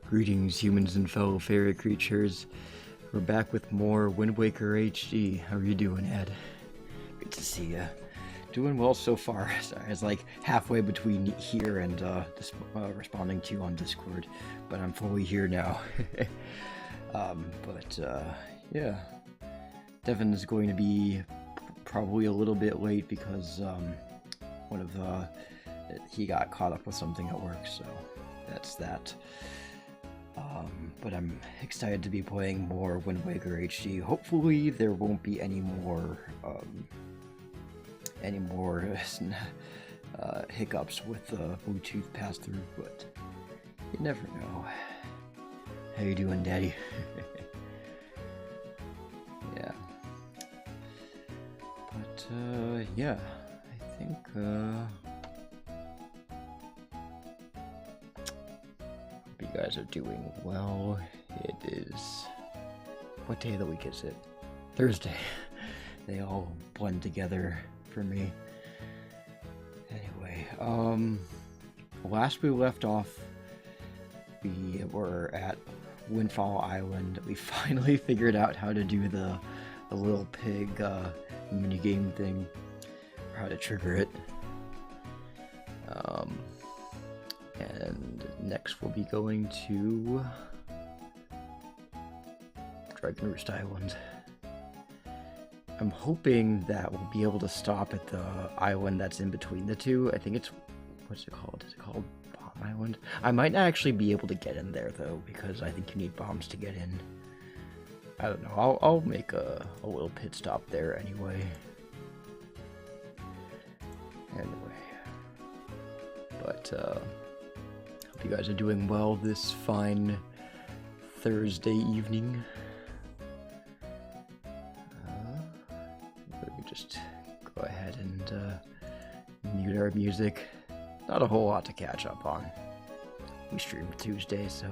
Greetings, humans and fellow fairy creatures. We're back with more Wind Waker HD. How are you doing, Ed? Good to see ya. Doing well so far. Sorry, it's like halfway between here and responding to you on Discord, but I'm fully here now. Yeah. Devin is going to be probably a little bit late because he got caught up with something at work, so that's that. But I'm excited to be playing more Wind Waker HD. Hopefully there won't be any more hiccups with the Bluetooth pass-through, but you never know. How you doing, Daddy? Yeah. But, yeah, I think, you guys are doing well. It is... what day of the week is it? Thursday. They all blend together for me. Anyway, last we left off, we were at Windfall Island. We finally figured out how to do the little pig minigame thing, or how to trigger it. And next we'll be going to Dragon Roost Island. I'm hoping that we'll be able to stop at the island that's in between the two. I think it's, what's it called? Is it called Bomb Island? I might not actually be able to get in there though, because I think you need bombs to get in. I don't know. I'll make a little pit stop there anyway. But hope you guys are doing well this fine Thursday evening. Let me just go ahead and mute our music. Not a whole lot to catch up on. We stream Tuesday, so...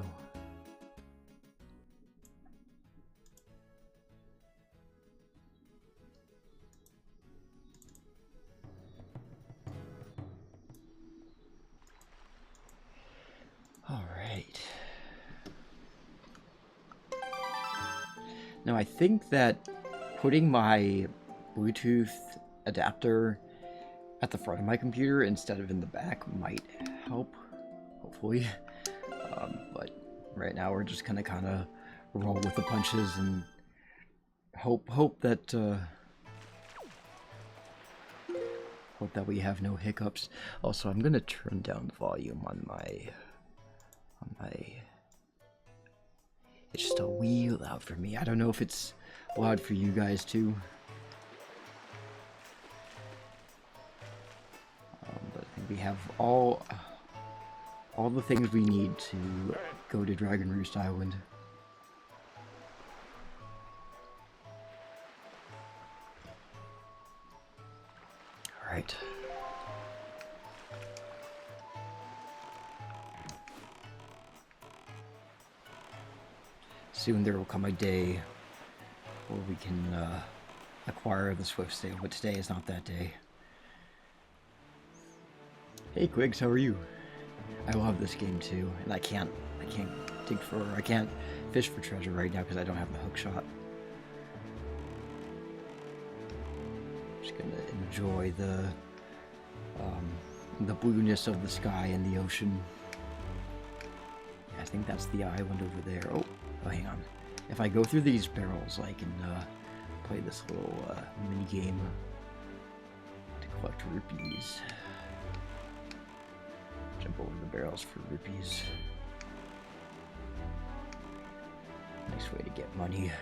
Alright. Now I think that putting my Bluetooth adapter at the front of my computer instead of in the back might help, hopefully. But right now we're just gonna kind of roll with the punches and hope that we have no hiccups. Also, I'm gonna turn down the volume on my it's just a wee loud for me. I don't know if it's loud for you guys too. But I think we have all the things we need to go to Dragon Roost Island. Alright. Soon there will come a day where we can acquire the Swift Sail, but today is not that day. Hey Quigs, how are you? I love this game too, and I can't fish for treasure right now because I don't have the hook shot. I'm just gonna enjoy the blueness of the sky and the ocean. Yeah, I think that's the island over there. Oh, hang on. If I go through these barrels, I can play this little mini game to collect rupees. Jump over the barrels for rupees. Nice way to get money.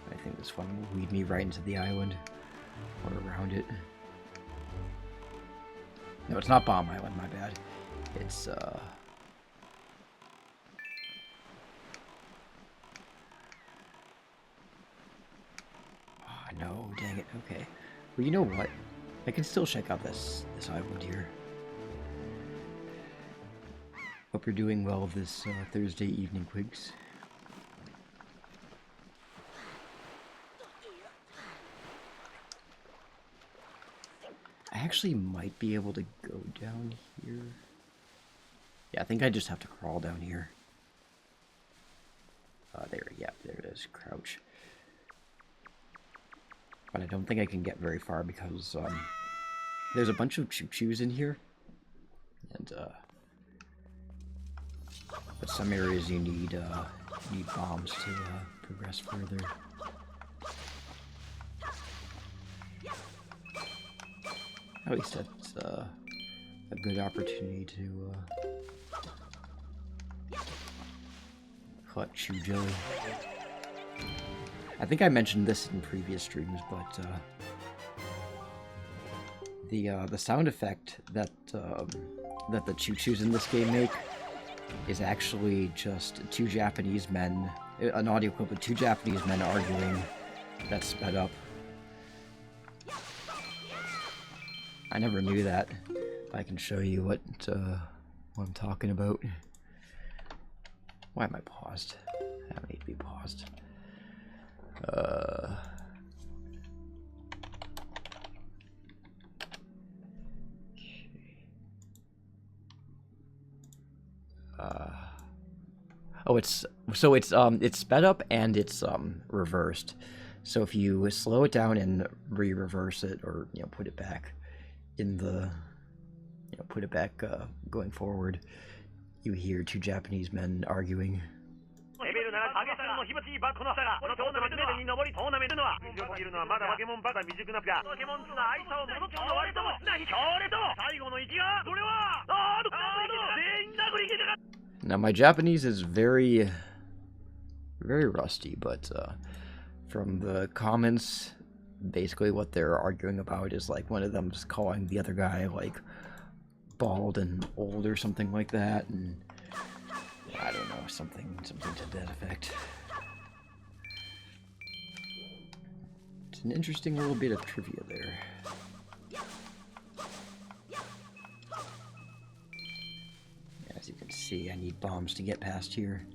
I think this one will lead me right into the island, or around it. No, it's not Bomb Island, my bad. It's, oh, no, dang it, okay. Well, you know what? I can still check out this island here. Hope you're doing well this Thursday evening, Quigs. I actually might be able to go down here. Yeah, I think I just have to crawl down here. There it is. Crouch. But I don't think I can get very far because there's a bunch of choo-choos in here. And but some areas you need bombs to progress further. At least that's a good opportunity to collect chew jelly. I think I mentioned this in previous streams, but the sound effect that that the choo-choos in this game make is actually just two Japanese men, an audio clip of two Japanese men arguing that's sped up. I never knew that. I can show you what I'm talking about. Why am I paused? I don't need to be paused. Oh, it's sped up and it's reversed. So if you slow it down and re-reverse it, or put it back in the going forward, you hear two Japanese men arguing. Now my Japanese is very, very rusty, but from the comments, basically what they're arguing about is like one of them just calling the other guy like bald and old or something like that, and I don't know, something to that effect. It's an interesting little bit of trivia there. As you can see, I need bombs to get past here,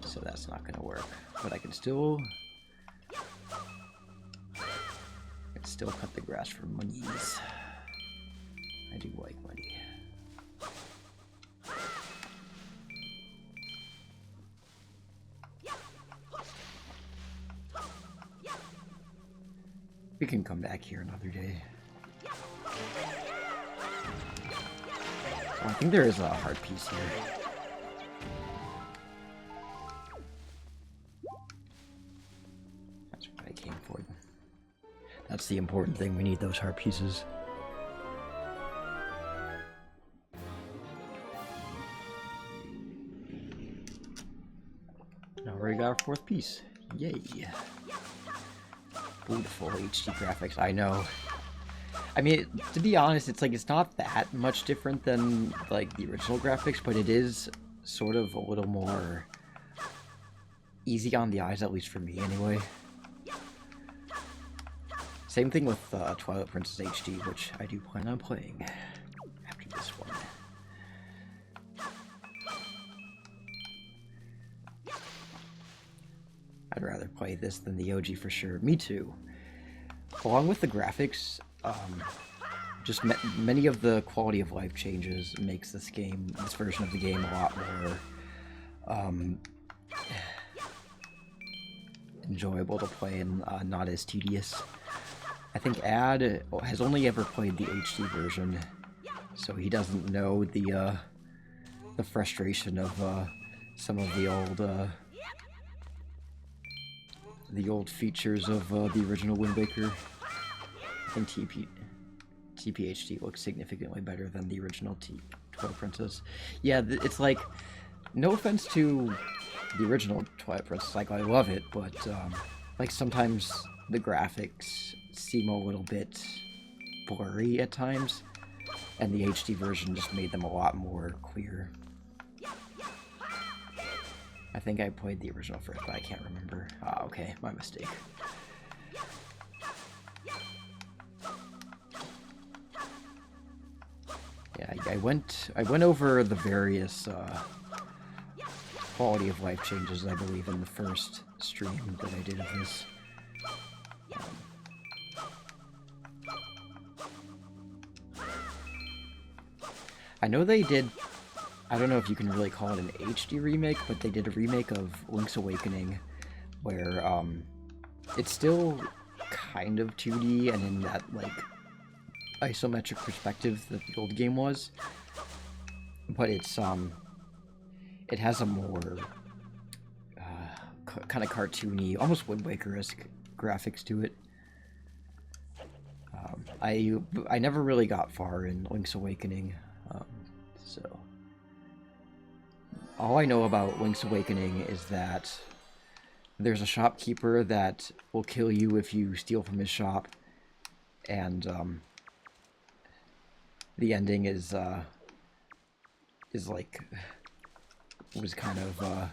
so that's not going to work. But I can still cut the grass for monies. I do like money. We can come back here another day. Oh, I think there is a hard piece here. That's what I came for. That's the important thing. We need those hard pieces. Now we already got our fourth piece. Yay. Beautiful HD graphics. I know. I mean, to be honest, it's like it's not that much different than like the original graphics, but it is sort of a little more easy on the eyes, at least for me anyway. Same thing with Twilight Princess HD, which I do plan on playing after this one. I'd rather play this than the OG for sure. Me too. Along with the graphics, just many of the quality of life changes makes this version of the game a lot more enjoyable to play and not as tedious. I think Ad has only ever played the HD version, so he doesn't know the frustration of some of the old features of the original Wind Waker. I think TPHD looks significantly better than the original Twilight Princess. Yeah, it's like, no offense to the original Twilight Princess, like I love it, but like sometimes the graphics seem a little bit blurry at times, and the HD version just made them a lot more clear. I think I played the original first, but I can't remember. Ah, okay, my mistake. Yeah, I went over the various quality of life changes, I believe, in the first stream that I did of this. I know they did I don't know if you can really call it an HD remake, but they did a remake of Link's Awakening where it's still kind of 2D and in that like isometric perspective that the old game was, but it's it has a more kind of cartoony, almost Wind Waker-esque graphics to it. I never really got far in Link's Awakening, so all I know about Link's Awakening is that there's a shopkeeper that will kill you if you steal from his shop, and the ending is like was kind of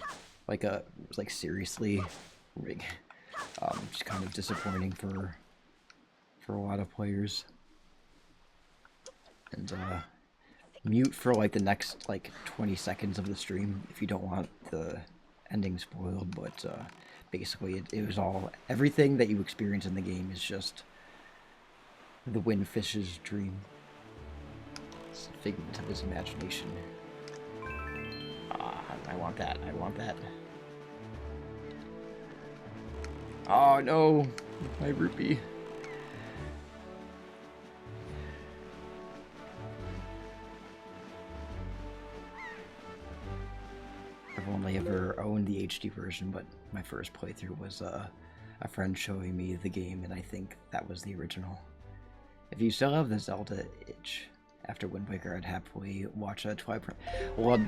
like seriously just kind of disappointing for a lot of players. And mute for like the next like 20 seconds of the stream if you don't want the ending spoiled, but basically it was all, everything that you experience in the game is just the Windfish's dream. It's a figment of his imagination. I want that, I want that. Oh no, my rupee. I've only ever owned the HD version, but my first playthrough was a friend showing me the game, and I think that was the original. If you still have the Zelda itch after Wind Waker, I'd happily watch a Twilight Princess. Well,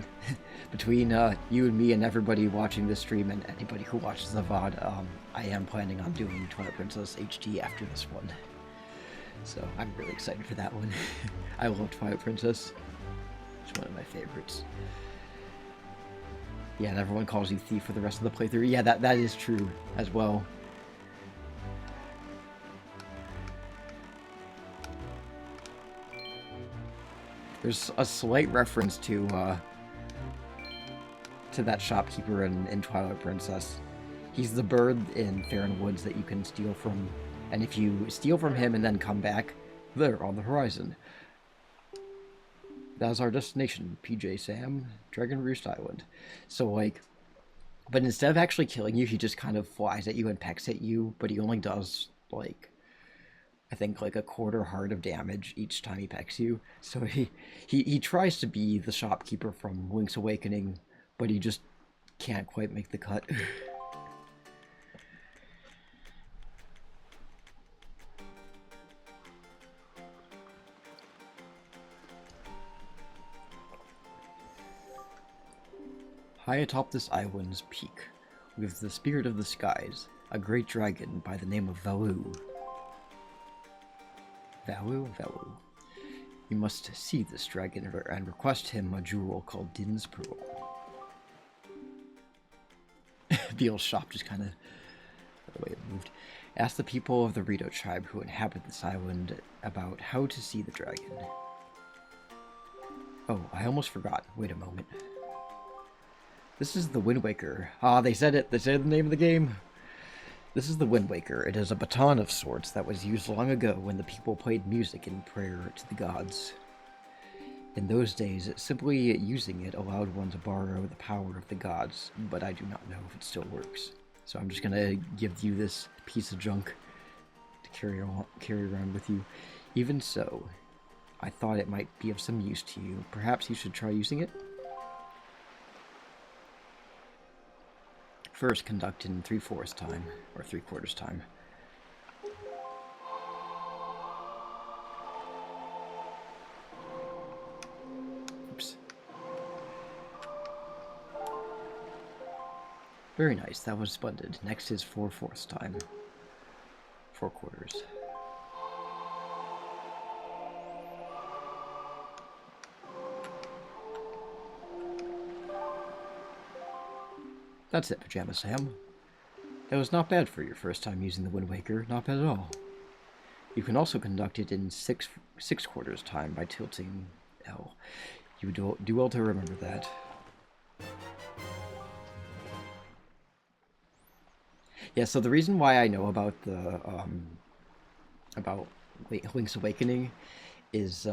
between you and me and everybody watching this stream and anybody who watches the VOD, I am planning on doing Twilight Princess HD after this one. So I'm really excited for that one. I love Twilight Princess. It's one of my favorites. Yeah, and everyone calls you Thief for the rest of the playthrough. Yeah, that is true as well. There's a slight reference to that shopkeeper in Twilight Princess. He's the bird in Faron Woods that you can steal from, and if you steal from him and then come back, there on the horizon. That is our destination, PJ Sam, Dragon Roost Island. So like, but instead of actually killing you, he just kind of flies at you and pecks at you, but he only does like, I think like a quarter heart of damage each time he pecks you. So he tries to be the shopkeeper from Link's Awakening, but he just can't quite make the cut. High atop this island's peak lives the spirit of the skies, a great dragon by the name of Valu. Valu. You must see this dragon and request him a jewel called Din's Pearl. Beal's shop just kind of the way it moved. Ask the people of the Rito tribe who inhabit this island about how to see the dragon. Oh, I almost forgot. Wait a moment. This is the Wind Waker. Ah, they said it. They said the name of the game. This is the Wind Waker. It is a baton of sorts that was used long ago when the people played music in prayer to the gods. In those days, simply using it allowed one to borrow the power of the gods, but I do not know if it still works. So I'm just gonna give you this piece of junk to carry around with you. Even so, I thought it might be of some use to you. Perhaps you should try using it? First, conduct in 3/4 time, or 3/4 time. Oops. Very nice, that was splendid. Next is 4/4 time. 4/4. That's it, Pajama Sam. That was not bad for your first time using the Wind Waker, not bad at all. You can also conduct it in 6/4 time by tilting L. You do well to remember that. Yeah, so the reason why I know about the about Link's Awakening is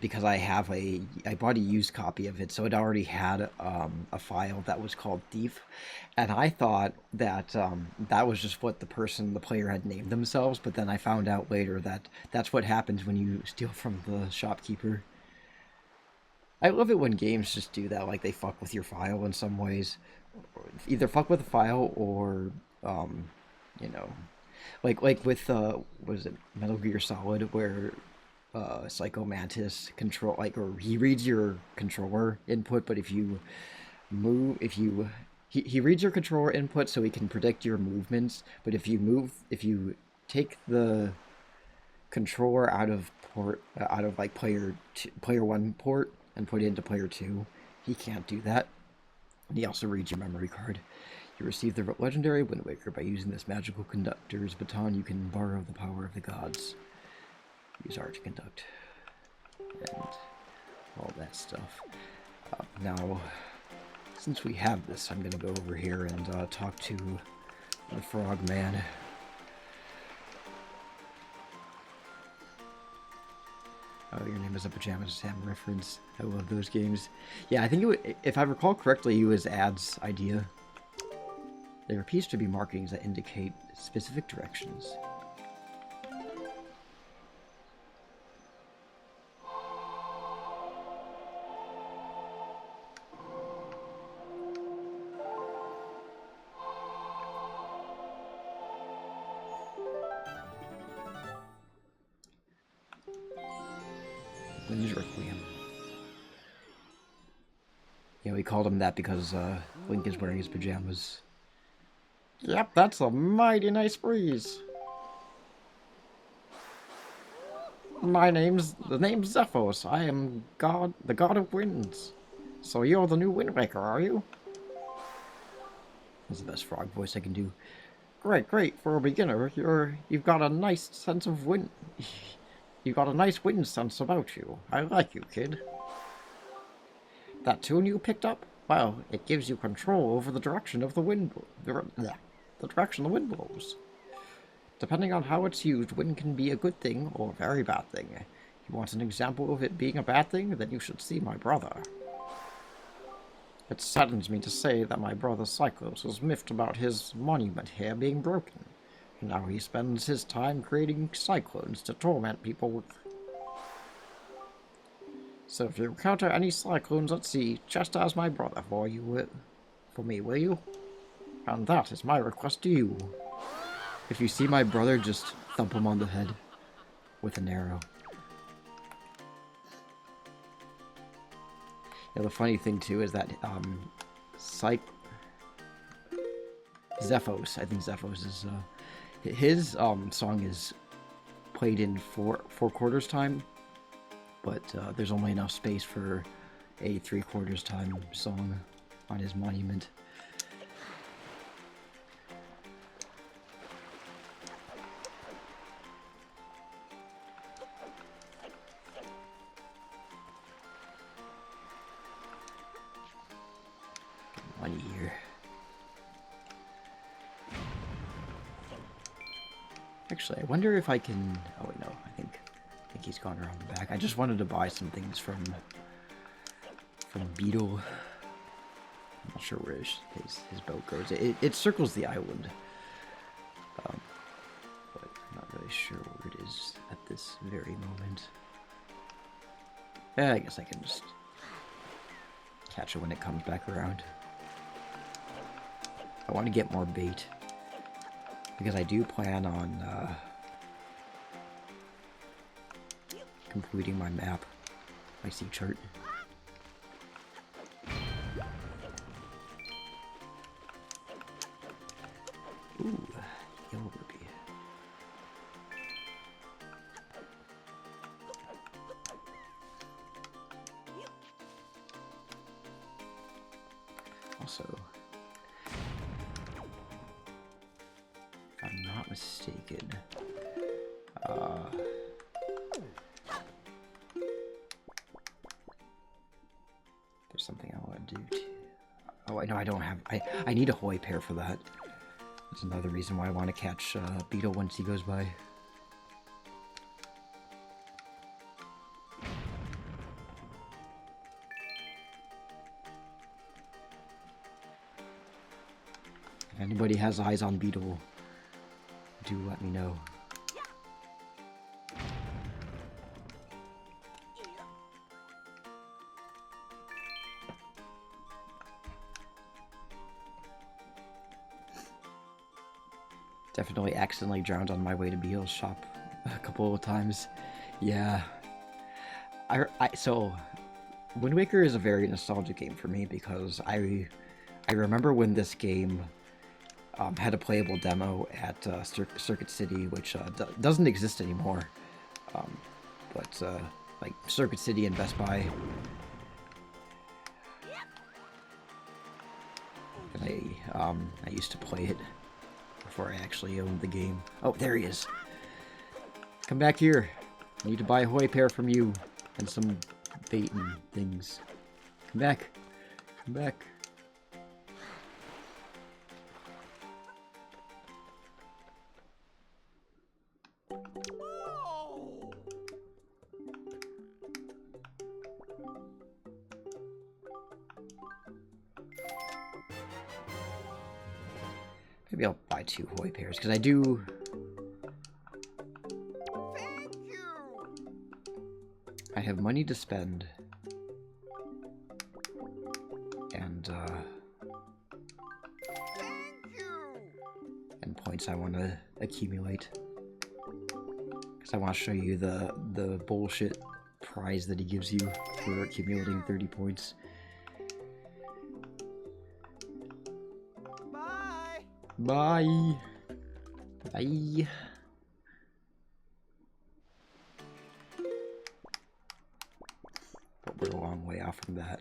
because I bought a used copy of it, so it already had a file that was called Thief, and I thought that that was just what the player had named themselves, but then I found out later that that's what happens when you steal from the shopkeeper. I love it when games just do that, like they fuck with your file in some ways. Either fuck with the file or, you know, like with what is it, Metal Gear Solid, where Psycho Mantis control or he reads your controller input, but if you move, if you he reads your controller input so he can predict your movements, but if you take the controller out of out of like player one port and put it into player two, he can't do that. And he also reads your memory card. You receive the legendary Wind Waker. By using this magical conductor's baton, you can borrow the power of the gods. Use art to conduct. And all that stuff. Now, since we have this, I'm going to go over here and talk to the Frog Man. Oh, your name is a Pajama Sam reference. I love those games. Yeah, I think if I recall correctly, it was Ad's idea. There appears to be markings that indicate specific directions. Requiem. Yeah, we called him that because Link is wearing his pajamas. Yep, that's a mighty nice breeze. The name's Zephos. I am the god of winds. So you're the new Wind Waker, are you? That's the best frog voice I can do. Great. For a beginner, you've got a nice sense of wind. You got a nice wind sense about you. I like you, kid. That tune you picked up? Well, it gives you control over the direction of the wind. The direction the wind blows. Depending on how it's used, wind can be a good thing or a very bad thing. You want an example of it being a bad thing? Then you should see my brother. It saddens me to say that my brother Cyclos was miffed about his monument here being broken. And now he spends his time creating cyclones to torment people with. So if you encounter any cyclones at sea, just ask my brother for me, will you? And that is my request to you. If you see my brother, just thump him on the head with an arrow. Yeah, the funny thing too is that Zephos, I think Zephos is his song is played in four quarters time, but there's only enough space for a 3/4 time song on his monument. Money here. Actually, I wonder if I can. Oh wait, no. I think he's gone around the back. I just wanted to buy some things from Beetle. I'm not sure where his boat goes. It circles the island, but I'm not really sure where it is at this very moment. Yeah, I guess I can just catch it when it comes back around. I want to get more bait, because I do plan on completing my map, my sea chart. Ooh, yellow rupee. Also, if I'm not mistaken, there's something I want to do too. Oh, I know I don't have. I need a Hoy pair for that. That's another reason why I want to catch Beetle once he goes by. Anybody has eyes on Beetle, do let me know. Definitely accidentally drowned on my way to Beetle's shop a couple of times. Yeah. So, Wind Waker is a very nostalgic game for me because I remember when this game had a playable demo at Circuit City, which doesn't exist anymore. But like Circuit City and Best Buy. And I used to play it before I actually owned the game. Oh, there he is. Come back here. I need to buy a Hoi pair from you and some bait and things. Come back. Come back. Maybe I'll buy 2 Hoi pairs, because I do... Thank you. I have money to spend. And, Thank you. and points I want to accumulate. Because I want to show you the bullshit prize that he gives you for accumulating 30 points. Bye. Bye! Bye! But we're a long way off from that.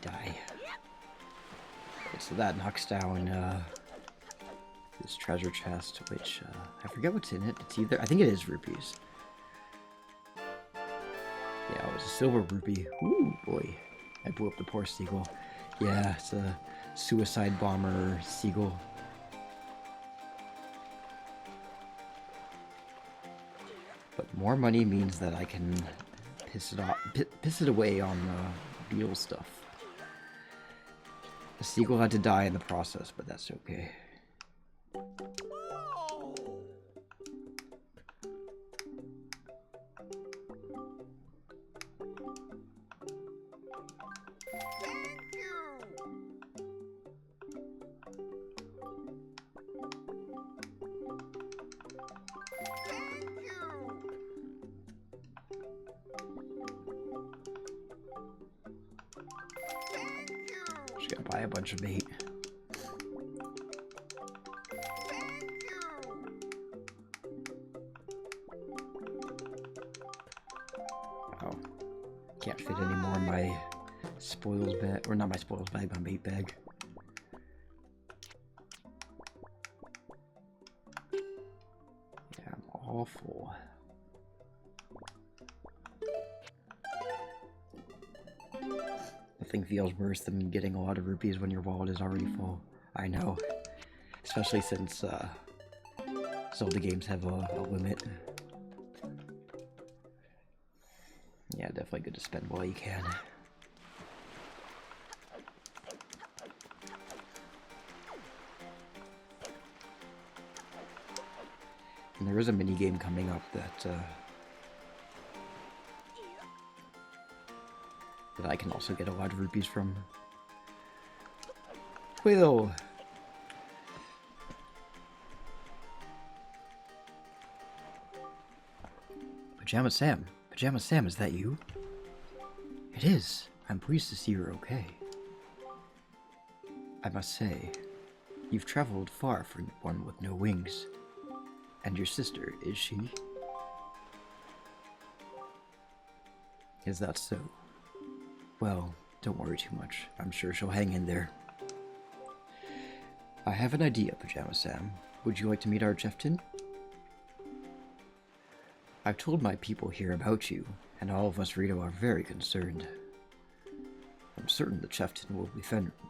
Die. Okay, so that knocks down this treasure chest, which I forget what's in it. It's either, I think it is rupees. Yeah, it was a silver rupee. Ooh, boy. I blew up the poor seagull. Yeah, it's a suicide bomber seagull. But more money means that I can piss it away on Beetle stuff. The seagull had to die in the process, but that's okay. Thank you. Thank you. Thank you. Just gotta buy a bunch of bait. Thank you. Oh, can't fit any more in my spoils bag, or not my spoils bag, my bait bag. Yeah, I'm all full. Nothing feels worse than getting a lot of rupees when your wallet is already full. I know. Especially since Zelda games have a limit. Yeah, definitely good to spend while you can. And there is a mini game coming up that I can also get a lot of rupees from. Quill! Pajama Sam. Pajama Sam, is that you? It is. I'm pleased to see you're okay. I must say, you've traveled far for one with no wings. And your sister, is she? Is that so? Well, don't worry too much. I'm sure she'll hang in there. I have an idea, Pajama Sam. Would you like to meet our chieftain? I've told my people here about you, and all of us Rito are very concerned. I'm certain the chieftain will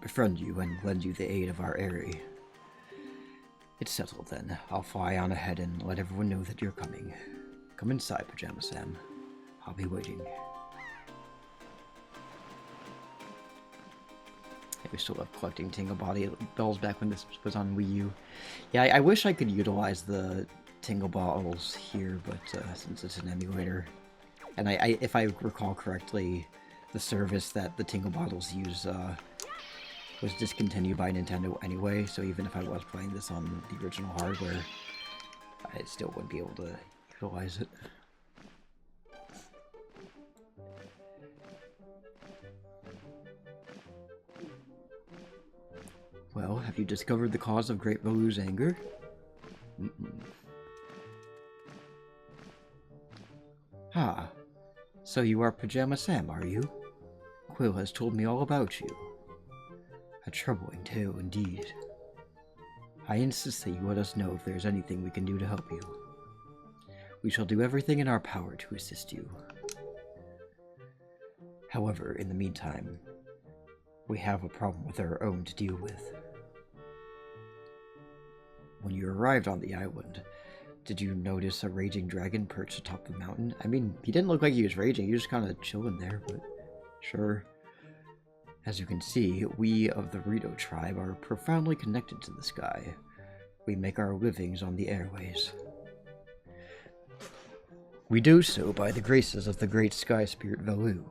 befriend you and lend you the aid of our Aerie. It's settled then. I'll fly on ahead and let everyone know that you're coming. Come inside, Pajama Sam. I'll be waiting. Yeah, we still love collecting Tingle Body Bells back when this was on Wii U. Yeah, I wish I could utilize the Tingle Bottles here, but since it's an emulator. And if I recall correctly, the service that the Tingle Bottles use was discontinued by Nintendo anyway, so even if I was playing this on the original hardware, I still wouldn't be able to utilize it. Well, have you discovered the cause of Great Valu's anger? Ah, so you are Pajama Sam, are you? Quill has told me all about you. A troubling tale indeed. I insist that you let us know if there's anything we can do to help you. We shall do everything in our power to assist you. However, in the meantime, we have a problem with our own to deal with. When you arrived on the island, did you notice a raging dragon perched atop the mountain? I mean, he didn't look like he was raging, he was just kind of chilling there, but sure. As you can see, we of the Rito tribe are profoundly connected to the sky. We make our livings on the airways. We do so by the graces of the great sky spirit Valu.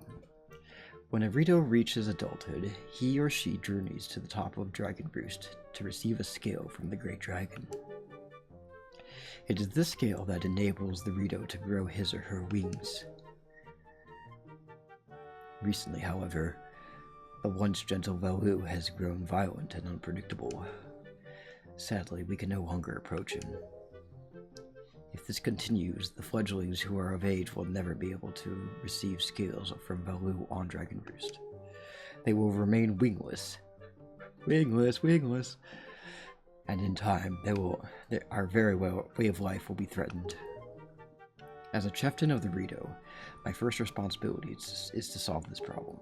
When a Rito reaches adulthood, he or she journeys to the top of Dragon Roost to receive a scale from the great dragon. It is this scale that enables the Rito to grow his or her wings. Recently, however, the once gentle Valu has grown violent and unpredictable. Sadly, we can no longer approach him. If this continues, the fledglings who are of age will never be able to receive scales from Valu on Dragon Roost. They will remain wingless. Wingless. And in time, our very way of life will be threatened. As a chieftain of the Rito, my first responsibility is to solve this problem.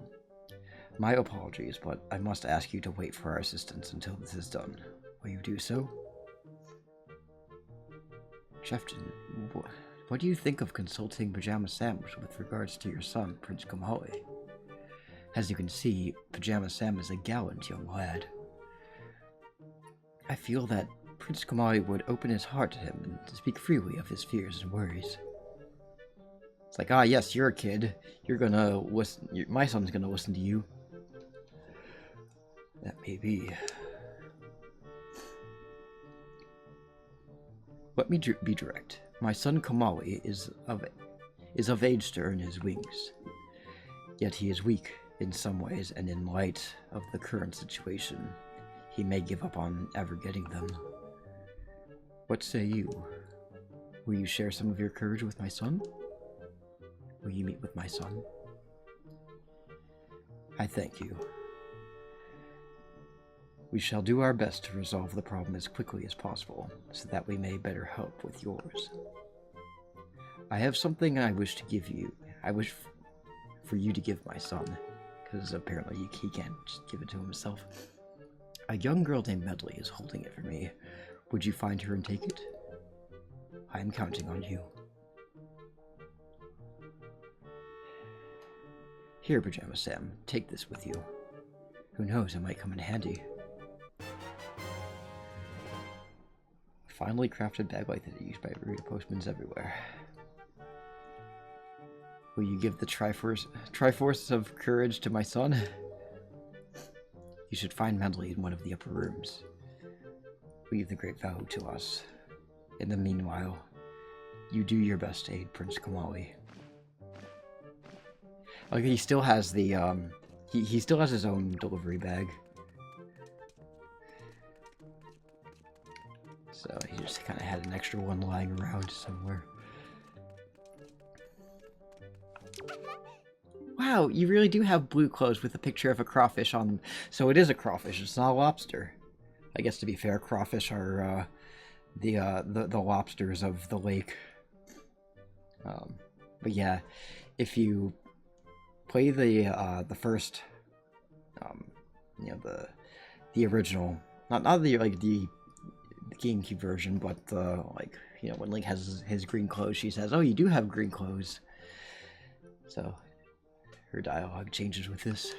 My apologies, but I must ask you to wait for our assistance until this is done. Will you do so? Chieftain, what do you think of consulting Pajama Sam with regards to your son, Prince Kamali? As you can see, Pajama Sam is a gallant young lad. I feel that Prince Kamali would open his heart to him and speak freely of his fears and worries. It's like, ah, yes, you're a kid. You're gonna listen. My son's gonna listen to you. That may be. Let me be direct. My son Kamali is of age to earn his wings. Yet he is weak in some ways, and in light of the current situation, he may give up on ever getting them. What say you? Will you share some of your courage with my son? Will you meet with my son? I thank you. We shall do our best to resolve the problem as quickly as possible, so that we may better help with yours. I have something I wish to give you. I wish for you to give my son, because apparently he can't just give it to himself. A young girl named Medley is holding it for me. Would you find her and take it? I am counting on you. Here, Pajama Sam, take this with you. Who knows, it might come in handy. Finally crafted bag like that used by Rito postmans everywhere. Will you give the Triforce of Courage to my son? You should find Medley in one of the upper rooms. Leave the great Valu to us. In the meanwhile, you do your best to aid Prince Kamali. Like, he still has the, he still has his own delivery bag. So he just kind of had an extra one lying around somewhere. Wow, you really do have blue clothes with a picture of a crawfish on them. So it is a crawfish, it's not a lobster. I guess to be fair, crawfish are the lobsters of the lake. But yeah, if you play the first, you know, the original, not the like the GameCube version, but like, you know, when Link has his green clothes, she says, "Oh, you do have green clothes." So her dialogue changes with this.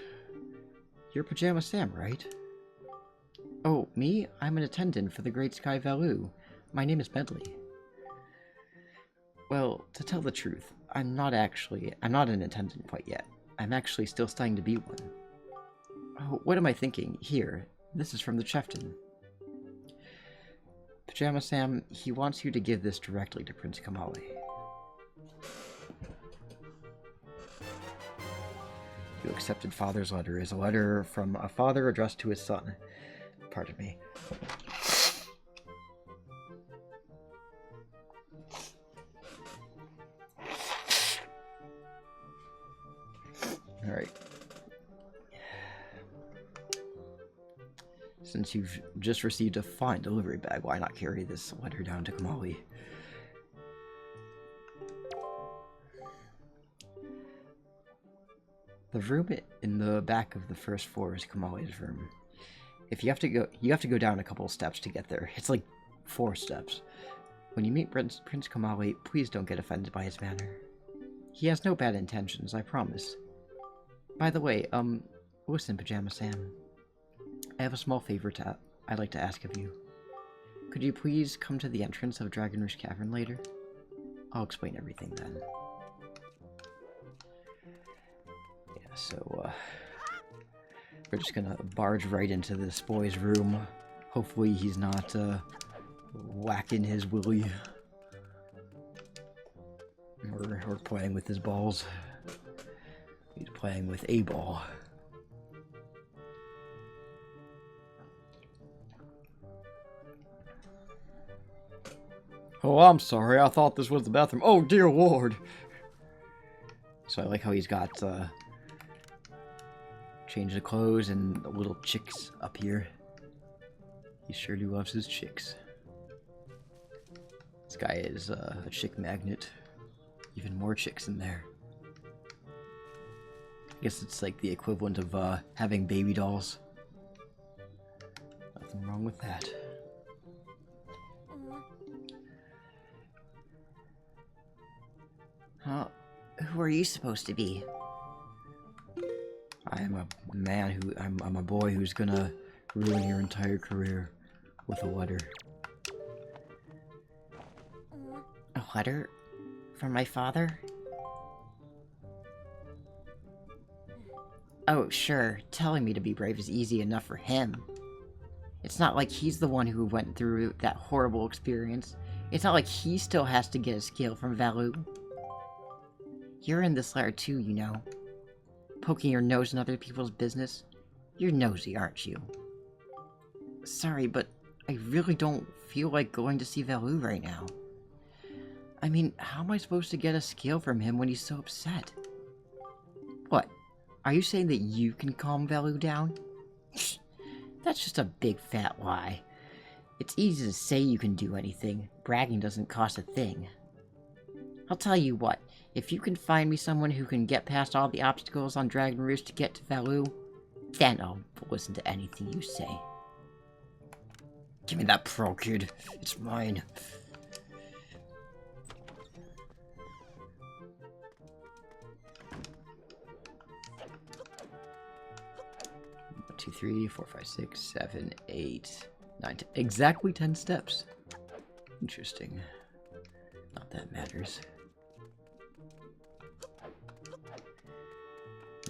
You're Pajama Sam, right? Oh, me? I'm an attendant for the Great Sky Valoo. My name is Medley. Well, to tell the truth, I'm not an attendant quite yet. I'm actually still studying to be one. Oh, what am I thinking? Here, this is from the chieftain. Pajama Sam, he wants you to give this directly to Prince Kamali. You accepted father's letter is a letter from a father addressed to his son. Pardon me. Alright. Since you've just received a fine delivery bag, why not carry this letter down to Kamali? The room in the back of the first floor is Kamali's room. If you have to go down a couple of steps to get there. It's like 4 steps. When you meet Prince Kamali, please don't get offended by his manner. He has no bad intentions, I promise. By the way, listen, Pajama Sam. I have a small favor I'd like to ask of you. Could you please come to the entrance of Dragon Rouge Cavern later? I'll explain everything then. Yeah, so, we're just gonna barge right into this boy's room. Hopefully he's not, whacking his willy. Or playing with his balls. He's playing with a ball. Oh, I'm sorry. I thought this was the bathroom. Oh, dear Lord. So I like how he's got, change of clothes and little chicks up here. He surely loves his chicks. This guy is a chick magnet. Even more chicks in there. I guess it's like the equivalent of having baby dolls. Nothing wrong with that. Who are you supposed to be? I am a man I'm a boy who's gonna ruin your entire career with a letter. A letter? From my father? Oh, sure. Telling me to be brave is easy enough for him. It's not like he's the one who went through that horrible experience. It's not like he still has to get a skill from Valoo. You're in this letter too, you know. Poking your nose in other people's business. You're nosy, aren't you? Sorry, but I really don't feel like going to see Valoo right now. I mean, how am I supposed to get a skill from him when he's so upset? What? Are you saying that you can calm Valoo down? That's just a big fat lie. It's easy to say you can do anything. Bragging doesn't cost a thing. I'll tell you what, if you can find me someone who can get past all the obstacles on Dragon Rouge to get to Valoo, then I'll listen to anything you say. Give me that pearl, kid. It's mine. One, 2, 3, 4, 5, 6, 7, 8, 9, 10. Exactly 10 steps. Interesting. Not that matters.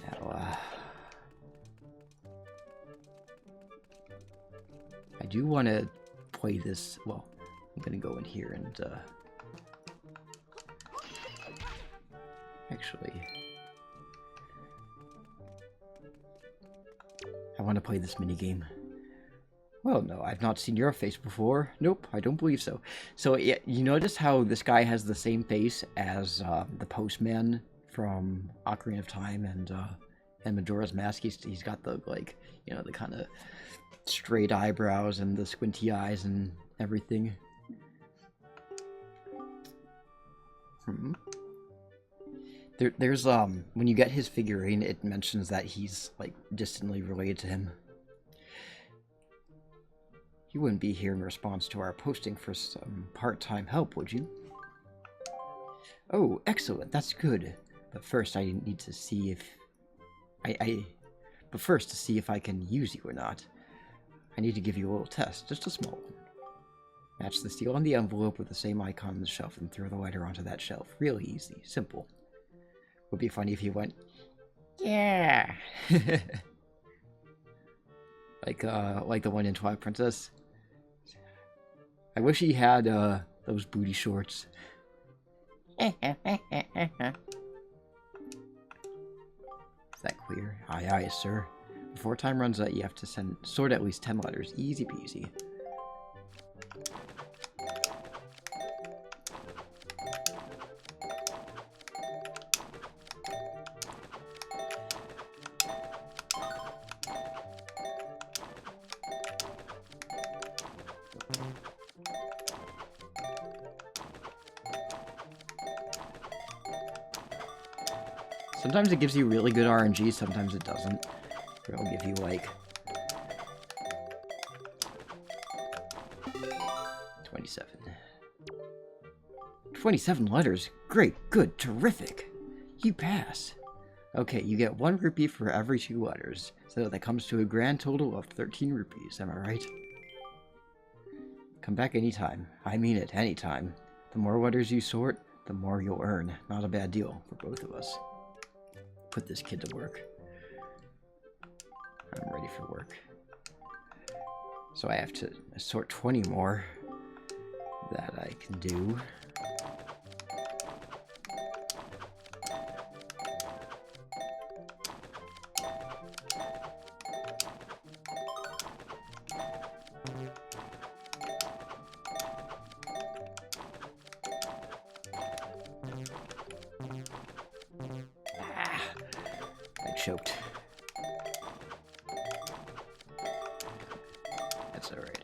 Now, I do want to play this. Well, I'm gonna go in here and actually, I want to play this minigame. Well, no, I've not seen your face before. Nope, I don't believe so. So, yeah, you notice how this guy has the same face as the postman from Ocarina of Time and Majora's Mask. He's got the, like, you know, the kind of straight eyebrows and the squinty eyes and everything. There's when you get his figurine, it mentions that he's like distantly related to him. You wouldn't be here in response to our posting for some part-time help, would you? Oh, excellent. That's good. But first, I need to see if But first, to see if I can use you or not, I need to give you a little test, just a small one. Match the seal on the envelope with the same icon on the shelf and throw the lighter onto that shelf. Really easy, simple. Would be funny if you went, yeah, like the one in Twilight Princess. I wish he had those booty shorts. Is that clear? Aye, aye, sir. Before time runs out, you have to sort at least 10 letters. Easy peasy. Sometimes it gives you really good RNG, sometimes it doesn't. It'll give you like 27. 27 letters. Great, good, terrific. You pass. Okay, you get 1 rupee for every 2 letters, so that comes to a grand total of 13 rupees, am I right? Come back anytime. I mean it, anytime. The more letters you sort, the more you'll earn. Not a bad deal for both of us. Put this kid to work. I'm ready for work. So I have to sort 20 more that I can do. Choked. That's alright.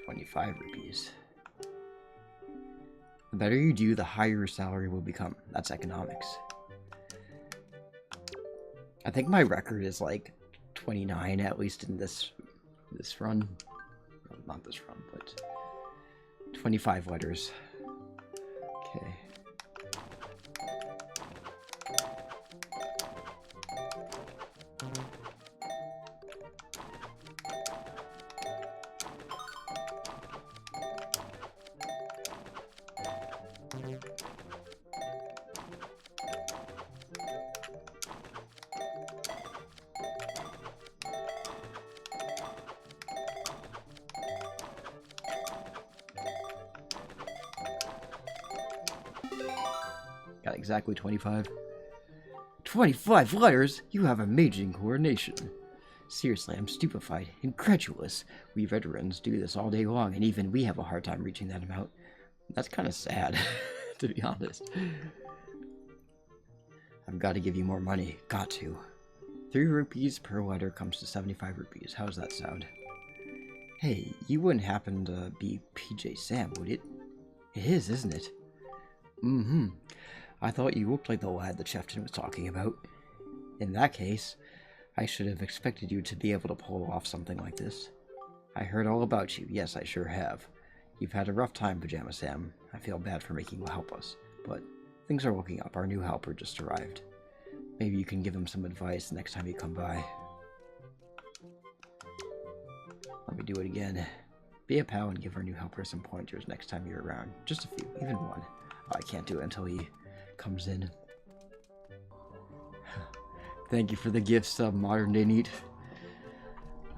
₹25. The better you do, the higher your salary will become. That's economics. I think my record is like 29, at least in this run. Well, not this run, but 25 letters. Okay. Got exactly 25. 25 letters? You have amazing coordination. Seriously, I'm stupefied, incredulous. We veterans do this all day long, and even we have a hard time reaching that amount. That's kind of sad, to be honest. I've got to give you more money. Got to. 3 rupees per letter comes to 75 rupees. How does that sound? Hey, you wouldn't happen to be PJ Sam, would it? It is, isn't it? Mm-hmm. I thought you looked like the lad the chieftain was talking about. In that case, I should have expected you to be able to pull off something like this. I heard all about you. Yes, I sure have. You've had a rough time, Pajama Sam. I feel bad for making you help us, but things are looking up. Our new helper just arrived. Maybe you can give him some advice next time you come by. Let me do it again. Be a pal and give our new helper some pointers next time you're around. Just a few, even one. Oh, I can't do it until he comes in. Thank you for the gift sub, Modern Day Neat.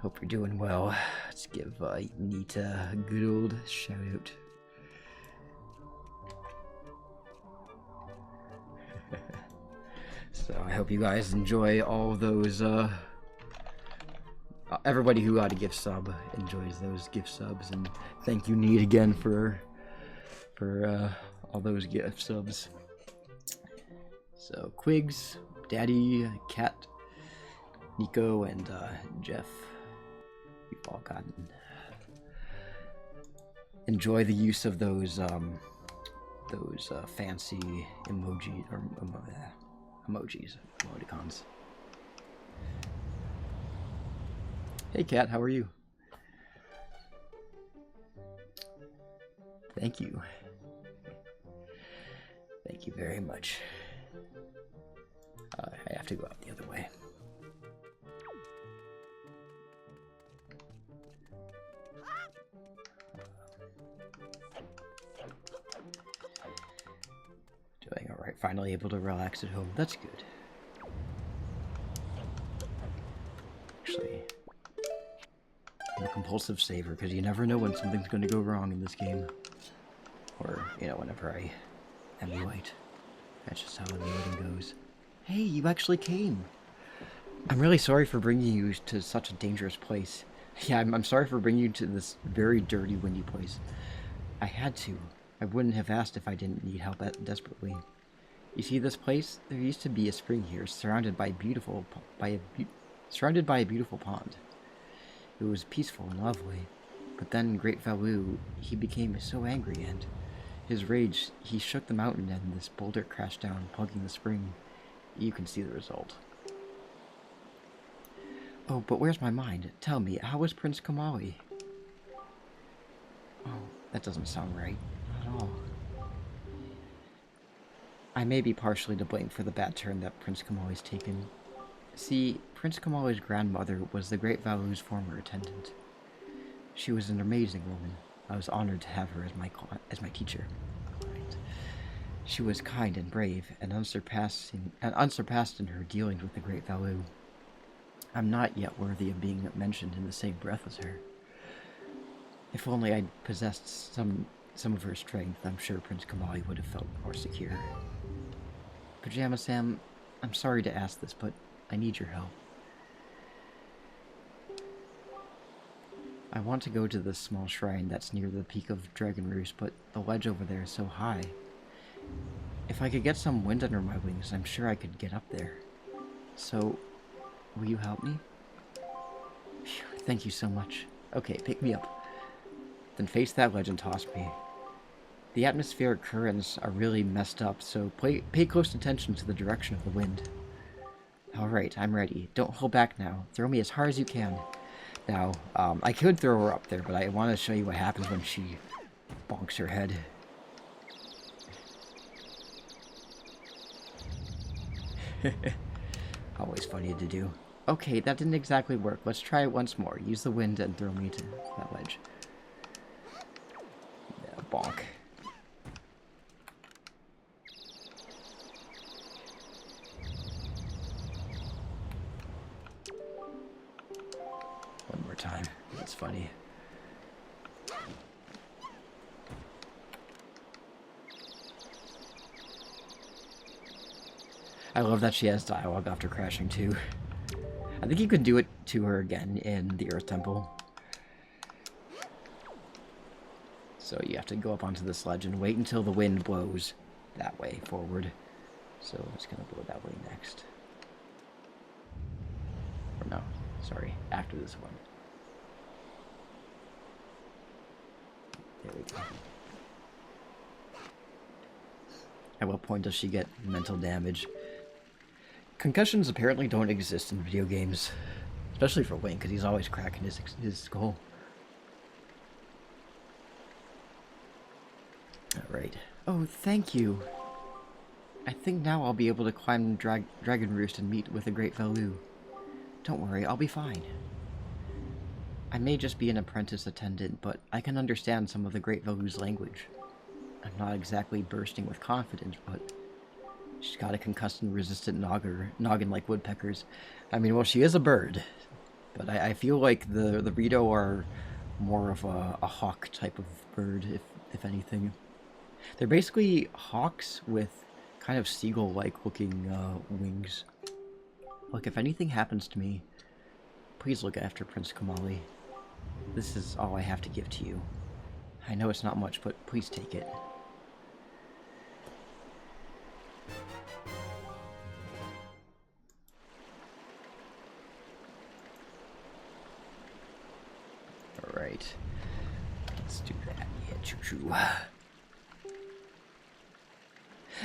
Hope you're doing well. Let's give Nita a good old shout out. So I hope you guys enjoy all those everybody who got a gift sub enjoys those gift subs, and thank you Neat again for all those gift subs. So Quigs, Daddy, Cat, Nico, and Jeff. We've all gotten... Enjoy the use of those fancy emoji or emojis, emoticons. Hey Kat, how are you? Thank you. Thank you very much. I have to go out the other way. Doing alright, finally able to relax at home. That's good. Actually, I'm a compulsive saver because you never know when something's going to go wrong in this game. Or, you know, whenever I emulate. That's just how emulating goes. Hey, you actually came! I'm really sorry for bringing you to such a dangerous place. Yeah, I'm sorry for bringing you to this very dirty, windy place. I had to. I wouldn't have asked if I didn't need help desperately. You see this place? There used to be a spring here, surrounded by a beautiful pond. It was peaceful and lovely. But then Great Valoo, he became so angry, and his rage, he shook the mountain, and this boulder crashed down, plugging the spring. You can see the result. Oh, but where's my mind? Tell me, how was Prince Kamali? Oh, that doesn't sound right. Not at all. I may be partially to blame for the bad turn that Prince Kamali's taken. See, Prince Kamali's grandmother was the Great Valoo's former attendant. She was an amazing woman. I was honored to have her as my teacher. Right. She was kind and brave, and unsurpassed in her dealings with the Great Valoo. I'm not yet worthy of being mentioned in the same breath as her. If only I'd possessed some of her strength, I'm sure Prince Kamali would have felt more secure. Pajama Sam, I'm sorry to ask this, but I need your help. I want to go to this small shrine that's near the peak of Dragon Roost, but the ledge over there is so high. If I could get some wind under my wings, I'm sure I could get up there. So, will you help me? Phew, thank you so much. Okay, pick me up. Then face that ledge and toss me. The atmospheric currents are really messed up, so pay close attention to the direction of the wind. Alright, I'm ready. Don't hold back now. Throw me as hard as you can. Now, I could throw her up there, but I want to show you what happens when she bonks her head. Always funny to do. Okay, that didn't exactly work. Let's try it once more. Use the wind and throw me to that ledge. Yeah, bonk. One more time. That's funny. I love that she has dialogue after crashing too. I think you could do it to her again in the Earth Temple. So you have to go up onto this ledge and wait until the wind blows that way forward. So it's gonna blow that way next. Or no, sorry, after this one. There we go. At what point does she get mental damage? Concussions apparently don't exist in video games. Especially for Link, because he's always cracking his skull. Alright. Oh, thank you. I think now I'll be able to climb Dragon Roost and meet with the Great Valoo. Don't worry, I'll be fine. I may just be an apprentice attendant, but I can understand some of the Great Valoo's language. I'm not exactly bursting with confidence, but she's got a concussion-resistant noggin like woodpeckers. I mean, well, she is a bird, but I feel like the Rito are more of a hawk type of bird, if anything. They're basically hawks with kind of seagull-like looking wings. Look, if anything happens to me, please look after Prince Kamali. This is all I have to give to you. I know it's not much, but please take it. Alright. Let's do that. Yeah, choo-choo.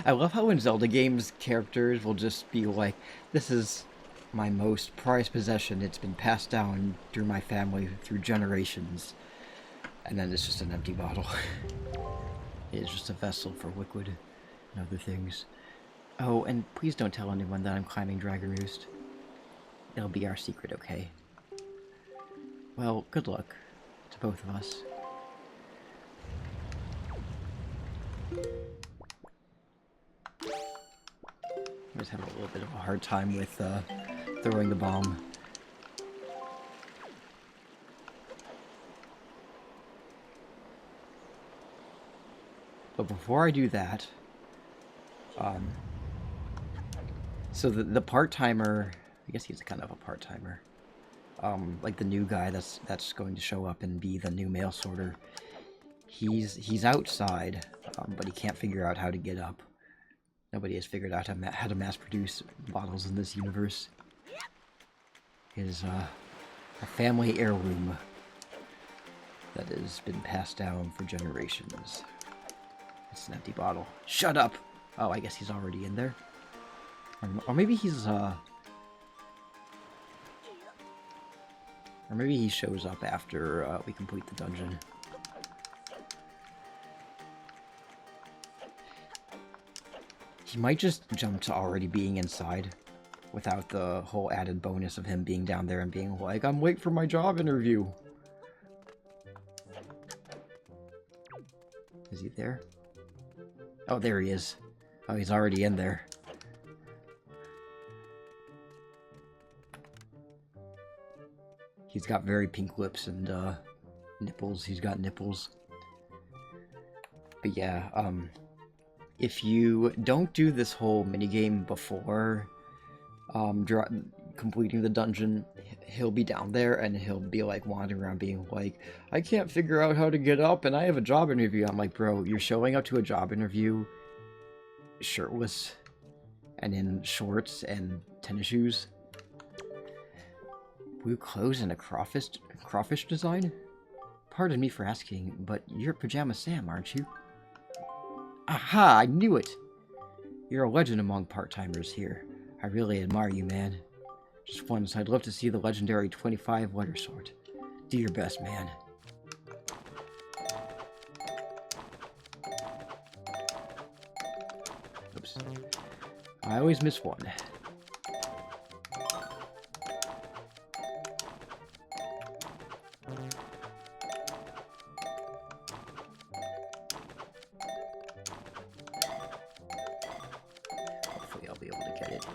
I love how in Zelda games, characters will just be like, this is my most prized possession. It's been passed down through my family through generations. And then it's just an empty bottle. It's just a vessel for liquid and other things. Oh, and please don't tell anyone that I'm climbing Dragon Roost. It'll be our secret, okay? Well, good luck to both of us. I was having a little bit of a hard time with throwing the bomb. But before I do that, so the part-timer, I guess he's kind of a part-timer, like the new guy that's going to show up and be the new mail sorter. He's outside, but he can't figure out how to get up. Nobody has figured out how to mass-produce bottles in this universe. It is a family heirloom that has been passed down for generations. It's an empty bottle. Shut up! Oh, I guess he's already in there. Or maybe he's, or maybe he shows up after we complete the dungeon. He might just jump to already being inside without the whole added bonus of him being down there and being like, I'm late for my job interview. Is he there? Oh, there he is. Oh, he's already in there. He's got very pink lips and nipples. He's got nipples. But yeah, if you don't do this whole minigame before completing the dungeon, he'll be down there and he'll be like wandering around being like, I can't figure out how to get up and I have a job interview. I'm like, bro, you're showing up to a job interview shirtless and in shorts and tennis shoes. Blue clothes and a crawfish design? Pardon me for asking, but you're Pajama Sam, aren't you? Aha, I knew it! You're a legend among part-timers here. I really admire you, man. Just once, I'd love to see the legendary 25-letter sort. Do your best, man. Oops. I always miss one. Hopefully I'll be able to get it.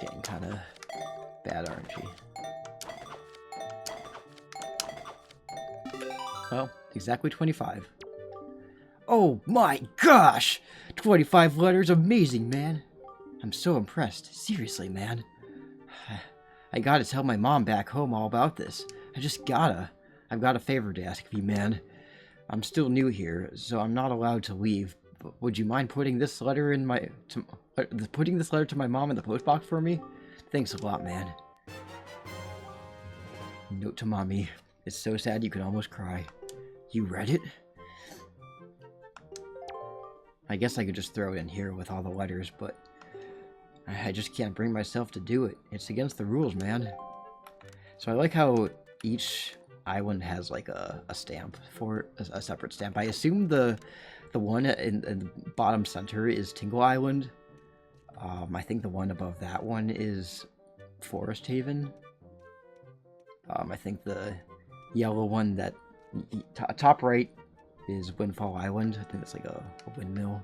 Getting kind of bad RNG. Well, exactly 25. Oh my gosh! 25 letters, amazing, man! I'm so impressed. Seriously, man. I gotta tell my mom back home all about this. I just gotta. I've got a favor to ask of you, man. I'm still new here, so I'm not allowed to leave. But would you mind putting this letter in putting this letter to my mom in the postbox for me? Thanks a lot, man. Note to mommy. It's so sad you can almost cry. You read it? I guess I could just throw it in here with all the letters, but I just can't bring myself to do it. It's against the rules, man. So I like how each island has like a stamp for a separate stamp. I assume the one in the bottom center is Tingle Island. I think the one above that one is Forest Haven. I think the yellow one that top right is Windfall Island. I think it's like a windmill.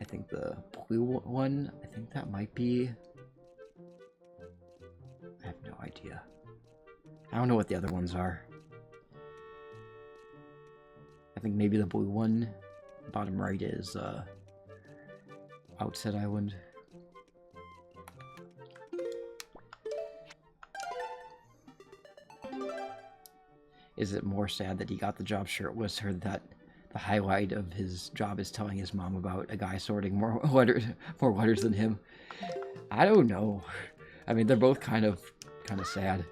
I think the blue one, I think that might be... I have no idea. I don't know what the other ones are. I think maybe the blue one, bottom right, is Outset Island. Is it more sad that he got the job shirtless, or that the highlight of his job is telling his mom about a guy sorting more letters than him? I don't know. I mean, they're both kind of sad.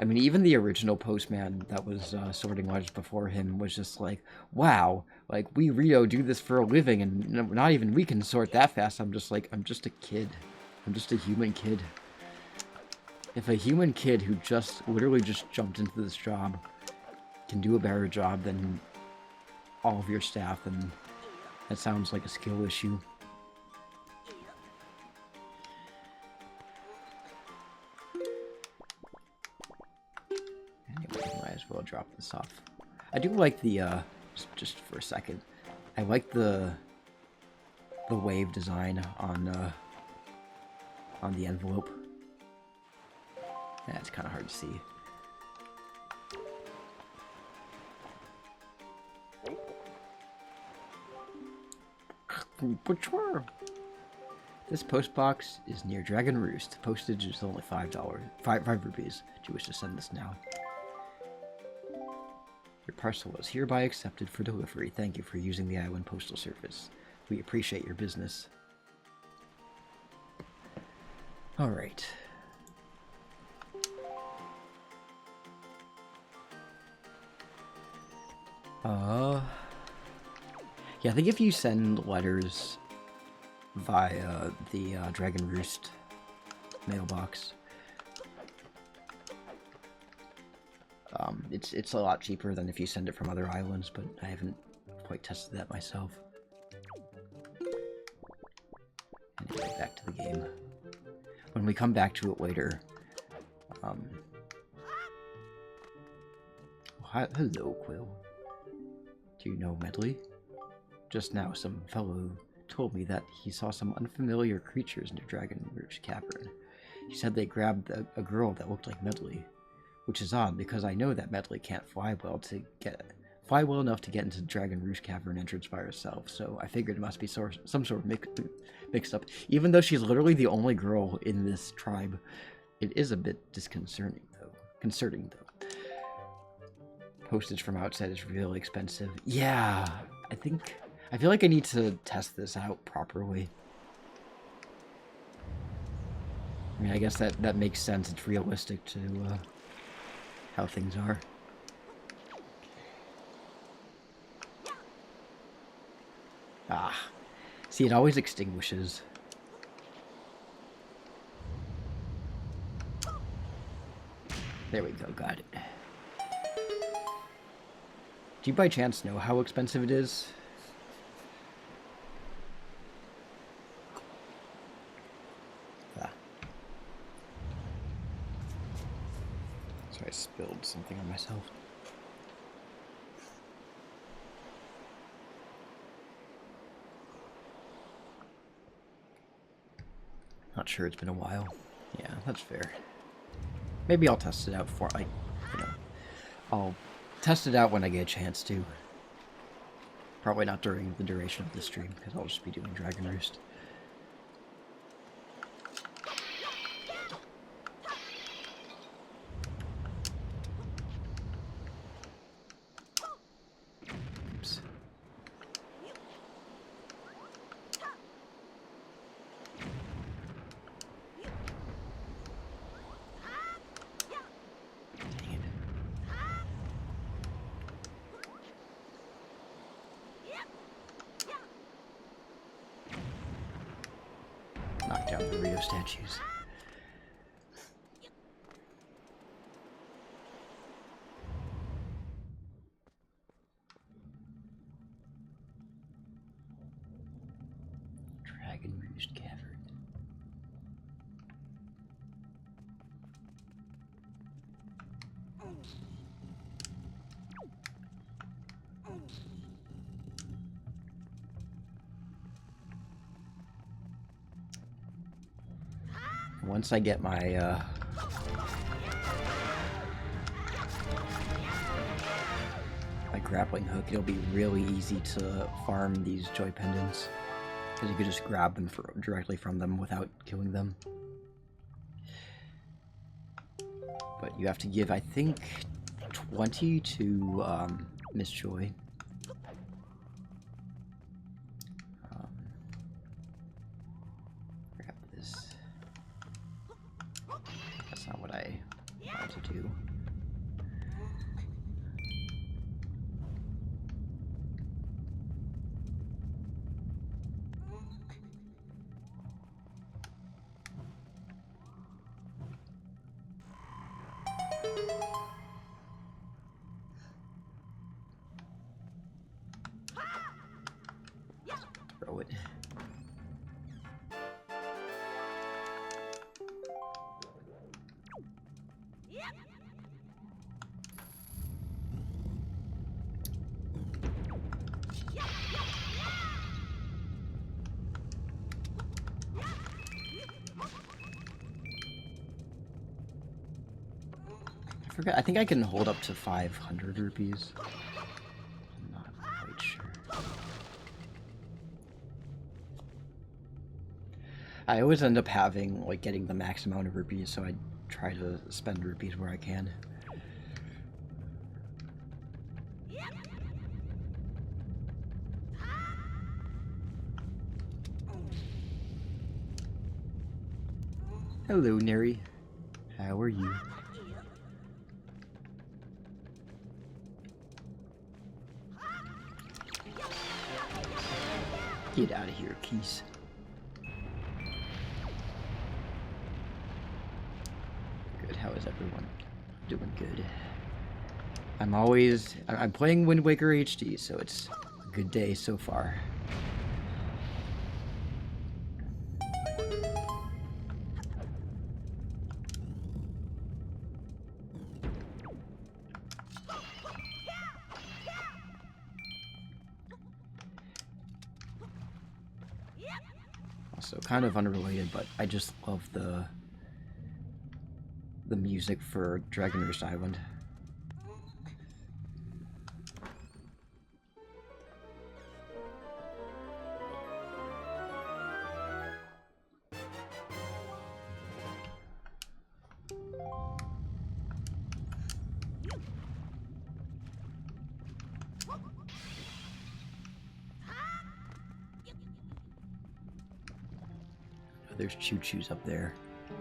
I mean, even the original postman that was sorting letters before him was just like, wow, like, we Rio do this for a living, and not even we can sort that fast. I'm just like, I'm just a kid. I'm just a human kid. If a human kid who just literally just jumped into this job can do a better job than all of your staff, then that sounds like a skill issue. Anyway, might as well drop this off. I do like the, just for a second, I like the wave design on the envelope. Yeah, it's kind of hard to see. This post box is near Dragon Roost. Postage is only $5. 5 rupees. Do you wish to send this now? Your parcel is hereby accepted for delivery. Thank you for using the Island Postal Service. We appreciate your business. Alright. Yeah, I think if you send letters via the Dragon Roost mailbox, it's a lot cheaper than if you send it from other islands, but I haven't quite tested that myself. Anyway, back to the game. When we come back to it later, hello, Quill. Do you know Medley? Just now, some fellow told me that he saw some unfamiliar creatures near Dragon Rouge Cavern. He said they grabbed a girl that looked like Medley, which is odd because I know that Medley can't fly well enough to get into Dragon Rouge Cavern entrance by herself. So I figured it must be some sort of mixed up. Even though she's literally the only girl in this tribe, it is a bit disconcerting though. Concerning though. Postage from outside is really expensive. Yeah, I feel like I need to test this out properly. I mean, I guess that makes sense. It's realistic to how things are. Ah, see, it always extinguishes. There we go, got it. Do you by chance know how expensive it is? So I spilled something on myself. Not sure, it's been a while. Yeah, that's fair. Maybe I'll test it out before I'll test it out when I get a chance to. Probably not during the duration of the stream, because I'll just be doing Dragon Roost. Oops. Dang it. Knock down the Rio statues. Dragon Rouge Cavern. Once I get my my grappling hook, it'll be really easy to farm these joy pendants, because you could just grab them directly from them without killing them. But you have to give, I think, 20 to Miss Joy. Grab this. That's not what I wanted to do. Throw it. I forgot. I think I can hold up to 500 rupees. I'm not quite sure. I always end up having, like, getting the max amount of rupees, so I try to spend rupees where I can. Hello, Neri. How are you? Get out of here, Keys. Good, how is everyone? Doing good. I'm playing Wind Waker HD, so it's a good day so far. Also, kind of unrelated, but I just love the music for Dragon Roost Island. There's choo-choos up there. I'm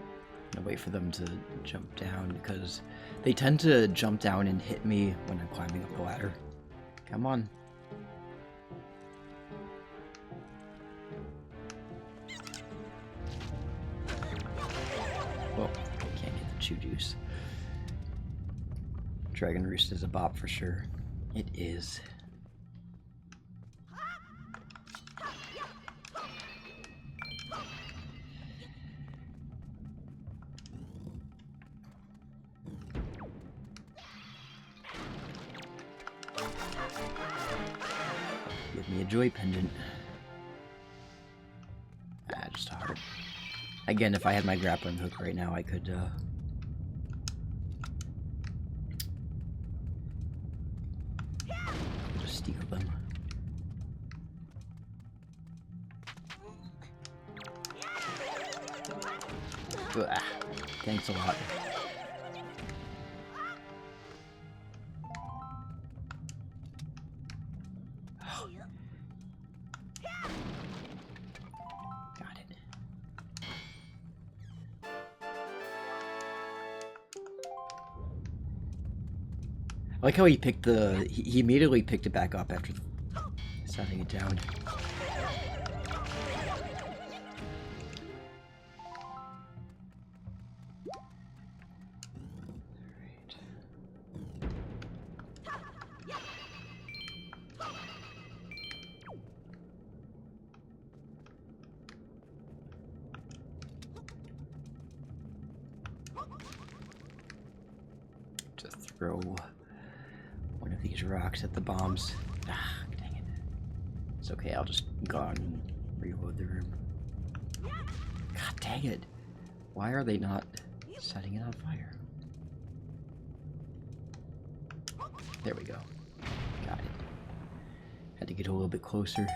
gonna wait for them to jump down because they tend to jump down and hit me when I'm climbing up the ladder. Come on. Well, can't get the chew juice. Dragon Roost is a bop for sure. It is. Give me a joy pendant. Ah, just a heart. Again, if I had my grappling hook right now, I could, just steal them. Ah, thanks a lot. Got it. I like how he picked he immediately picked it back up after setting it down. To throw one of these rocks at the bombs. Ah, dang it. It's okay, I'll just go on and reload the room. God dang it. Why are they not setting it on fire? There we go. Got it. Had to get a little bit closer.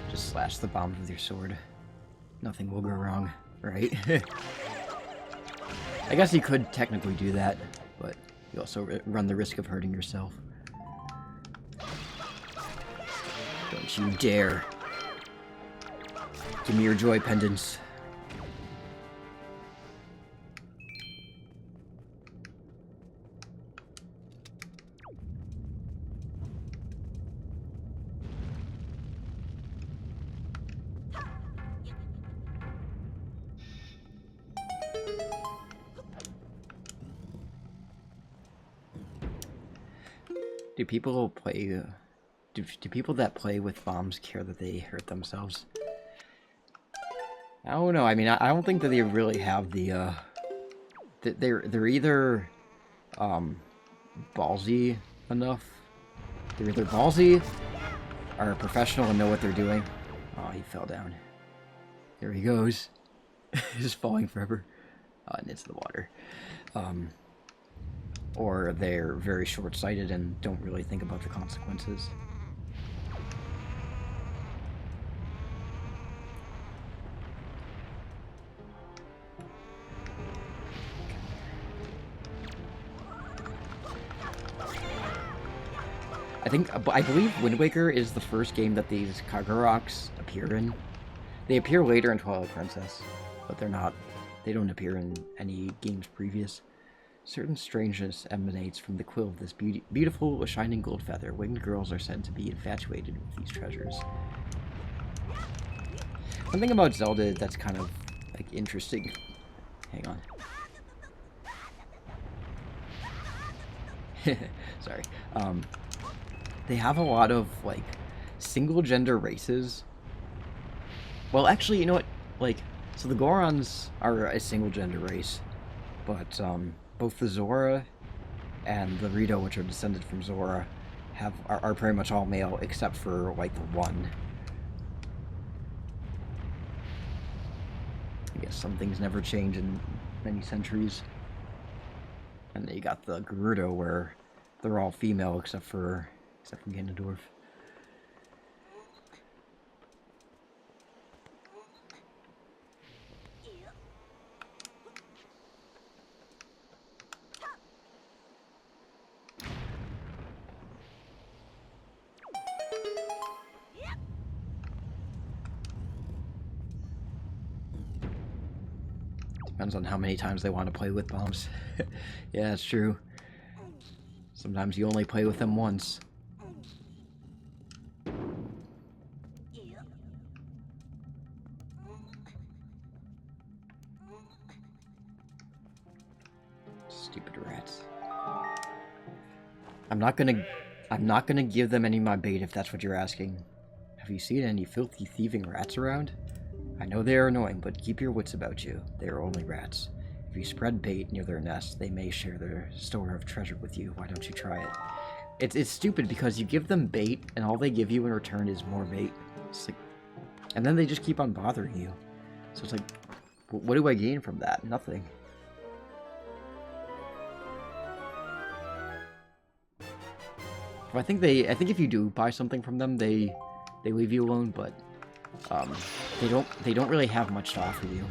Just slash the bombs with your sword. Nothing will go wrong, right? I guess you could technically do that, but you also run the risk of hurting yourself. Don't you dare. Give me your joy pendants. Do people play? Do people that play with bombs care that they hurt themselves? I don't know. I mean, I don't think that they really have the. They're either ballsy enough. They're either ballsy or professional and know what they're doing. Oh, he fell down. There he goes. He's just falling forever. And into the water. Or they're very short-sighted and don't really think about the consequences. I believe Wind Waker is the first game that these Kaguraks appear in. They appear later in Twilight Princess, but they don't appear in any games previous. Certain strangeness emanates from the quill of this beautiful, shining gold feather. Winged girls are said to be infatuated with these treasures. One thing about Zelda that's kind of, like, interesting... Hang on. Sorry. They have a lot of, like, single-gender races. Well, actually, you know what? Like, so the Gorons are a single-gender race, but, both the Zora and the Rito, which are descended from Zora, are pretty much all male, except for, like, the one. I guess some things never change in many centuries. And then you got the Gerudo, where they're all female, except for Ganondorf. Depends on how many times they want to play with bombs. Yeah, it's true. Sometimes you only play with them once. Stupid rats. I'm not gonna give them any of my bait if that's what you're asking. Have you seen any filthy thieving rats around? I know they are annoying, but keep your wits about you. They are only rats. If you spread bait near their nest, they may share their store of treasure with you. Why don't you try it? It's stupid because you give them bait, and all they give you in return is more bait. It's like, and then they just keep on bothering you. So it's like, what do I gain from that? Nothing. I think if you do buy something from them, they leave you alone, but they don't really have much to offer you.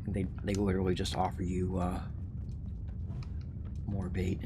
They literally just offer you more bait.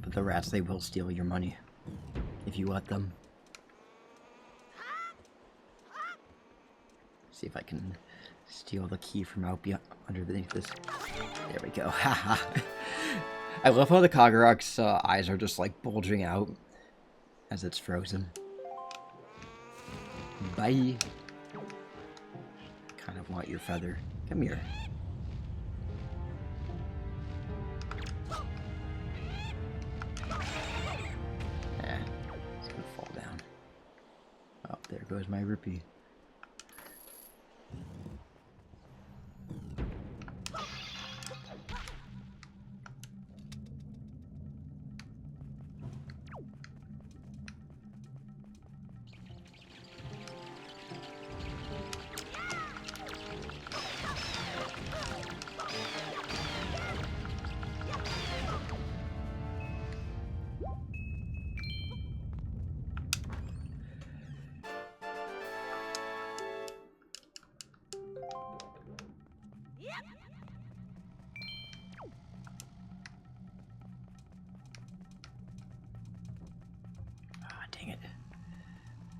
But the rats, they will steal your money if you let them. See if I can steal the key from out underneath this. There we go. Haha. I love how the Kagerak's eyes are just like bulging out as it's frozen. Bye. Kind of want your feather. Come here. It's gonna fall down. Oh, there goes my rupee.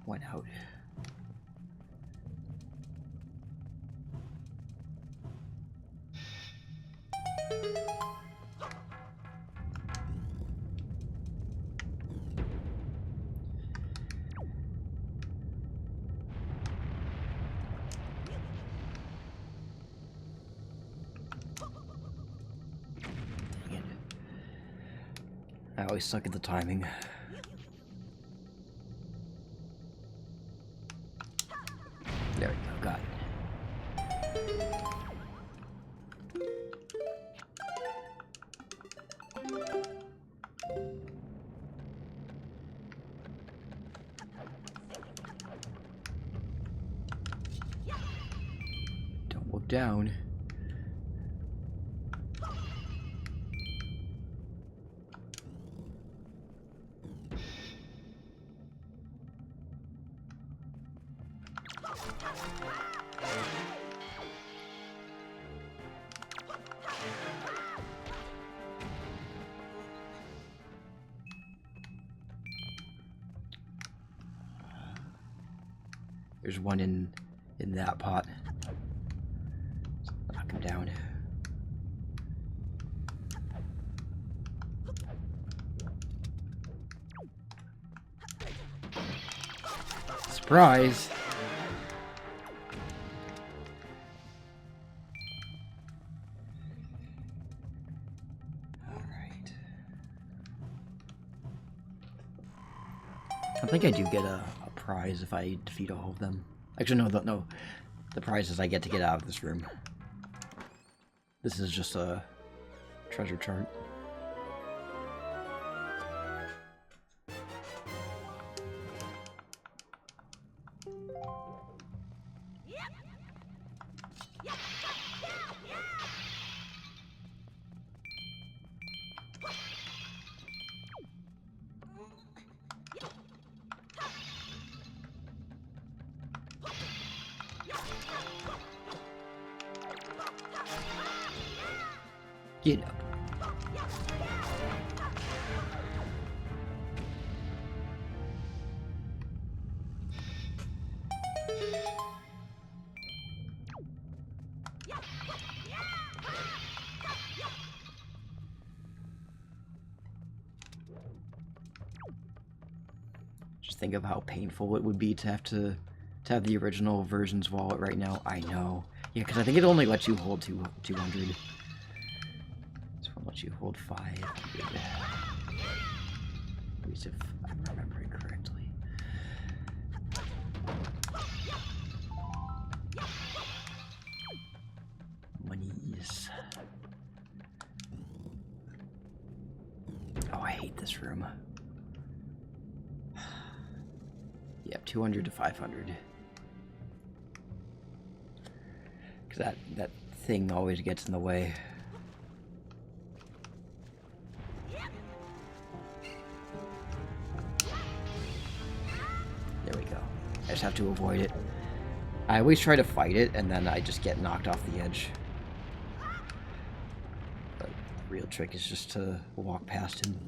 went out. Dang it. I always suck at the timing. There we go, got it. Don't look down. There's one in that pot. Knock him down. Surprise! Alright. I think I do get a prize if I defeat all of them. Actually, no. The prize is I get to get out of this room. This is just a treasure chart. Get up. Just think of how painful it would be to have the original version's wallet right now. I know. Yeah, because I think it only lets you hold 200. This one lets you hold 500. At least if I'm remembering correctly. Monies. Oh, I hate this room. Yep, 200 to 500. Because that thing always gets in the way. There we go. I just have to avoid it. I always try to fight it, and then I just get knocked off the edge. But the real trick is just to walk past him.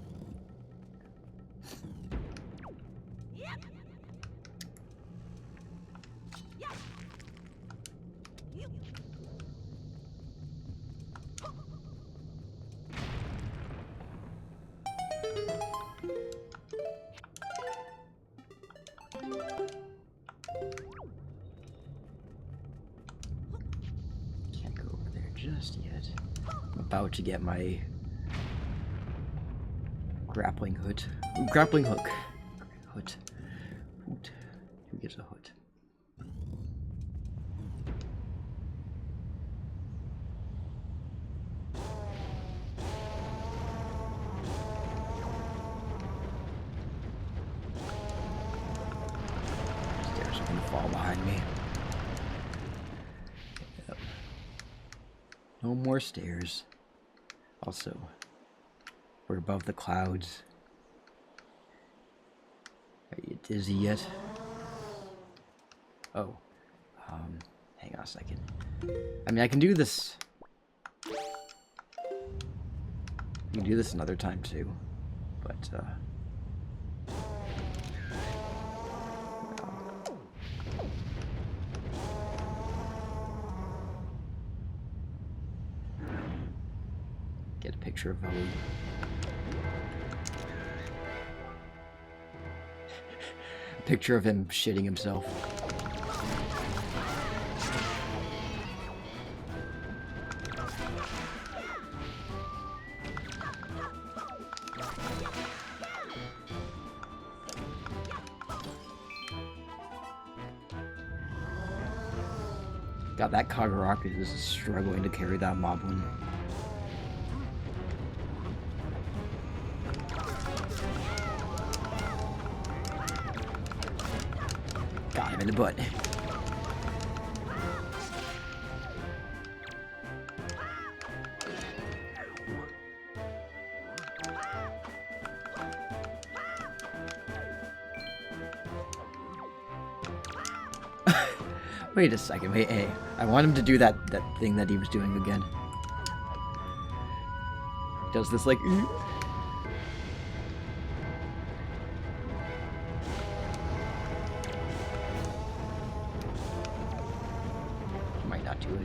Can't go over there just yet. I'm about to get my grappling hook. Grappling hook. Hoot. Hoot. Who gives a hoot? Stairs are gonna fall behind me. Yep. No more stairs. Also, we're above the clouds. Are you dizzy yet? Oh. Hang on a second. I mean, I can do this. I can do this another time too. But, Get a picture of Valoo. A picture of him shitting himself. God, that Kaguraki is struggling to carry that moblin. Got him in the butt. Wait a second, wait, hey. I want him to do that thing that he was doing again. Does this like... Might not do it.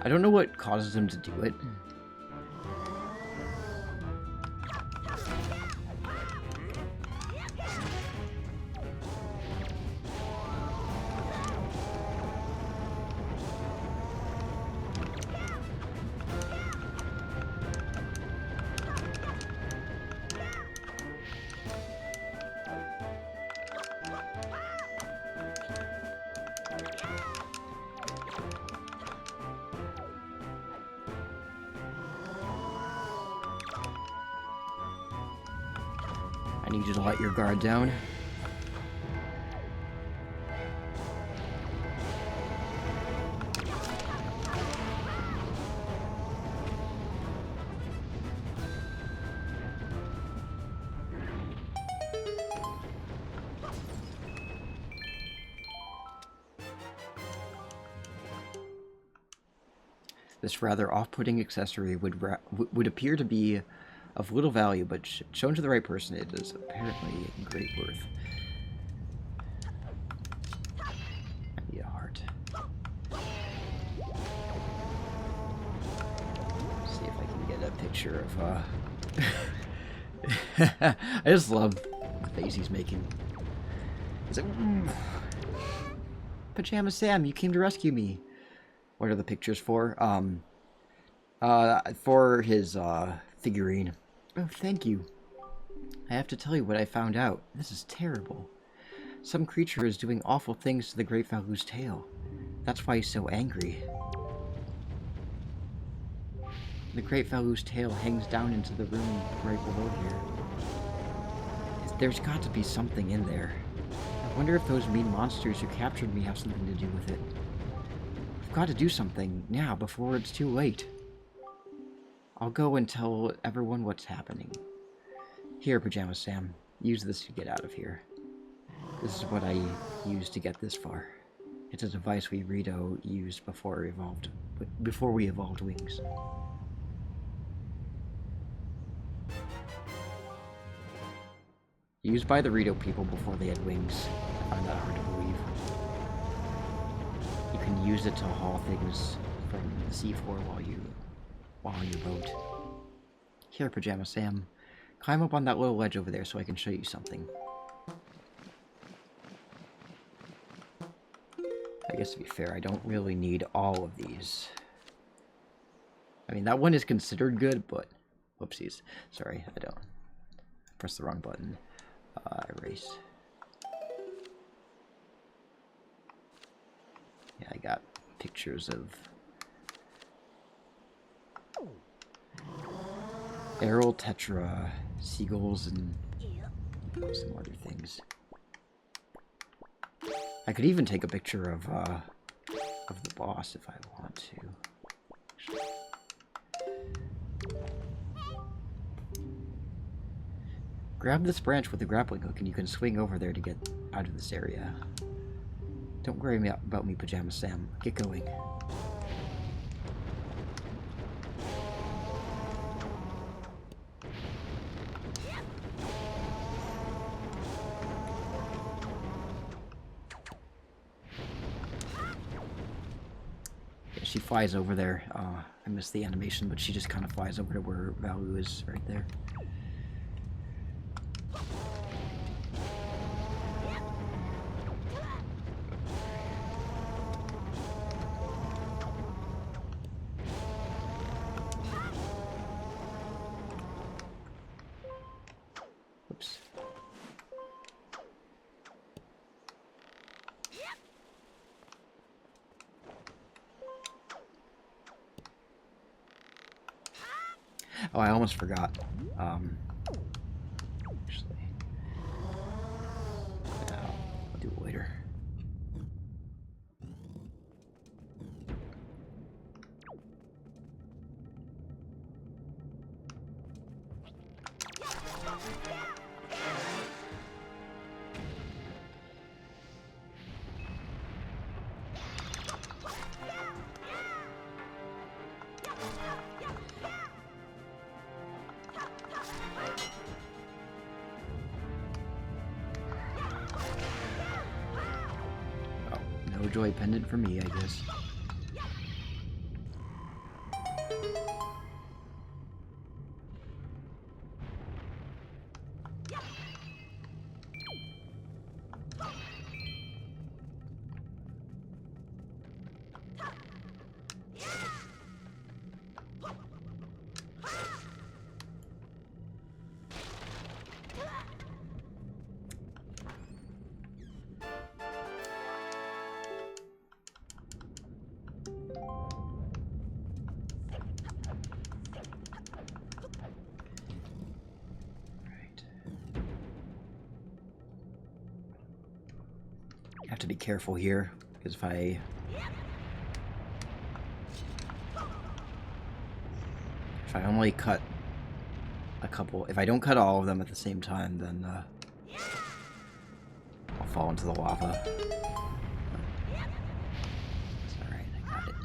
I don't know what causes him to do it. I need you to let your guard down. This rather off-putting accessory would appear to be of little value, but shown to the right person, it is apparently great worth. I need a heart. See if I can get a picture of, I just love the face he's making. He's like, Pajama Sam, you came to rescue me. What are the pictures for? For his, figurine. Oh, thank you. I have to tell you what I found out. This is terrible. Some creature is doing awful things to the Great Valoo's tail. That's why he's so angry. The Great Valoo's tail hangs down into the room right below here. There's got to be something in there. I wonder if those mean monsters who captured me have something to do with it. I've got to do something now before it's too late. I'll go and tell everyone what's happening. Here, Pajama Sam. Use this to get out of here. This is what I used to get this far. It's a device we Rito used before we evolved wings. Used by the Rito people before they had wings. I find that hard to believe. You can use it to haul things from the seafloor while on your boat. Here, Pajama Sam. Climb up on that little ledge over there so I can show you something. I guess to be fair, I don't really need all of these. I mean, that one is considered good, but... Whoopsies. Sorry, I don't. Press the wrong button. Erase. Yeah, I got pictures of... Errol, Tetra, seagulls, and some other things. I could even take a picture of the boss if I want to. Grab this branch with the grappling hook and you can swing over there to get out of this area. Don't worry about me, Pajama Sam. Get going. she flies over there. I missed the animation, but she just kind of flies over to where Valu is right there. Oops. Oh, I almost forgot. Actually, I'll do it later. No joy pendant for me, I guess. Have to be careful here, because if I only cut a couple, if I don't cut all of them at the same time, then I'll fall into the lava. It's alright, I got it.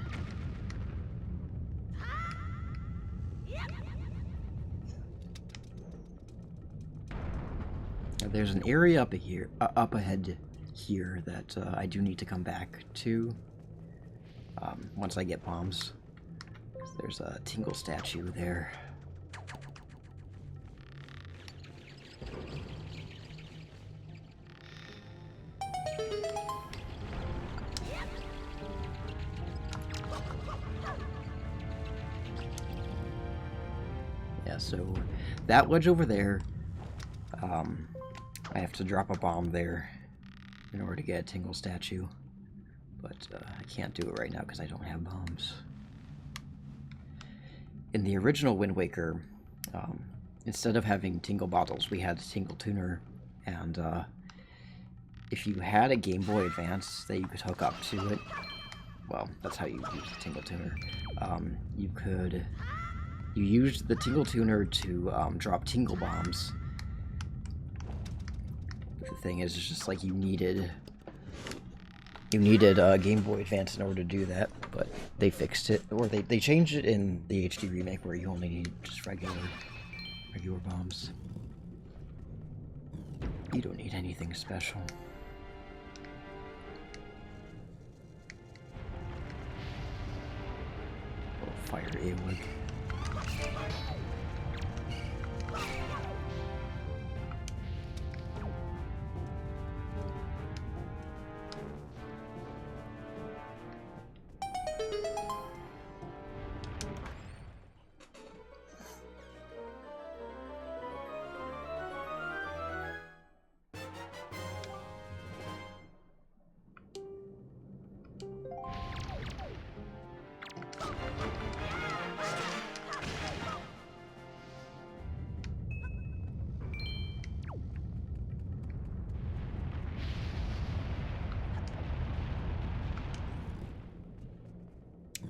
Now, there's an area up here, up ahead here that I do need to come back to once I get bombs. There's a Tingle statue there. Yeah, so that ledge over there, I have to drop a bomb there in order to get a Tingle statue, but I can't do it right now because I don't have bombs. In the original Wind Waker, instead of having Tingle bottles, we had a Tingle tuner, and if you had a Game Boy Advance that you could hook up to it, well, that's how you use the Tingle tuner. You used the Tingle tuner to drop Tingle bombs. The thing is, it's just like you needed a Game Boy Advance in order to do that, but they fixed it, or they changed it in the HD remake where you only need just regular bombs. You don't need anything special. Oh, fire Eowig.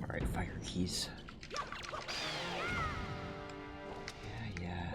Alright, fire keys. Yeah.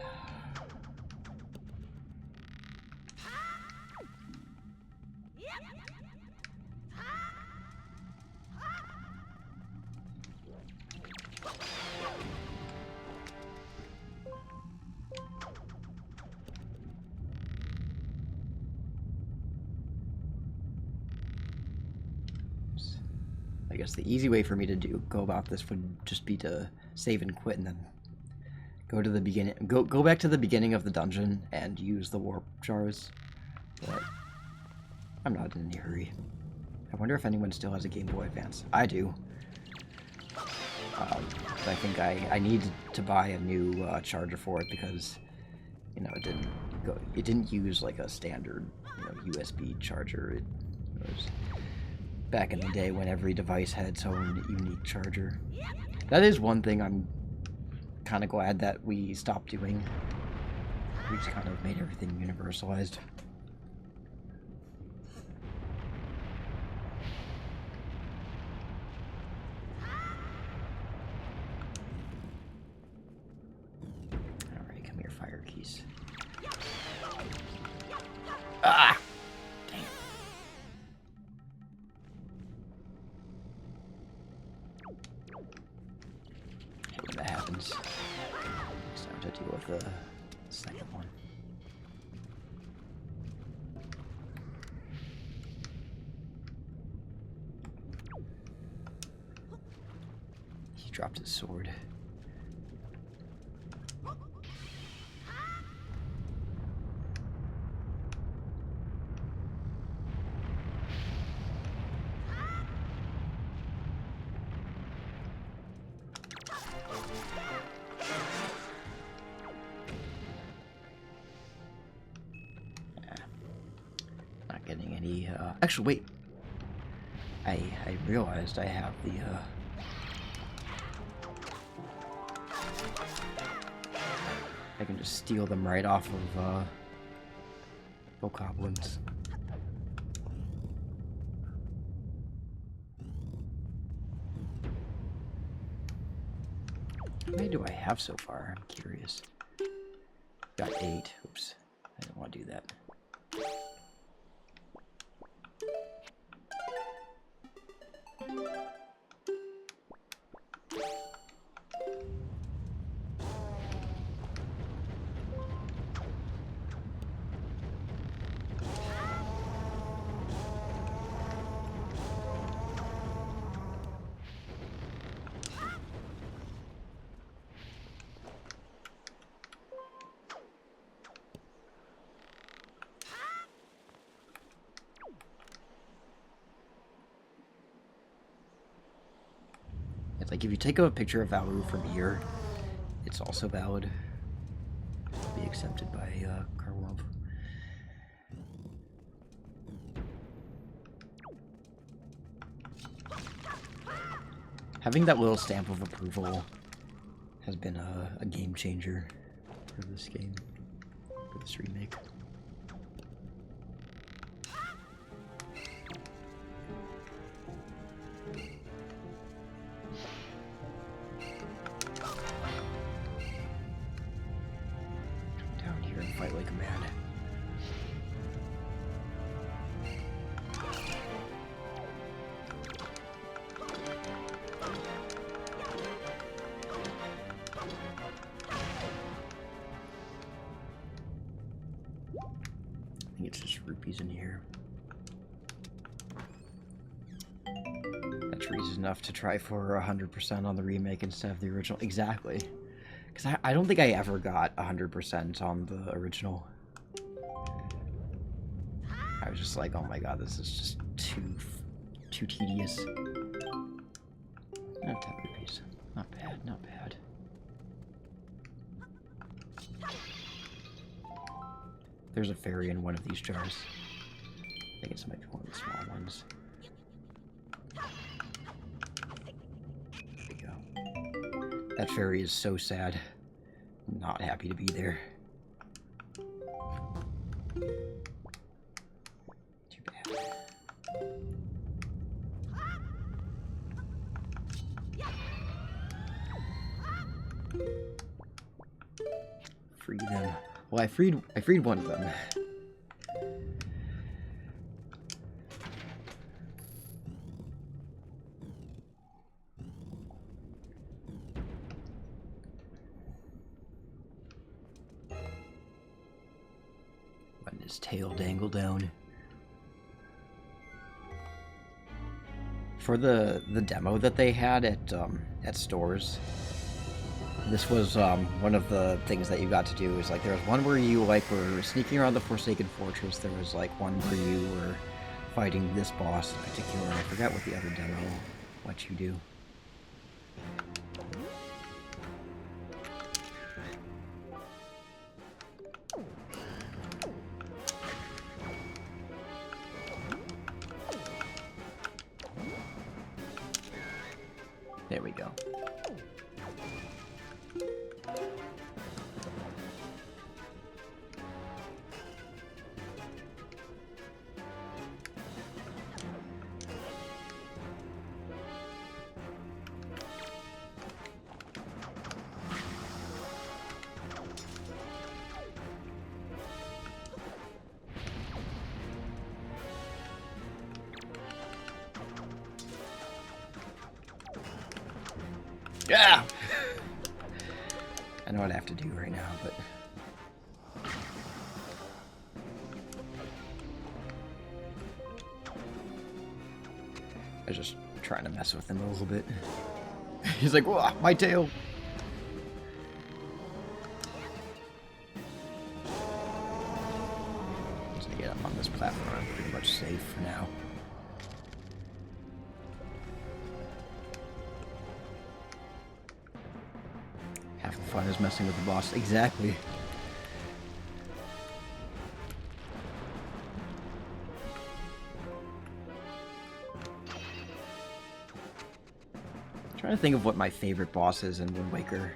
I guess the easy way for me to go about this would just be to save and quit and then go to the beginning, go back to the beginning of the dungeon and use the warp jars. But I'm not in any hurry. I wonder if anyone still has a Game Boy Advance. I do. But I think I need to buy a new charger for it because, you know, it didn't use like a standard, you know, USB charger. It was back in the day when every device had its own unique charger. That is one thing I'm kind of glad that we stopped doing. We just kind of made everything universalized. Alright, come here, fire keys. Ah! Dang it. I hate when that happens. It's time to deal with the second one. He dropped his sword. Not getting any, actually, wait. I realized I have the, I can just steal them right off of, Bokoblins. How many do I have so far? I'm curious. Got 8. Oops. I didn't want to do that. It's like if you take a picture of Valru from here, it's also valid. Be accepted by Karlov. Having that little stamp of approval has been a game changer for this game, for this remake. Fight like a man. I think it's just rupees in here. That's reason enough to try for 100% on the remake instead of the original. Exactly. Because I don't think I ever got 100% on the original. I was just like, oh my god, this is just too tedious. 10 rupees. Not bad, not bad. There's a fairy in one of these jars. I think it's might be one of the small ones. There we go. That fairy is so sad. Not happy to be there. Too bad. Free them. Well, I freed one of them. Letting his tail dangle down. For the demo that they had at stores, this was one of the things that you got to do. Is like there was one where you like were sneaking around the Forsaken Fortress. There was like one where you were fighting this boss in particular. I forgot what the other demo let you do. There we go. Yeah! I know what I have to do right now, but... I was just trying to mess with him a little bit. He's like, whoa, my tail! Once I get up on this platform, I'm pretty much safe for now. Half the fun is messing with the boss. Exactly. I'm trying to think of what my favorite boss is in Wind Waker.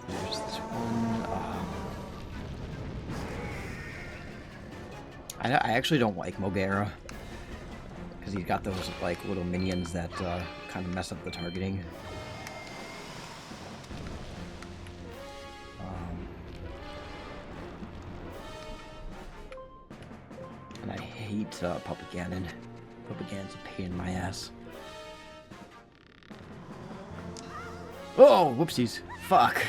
There's this one. I actually don't like Mogera because he's got those like little minions that kind of mess up the targeting. And I hate Puppet Ganon. Puppet Ganon's a pain in my ass. Oh, whoopsies. Fuck.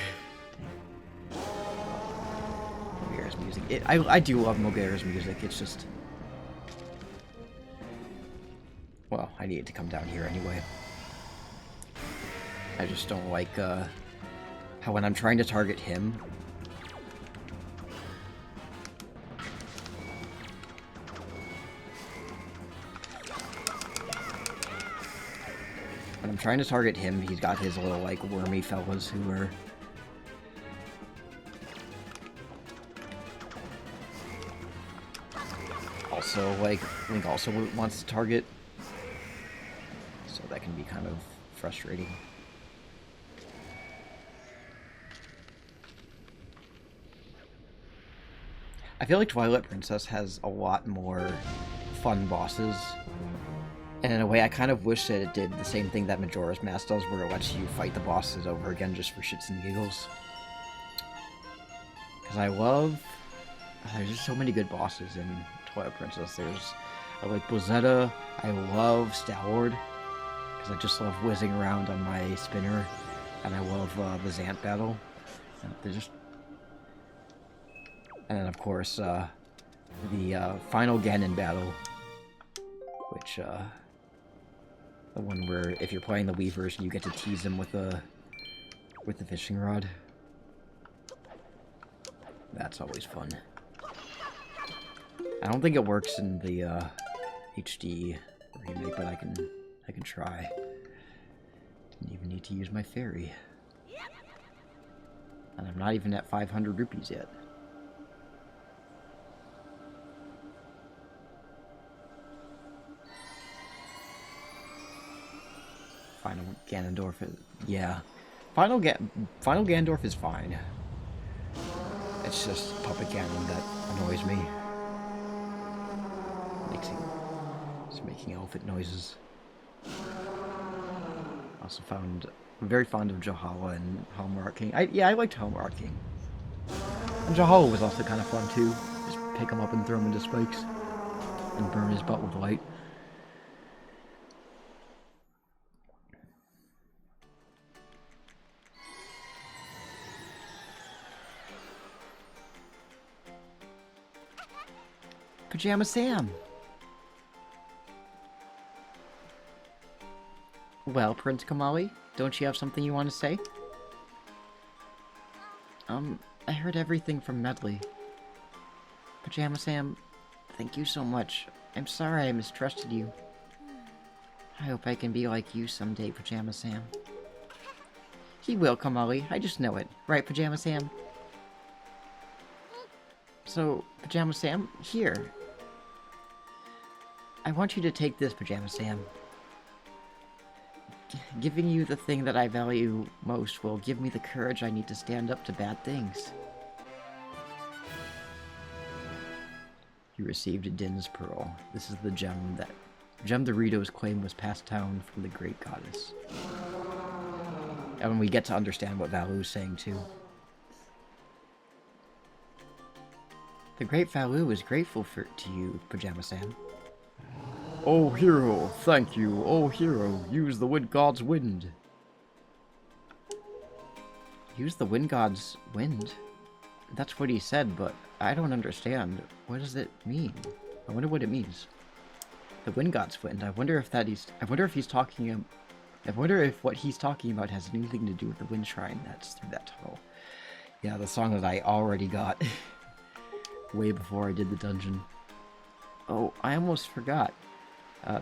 Mogera's music. I do love Mogera's music. It's just... Well, I need it to come down here anyway. I just don't like how when I'm trying to target him... When I'm trying to target him, he's got his little, like, wormy fellas who are... Also, like, Link also wants to target. So that can be kind of frustrating. I feel like Twilight Princess has a lot more fun bosses. And in a way, I kind of wish that it did the same thing that Majora's Mask does, where it lets you fight the bosses over again just for shits and giggles. Because I love... there's just so many good bosses in Twilight Princess. I like Bozetta, I love Stalwart, because I just love whizzing around on my spinner, and I love the Zant battle. They're just... And then, of course, the final Ganon battle, which, the one where if you're playing the Wii version, you get to tease him with the fishing rod. That's always fun. I don't think it works in the HD remake, but I can try. Didn't even need to use my fairy. And I'm not even at 500 rupees yet. Final Ganondorf is... yeah. Final Ganondorf is fine. It's just Puppet Ganon that annoys me. It's making elephant noises. Also I'm very fond of Jahala and Hallmark King. I liked Hallmark King. And Jahala was also kind of fun too. Just pick him up and throw him into spikes. And burn his butt with light. Pajama Sam! Well, Prince Kamali, don't you have something you want to say? I heard everything from Medley. Pajama Sam, thank you so much. I'm sorry I mistrusted you. I hope I can be like you someday, Pajama Sam. He will, Kamali. I just know it. Right, Pajama Sam? So, Pajama Sam, here. I want you to take this, Pajama Sam. Giving you the thing that I value most will give me the courage I need to stand up to bad things. You received a Din's Pearl. This is the gem Doritos claim was passed down from the great goddess. And we get to understand what Valu's saying too. The great Valu is grateful to you, Pajama Sam. Oh, hero, thank you. Oh, hero, use the wind god's wind. Use the wind god's wind? That's what he said, but I don't understand. What does it mean? I wonder what it means. The wind god's wind. I wonder if what he's talking about has anything to do with the wind shrine that's through that tunnel. Yeah, the song that I already got way before I did the dungeon. Oh, I almost forgot.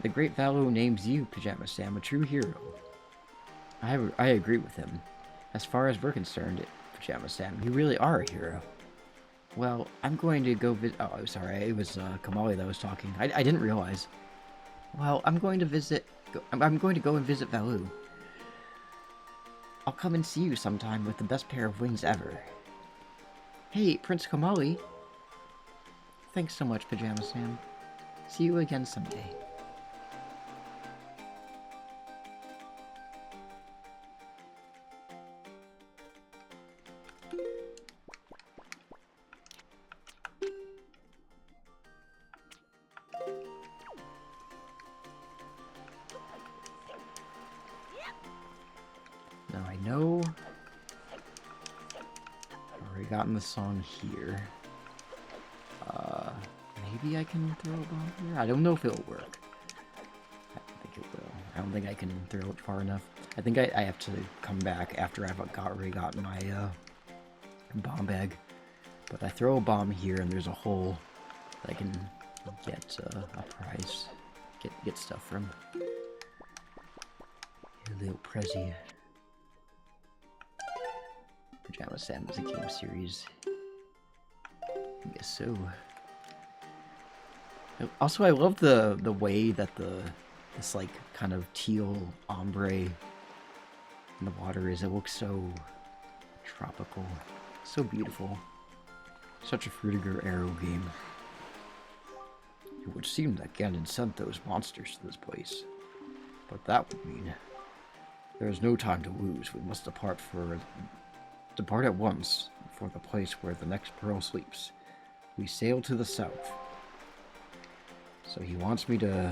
The great Valu names you, Pajama Sam, a true hero. I agree with him. As far as we're concerned, Pajama Sam, you really are a hero. Well, I'm going to go visit... Oh, sorry, it was Kamali that was talking. I didn't realize. Well, I'm going to visit... I'm going to go and visit Valu. I'll come and see you sometime with the best pair of wings ever. Hey, Prince Kamali. Thanks so much, Pajama Sam. See you again someday. Now I know I've already gotten the song here. Maybe I can throw a bomb here? I don't know if it'll work. I don't think it will. I don't think I can throw it far enough. I think I have to come back after I've already gotten my bomb bag. But I throw a bomb here and there's a hole that I can get a prize. Get stuff from. A little Prezi. Pajama Sam is a game series. I guess so. Also, I love the way that this like kind of teal ombre in the water is. It looks so tropical, so beautiful. Such a Fruitiger Arrow game. It would seem that Ganon sent those monsters to this place, but that would mean there is no time to lose. We must depart at once for the place where the next pearl sleeps. We sail to the south. So he wants me to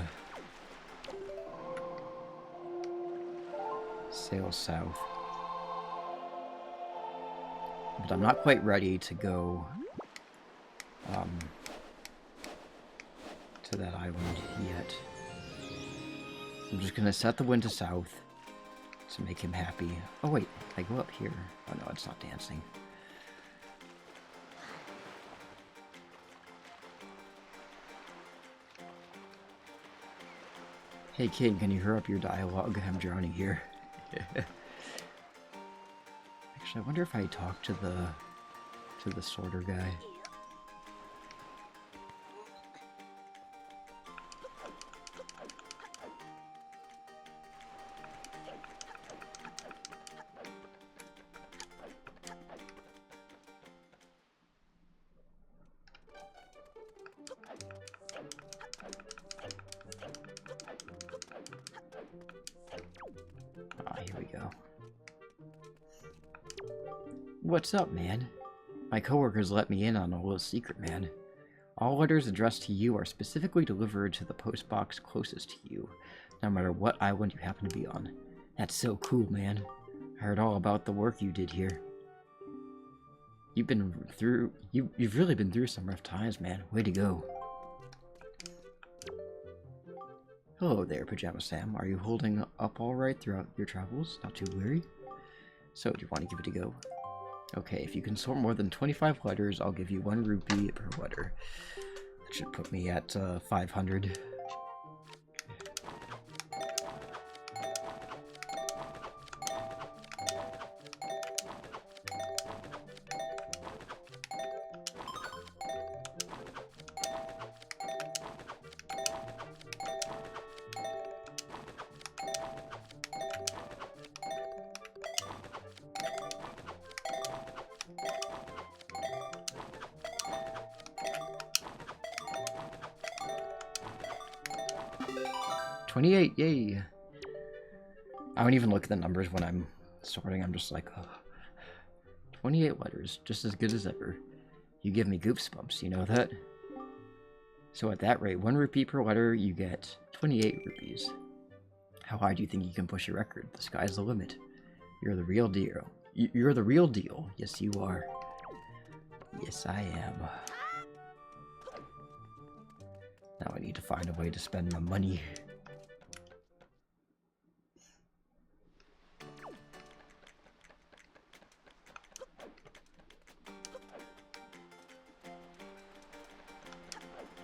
sail south. But I'm not quite ready to go to that island yet. I'm just gonna set the wind to south to make him happy. Oh wait, I go up here. Oh no, it's not dancing. Hey kid, can you hurry up your dialogue? I'm drowning here. Actually, I wonder if I talk to the sorter guy. Here we go. What's up, man? My coworkers let me in on a little secret, man. All letters addressed to you are specifically delivered to the post box closest to you, no matter what island you happen to be on. That's so cool, man. I heard all about the work you did here. You've really been through some rough times, man. Way to go. Hello there, Pajama Sam. Are you holding up alright throughout your travels? Not too weary? So, do you want to give it a go? Okay, if you can sort more than 25 letters, I'll give you 1 rupee per letter. That should put me at 500. 28, yay! I don't even look at the numbers when I'm sorting, I'm just like, oh. 28 letters, just as good as ever. You give me goosebumps, you know that? So at that rate, 1 rupee per letter, you get 28 rupees. How high do you think you can push your record? The sky's the limit. You're the real deal. You're the real deal. Yes, you are. Yes, I am. Now I need to find a way to spend my money.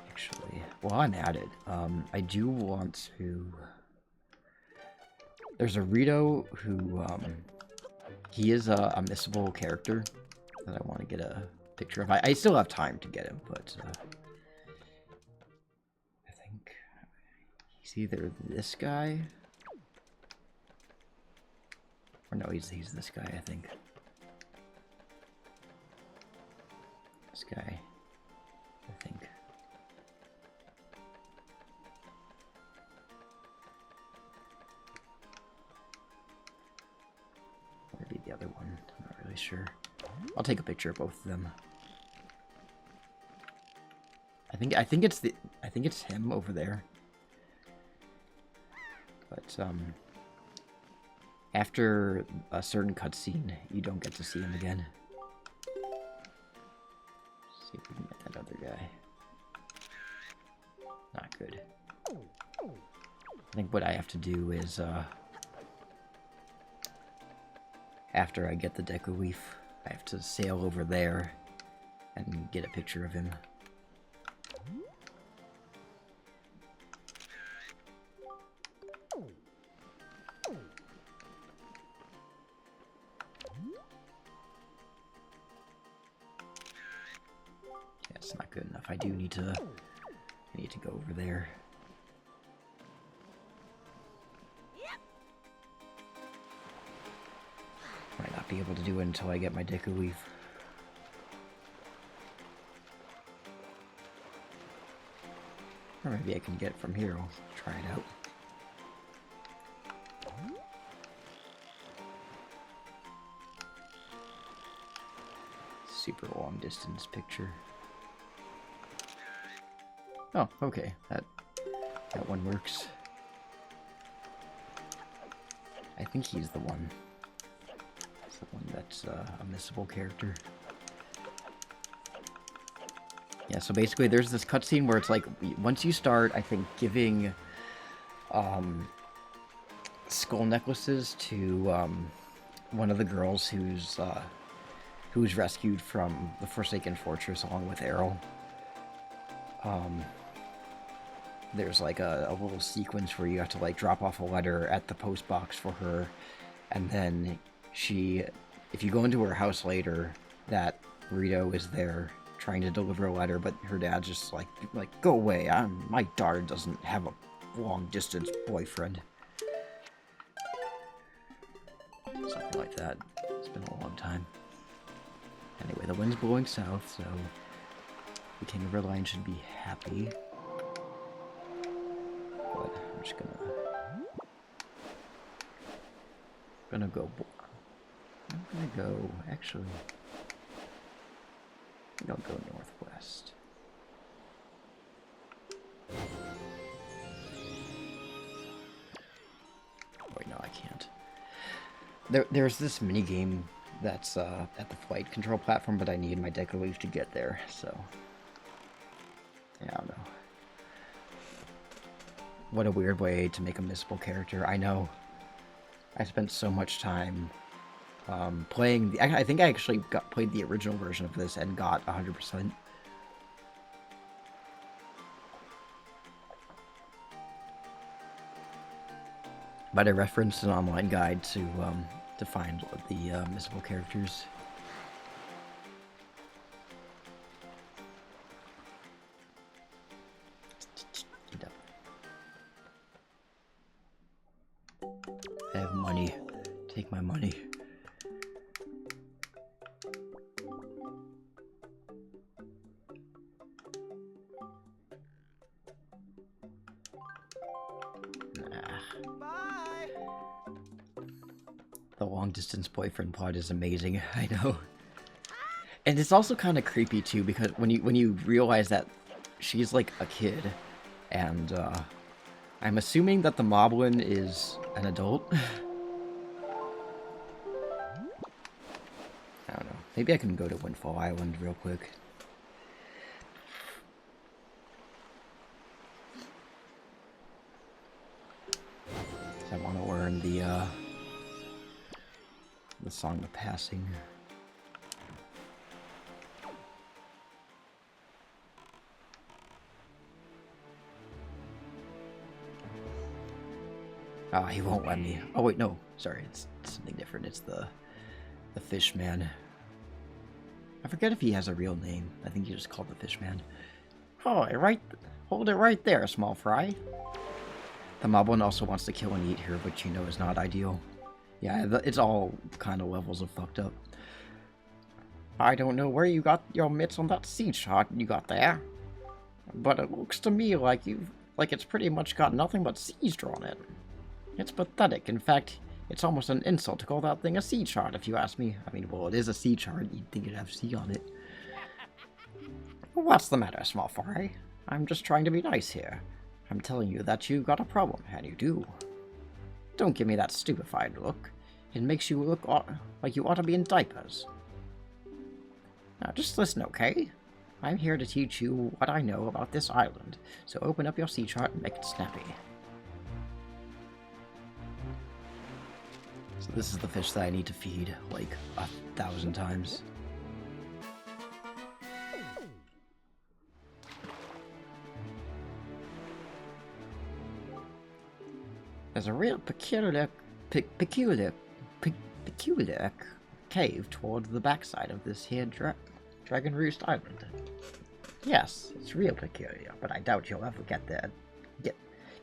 Actually, while I'm at it, I do want to... There's a Rito who, he is a missable character that I want to get a picture of. I still have time to get him, but, I think he's either this guy, or no, he's this guy, I think. This guy, I think. Maybe the other one, I'm not really sure. I'll take a picture of both of them. I think it's him over there. But after a certain cutscene, you don't get to see him again. Let's see if we can get that other guy. Not good. I think what I have to do is after I get the Deku Leaf, I have to sail over there and get a picture of him. Yeah, it's not good enough. I need to go over there. Might not be able to do it until I get my Deku Leaf. Or maybe I can get it from here. I'll try it out. Super long distance picture. Oh, okay. That one works. I think he's the one. He's the one that's a missable character. Yeah, so basically there's this cutscene where it's like, once you start, I think, giving skull necklaces to one of the girls who's rescued from the Forsaken Fortress along with Errol. There's like a little sequence where you have to like drop off a letter at the post box for her, and then if you go into her house later, that Rito is there trying to deliver a letter, but her dad's just like go away, my daughter doesn't have a long distance boyfriend. Something like that. It's been a long time. Anyway, the wind's blowing south, so the King of Redline should be happy. But I'm just gonna go. I'm gonna go. Actually, I think I'll go northwest. Wait, no, I can't. There's this mini game that's at the flight control platform, but I need my Deku Leaf to get there, so yeah, I don't know. What a weird way to make a missable character. I know. I spent so much time playing the... I think I actually played the original version of this and got 100%. But I referenced an online guide to find the missable characters. I have money. Take my money. Bye. The long-distance boyfriend plot is amazing. I know. And it's also kind of creepy too, because when you realize that she's like a kid, and I'm assuming that the Moblin is an adult. I don't know. Maybe I can go to Windfall Island real quick. I want to learn the Song of Passing. Ah, he won't let me. Oh wait, no. Sorry, it's something different. It's the Fish Man. I forget if he has a real name. I think he's just called the Fish Man. Oh, hold it right there, small fry. The Moblin also wants to kill and eat here, which you know is not ideal. Yeah, it's all kind of levels of fucked up. I don't know where you got your mitts on that sea shot you got there, but it looks to me like it's pretty much got nothing but seas drawn in. It's pathetic. In fact, it's almost an insult to call that thing a sea chart, if you ask me. I mean, well, it is a sea chart. You'd think it'd have sea on it. What's the matter, small fry? I'm just trying to be nice here. I'm telling you that you got a problem, and you do. Don't give me that stupefied look. It makes you look like you ought to be in diapers. Now, just listen, okay? I'm here to teach you what I know about this island, so open up your sea chart and make it snappy. So this is the fish that I need to feed, like, 1,000 times. There's a real peculiar cave toward the backside of this here Dragon Roost Island. Yes, it's real peculiar, but I doubt you'll ever get there.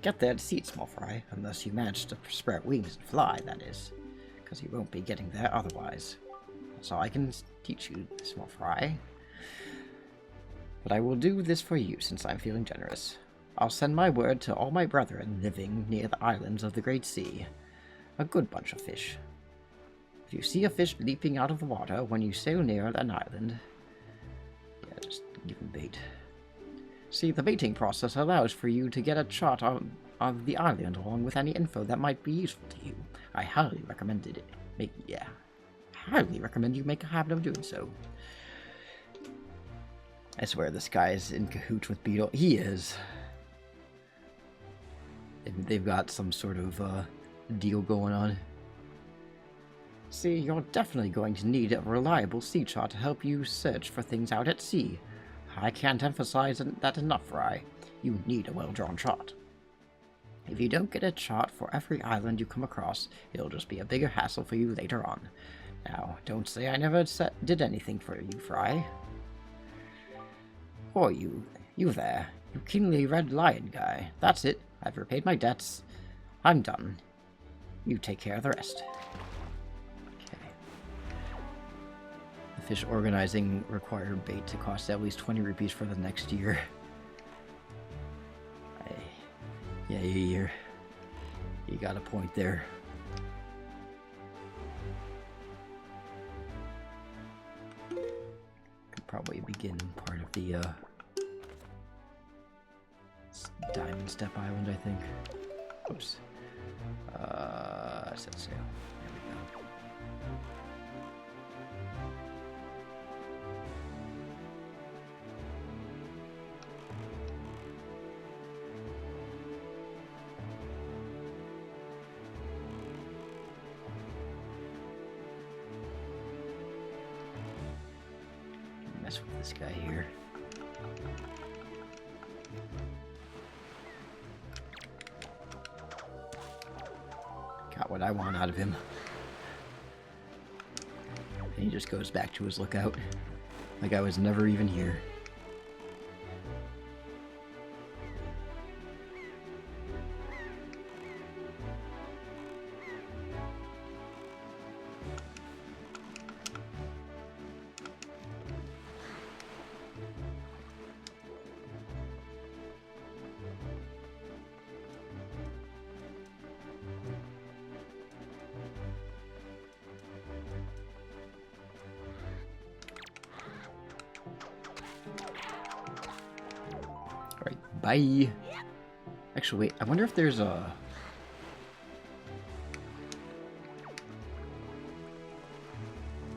Get there to see it, small fry, unless you manage to spread wings and fly, that is. Because you won't be getting there otherwise. That's all I can teach you, small fry. But I will do this for you, since I'm feeling generous. I'll send my word to all my brethren living near the islands of the Great Sea. A good bunch of fish. If you see a fish leaping out of the water when you sail near an island, yeah, just give him bait. See, the baiting process allows for you to get a chart of the island along with any info that might be useful to you. I highly recommend highly recommend you make a habit of doing so. I swear this guy is in cahoots with Beetle. He is. They've got some sort of deal going on. See, you're definitely going to need a reliable sea chart to help you search for things out at sea. I can't emphasize that enough, Fry. You need a well-drawn chart. If you don't get a chart for every island you come across, it'll just be a bigger hassle for you later on. Now, don't say I never did anything for you, Fry. Or you there, you kingly red lion guy. That's it. I've repaid my debts. I'm done. You take care of the rest. Okay. The fish organizing required bait to cost at least 20 rupees for the next year. Yeah, you got a point there. Could probably begin part of the Diamond Step Island, I think. Oops. Set sail. There we go. mess with this guy here. Got what I want out of him. And he just goes back to his lookout. Like I was never even here. Alright, bye. Actually, wait, I wonder if there's a...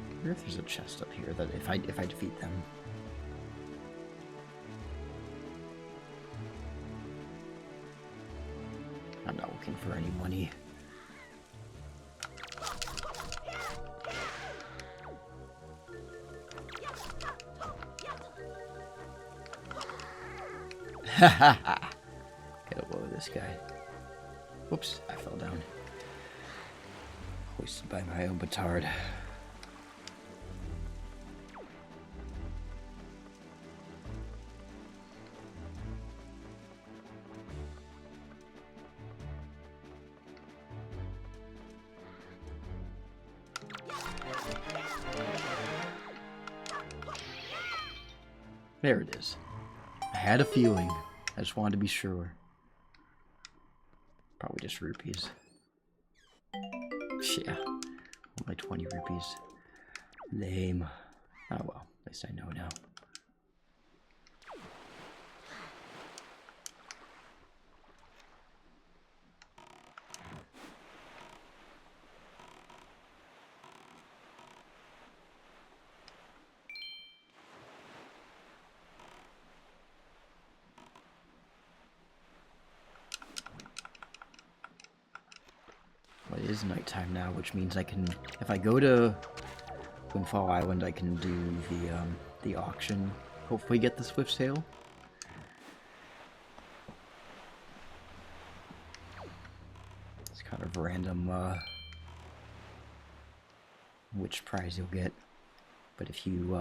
I wonder if there's a chest up here that if I defeat them. I'm not looking for any money. Hahaha. Gotta blow this guy. Whoops, I fell down. Hoisted by my own petard. There it is. I had a feeling. I just wanted to be sure. Probably just rupees. Yeah. Only 20 rupees. Lame. Oh well, at least I know now. Well, it is nighttime now, which means I can, if I go to Windfall Island, I can do the auction. Hopefully get the Swift Sale. It's kind of random which prize you'll get. But if you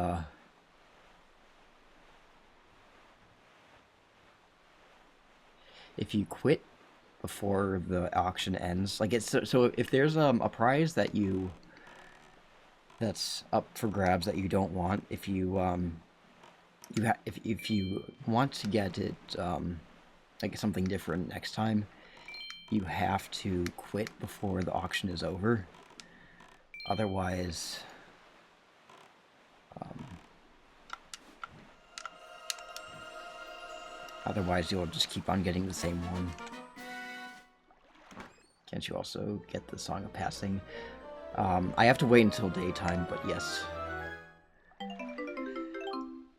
quit before the auction ends, like it's so if there's a prize that that's up for grabs that you don't want, if you if you want to get it like something different next time, you have to quit before the auction is over. Otherwise you'll just keep on getting the same one. Can't you also get the Song of Passing? I have to wait until daytime, but yes.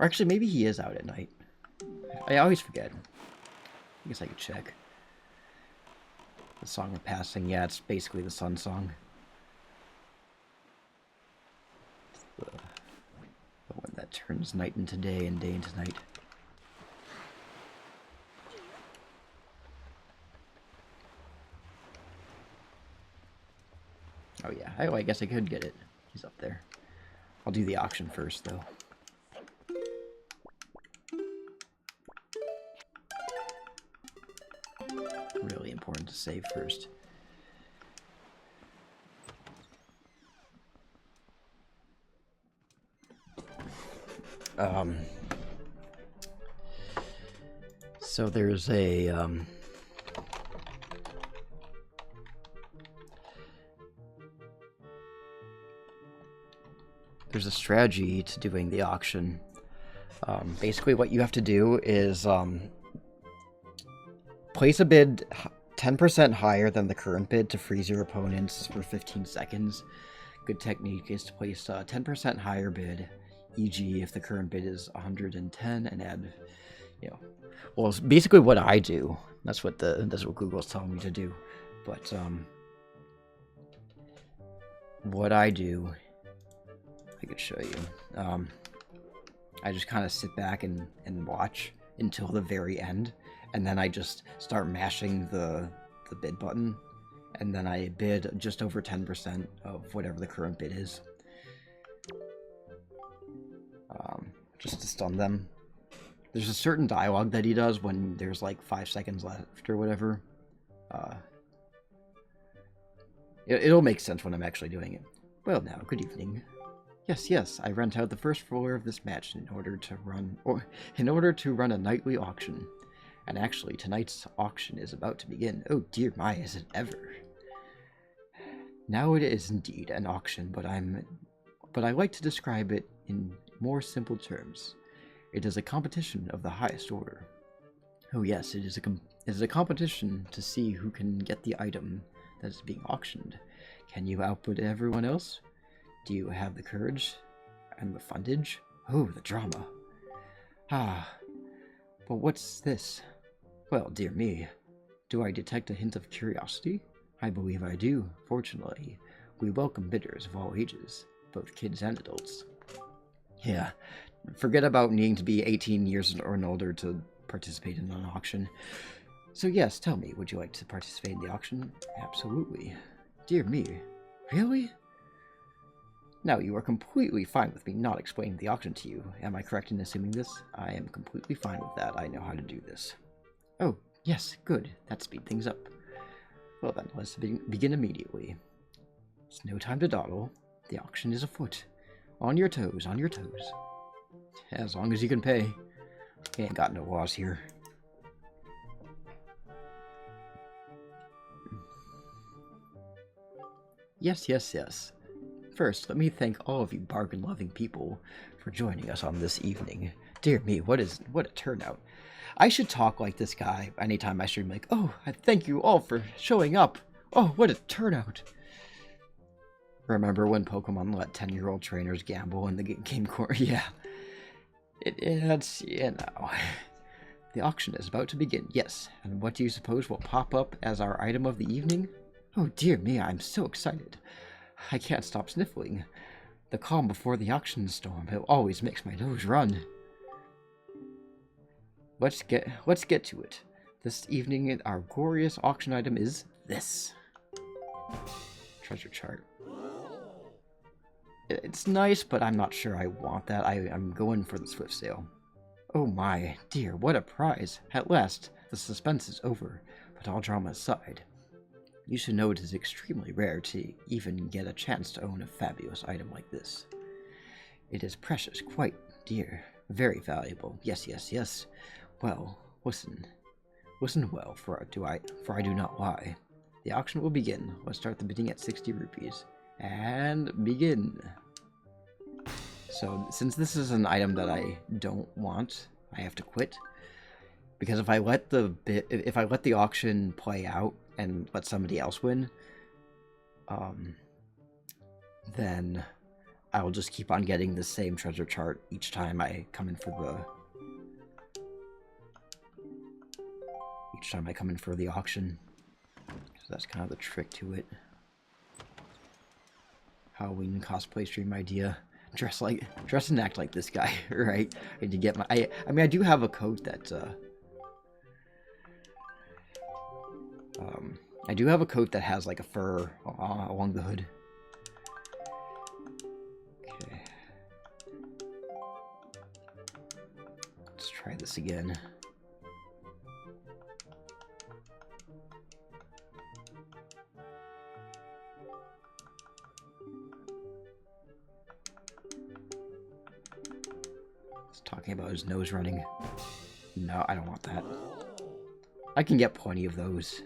Or actually, maybe he is out at night. I always forget. I guess I could check. The Song of Passing, yeah, it's basically the Sun Song. It's the one that turns night into day and day into night. Oh yeah, I guess I could get it. He's up there. I'll do the auction first, though. Really important to save first. So there's a, there's a strategy to doing the auction. Basically what you have to do is place a bid 10% higher than the current bid to freeze your opponents for 15 seconds. Good technique is to place a 10% higher bid, e.g. if the current bid is 110, and add, you know, well, it's basically what I do. That's what Google's telling me to do. But what I do, I could show you. I just kind of sit back and watch until the very end, and then I just start mashing the bid button, and then I bid just over 10% of whatever the current bid is, just to stun them. There's a certain dialogue that he does when there's like 5 seconds left or whatever. It'll make sense when I'm actually doing it. Well now, good evening. Yes, I rent out the first floor of this match in order to run a nightly auction. And actually, tonight's auction is about to begin. Oh dear my, is it ever? Now it is indeed an auction, but I like to describe it in more simple terms. It is a competition of the highest order. Oh yes, it is a competition to see who can get the item that is being auctioned. Can you outbid everyone else? Do you have the courage and the fundage? Oh, the drama. Ah, but what's this? Well, dear me, do I detect a hint of curiosity? I believe I do. Fortunately, we welcome bidders of all ages, both kids and adults. Yeah, forget about needing to be 18 years or older to participate in an auction. So yes, tell me, would you like to participate in the auction? Absolutely. Dear me, really? Now, you are completely fine with me not explaining the auction to you. Am I correct in assuming this? I am completely fine with that. I know how to do this. Oh, yes, good. That speeds things up. Well then, let's begin immediately. It's no time to dawdle. The auction is afoot. On your toes, on your toes. As long as you can pay. We ain't got no laws here. Yes. First, let me thank all of you bargain-loving people for joining us on this evening. Dear me, what a turnout. I should talk like this guy anytime I stream, like, oh, I thank you all for showing up. Oh, what a turnout. Remember when Pokemon let 10-year-old trainers gamble in the game court? Yeah. It's, you know. The auction is about to begin, yes. And what do you suppose will pop up as our item of the evening? Oh, dear me, I'm so excited. I can't stop sniffling. The calm before the auction storm, it always makes my nose run. Let's get to it. This evening, our glorious auction item is this. Treasure chart. It's nice, but I'm not sure I want that. I'm going for the swift sale. Oh my, dear, what a prize. At last, the suspense is over, but all drama aside. You should know it is extremely rare to even get a chance to own a fabulous item like this. It is precious, quite dear, very valuable. Yes. Well, listen well, for I do not lie. The auction will begin. Let's start the bidding at 60 rupees. And begin. So, since this is an item that I don't want, I have to quit. Because if I let the auction play out and let somebody else win, then I will just keep on getting the same treasure chart each time I come in for the auction. So that's kind of the trick to it. Halloween cosplay stream idea. Dress and act like this guy, right? I need to get my. I mean, I do have a coat that. I do have a coat that has like a fur along the hood. Okay. Let's try this again. Talking about his nose running. No, I don't want that. I can get plenty of those.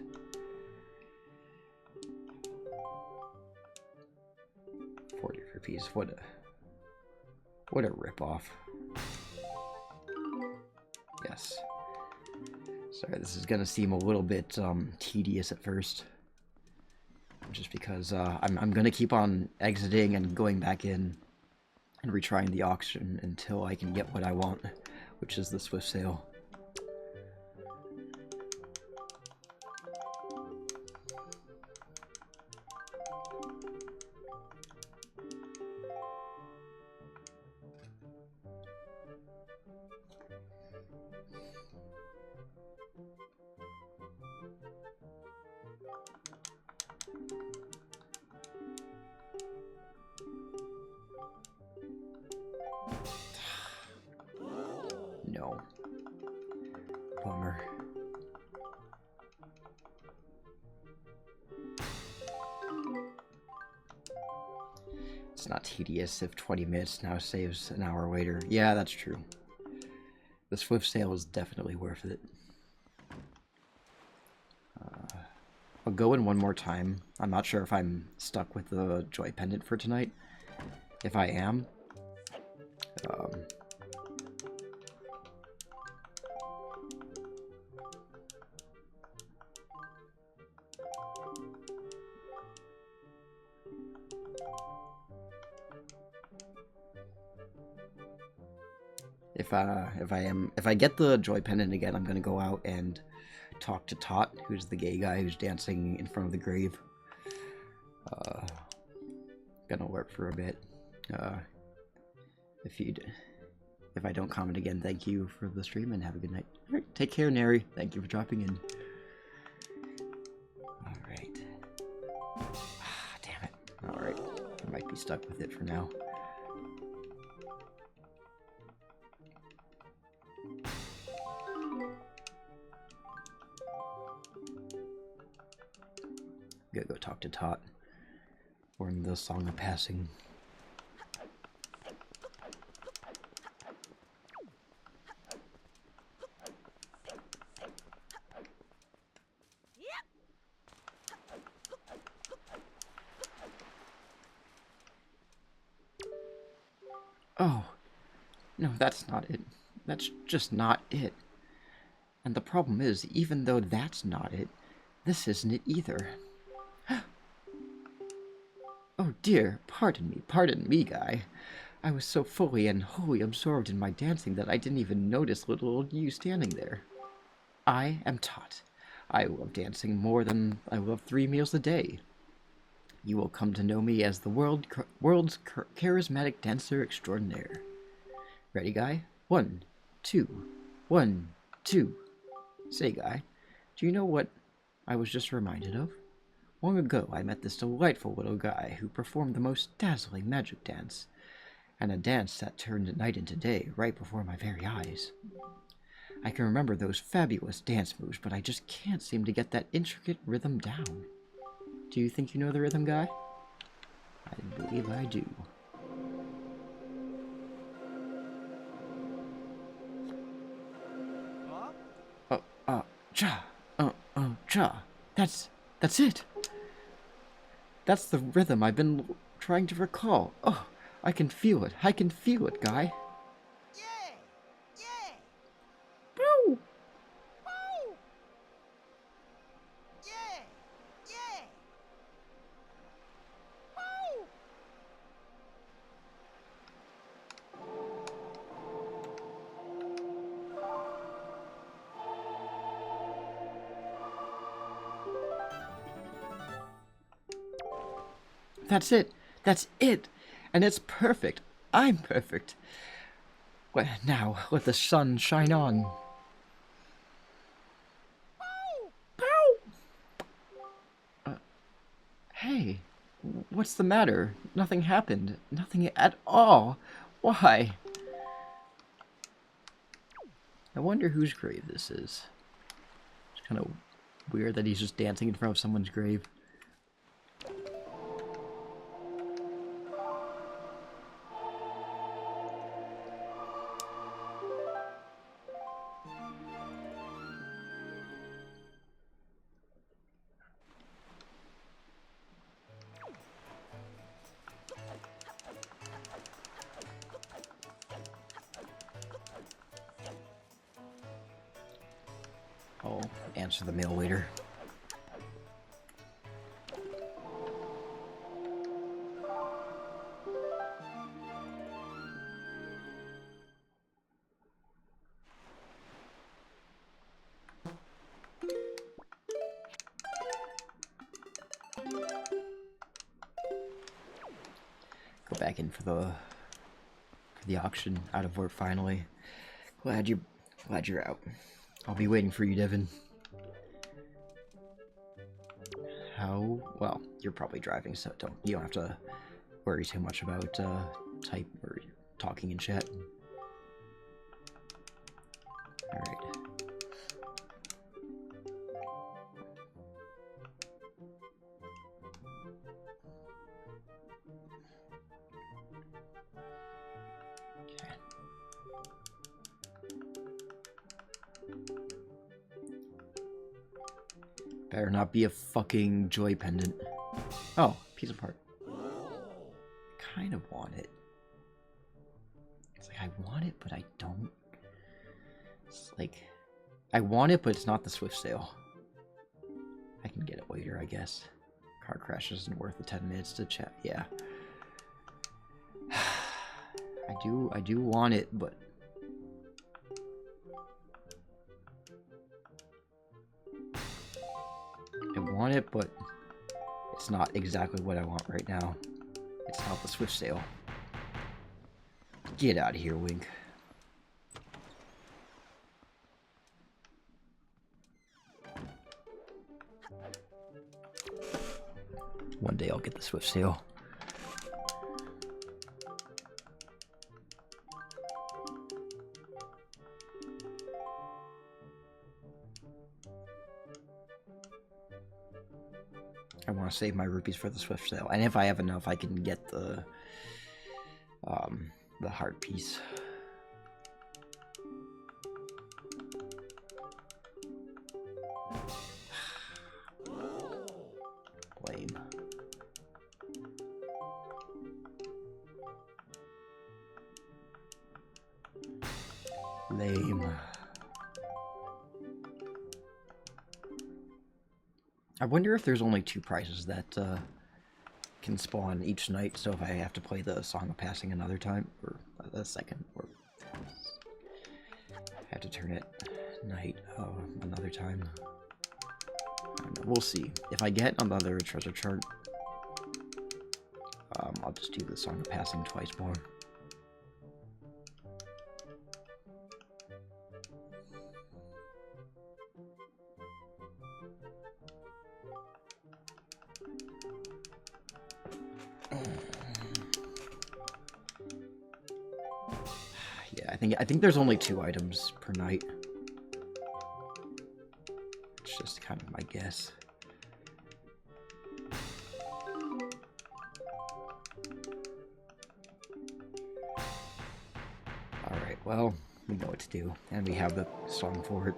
$40. What a ripoff. Yes. Sorry, this is gonna seem a little bit tedious at first. Just because I'm gonna keep on exiting and going back in and retrying the auction until I can get what I want, which is the swift sale. no. Bummer. It's not tedious if 20 minutes now saves an hour later. Yeah, that's true. The Swift sale is definitely worth it. I'll go in one more time. I'm not sure if I'm stuck with the Joy Pendant for tonight. If I am, if I get the Joy Pendant again, I'm gonna go out and talk to Tot, who's the gay guy who's dancing in front of the grave. Gonna work for a bit. If I don't comment again, thank you for the stream and have a good night. Alright, take care, Neri. Thank you for dropping in. Alright. Ah, damn it. Alright. I might be stuck with it for now. Gotta go talk to Tot. Or in the Song of Passing. Oh, no, that's not it. That's just not it. And the problem is, even though that's not it, this isn't it either. Oh dear, pardon me, guy. I was so fully and wholly absorbed in my dancing that I didn't even notice little old you standing there. I am Tot. I love dancing more than I love 3 meals a day. You will come to know me as the world's charismatic dancer extraordinaire. Ready, guy? 1, 2, 1, 2. Say, guy, do you know what I was just reminded of? Long ago, I met this delightful little guy who performed the most dazzling magic dance, and a dance that turned night into day right before my very eyes. I can remember those fabulous dance moves, but I just can't seem to get that intricate rhythm down. Do you think you know the rhythm, guy? I believe I do. Cha. That's it. That's the rhythm I've been trying to recall. Oh, I can feel it. I can feel it, guy. Yeah! Yeah! Boo! Woo! Yeah! Yeah! Woo! That's it. That's it. And it's perfect. I'm perfect. Well, now, let the sun shine on. Hey, what's the matter? Nothing happened. Nothing at all. Why? I wonder whose grave this is. It's kind of weird that he's just dancing in front of someone's grave. I'll answer the mail later. Go back in for the auction. Out of work finally. Glad you're out. I'll be waiting for you, Devin. How? Well, you're probably driving, so you don't have to worry too much about type or talking in chat. Alright. Better not be a fucking joy pendant. Oh, piece of part. Kind of want it. It's like I want it, but I don't. It's like I want it, but it's not the Swift sale. I can get it later, I guess. Car crash isn't worth the 10 minutes to chat. Yeah. I do want it, but I want it, but it's not exactly what I want right now. It's not the Swift sale. Get out of here, Wink. One day I'll get the Swift sale. I want to save my rupees for the Swift sale, and if I have enough, I can get the heart piece. Lame. Lame. I wonder if there's only 2 prizes that can spawn each night, so if I have to play the Song of Passing another time, or a second, or I have to turn it night another time. I don't know, we'll see. If I get another treasure chart, I'll just do the Song of Passing twice more. Yeah, I think there's only 2 items per night. It's just kind of my guess. Alright, well, we know what to do, and we have the song for it.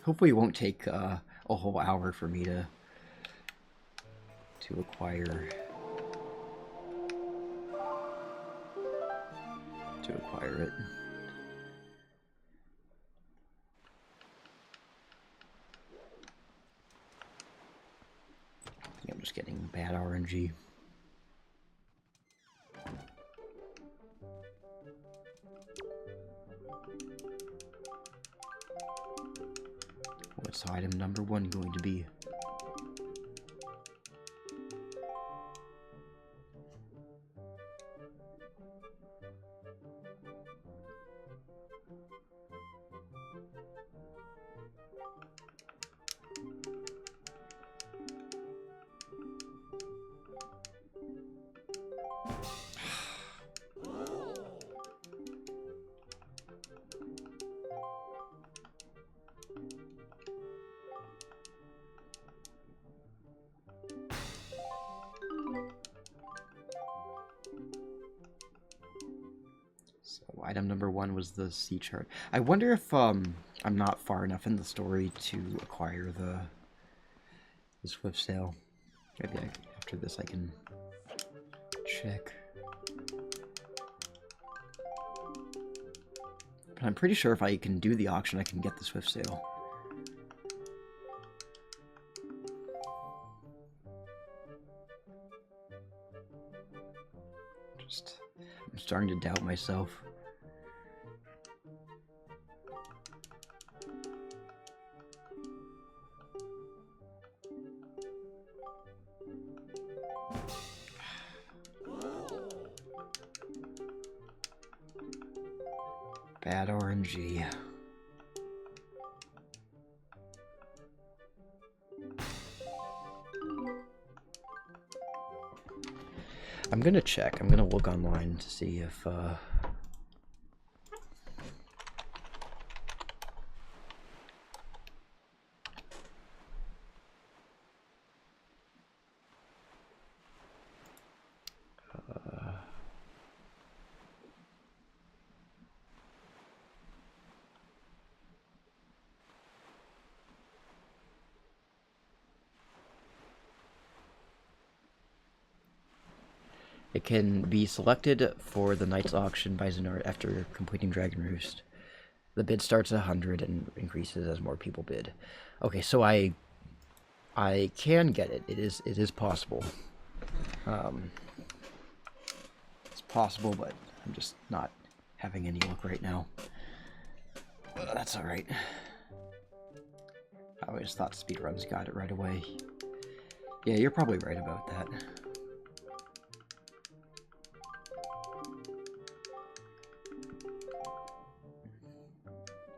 Hopefully it won't take a whole hour for me to acquire it. I think I'm just getting bad RNG. What's item number 1 going to be? Item number 1 was the sea chart. I wonder if I'm not far enough in the story to acquire the Swift sale. Maybe after this I can check. But I'm pretty sure if I can do the auction, I can get the Swift sale. I'm starting to doubt myself. Bad RNG. I'm gonna check. I'm gonna look online to see if it can be selected for the night's auction by Zenart after completing Dragon Roost. The bid starts at 100 and increases as more people bid. Okay, so I can get it. It is possible. It's possible, but I'm just not having any luck right now. That's alright. I always thought speedruns got it right away. Yeah, you're probably right about that.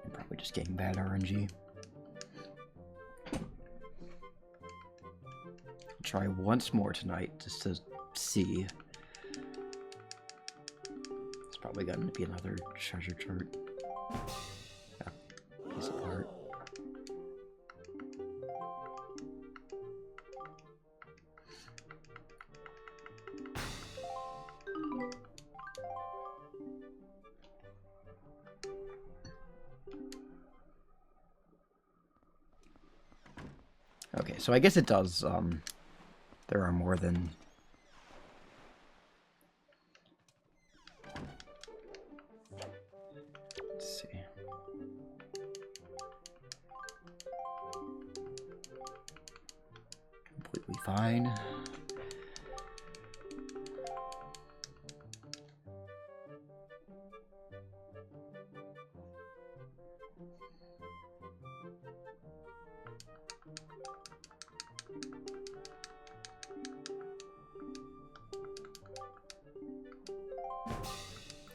I'm probably just getting bad RNG. I'll try once more tonight just to see. It's probably going to be another treasure chart. Yeah, piece of art. Okay, so I guess it does, there are more than... Let's see. Completely fine.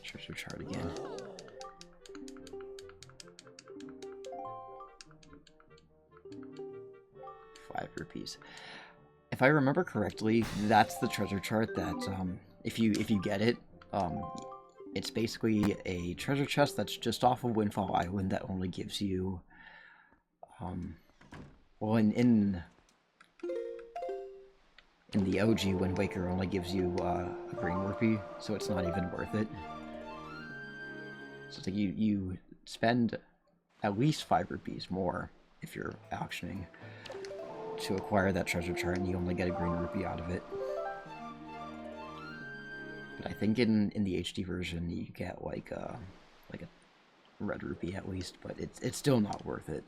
Treasure chart again. ₹5. If I remember correctly, that's the treasure chart that if you get it, it's basically a treasure chest that's just off of Windfall Island that only gives you well in the OG Wind Waker only gives you a green rupee, so it's not even worth it. So it's like you spend at least ₹5 more if you're auctioning to acquire that treasure chart, and you only get a green rupee out of it. But I think in the HD version you get like a red rupee at least, but it's still not worth it.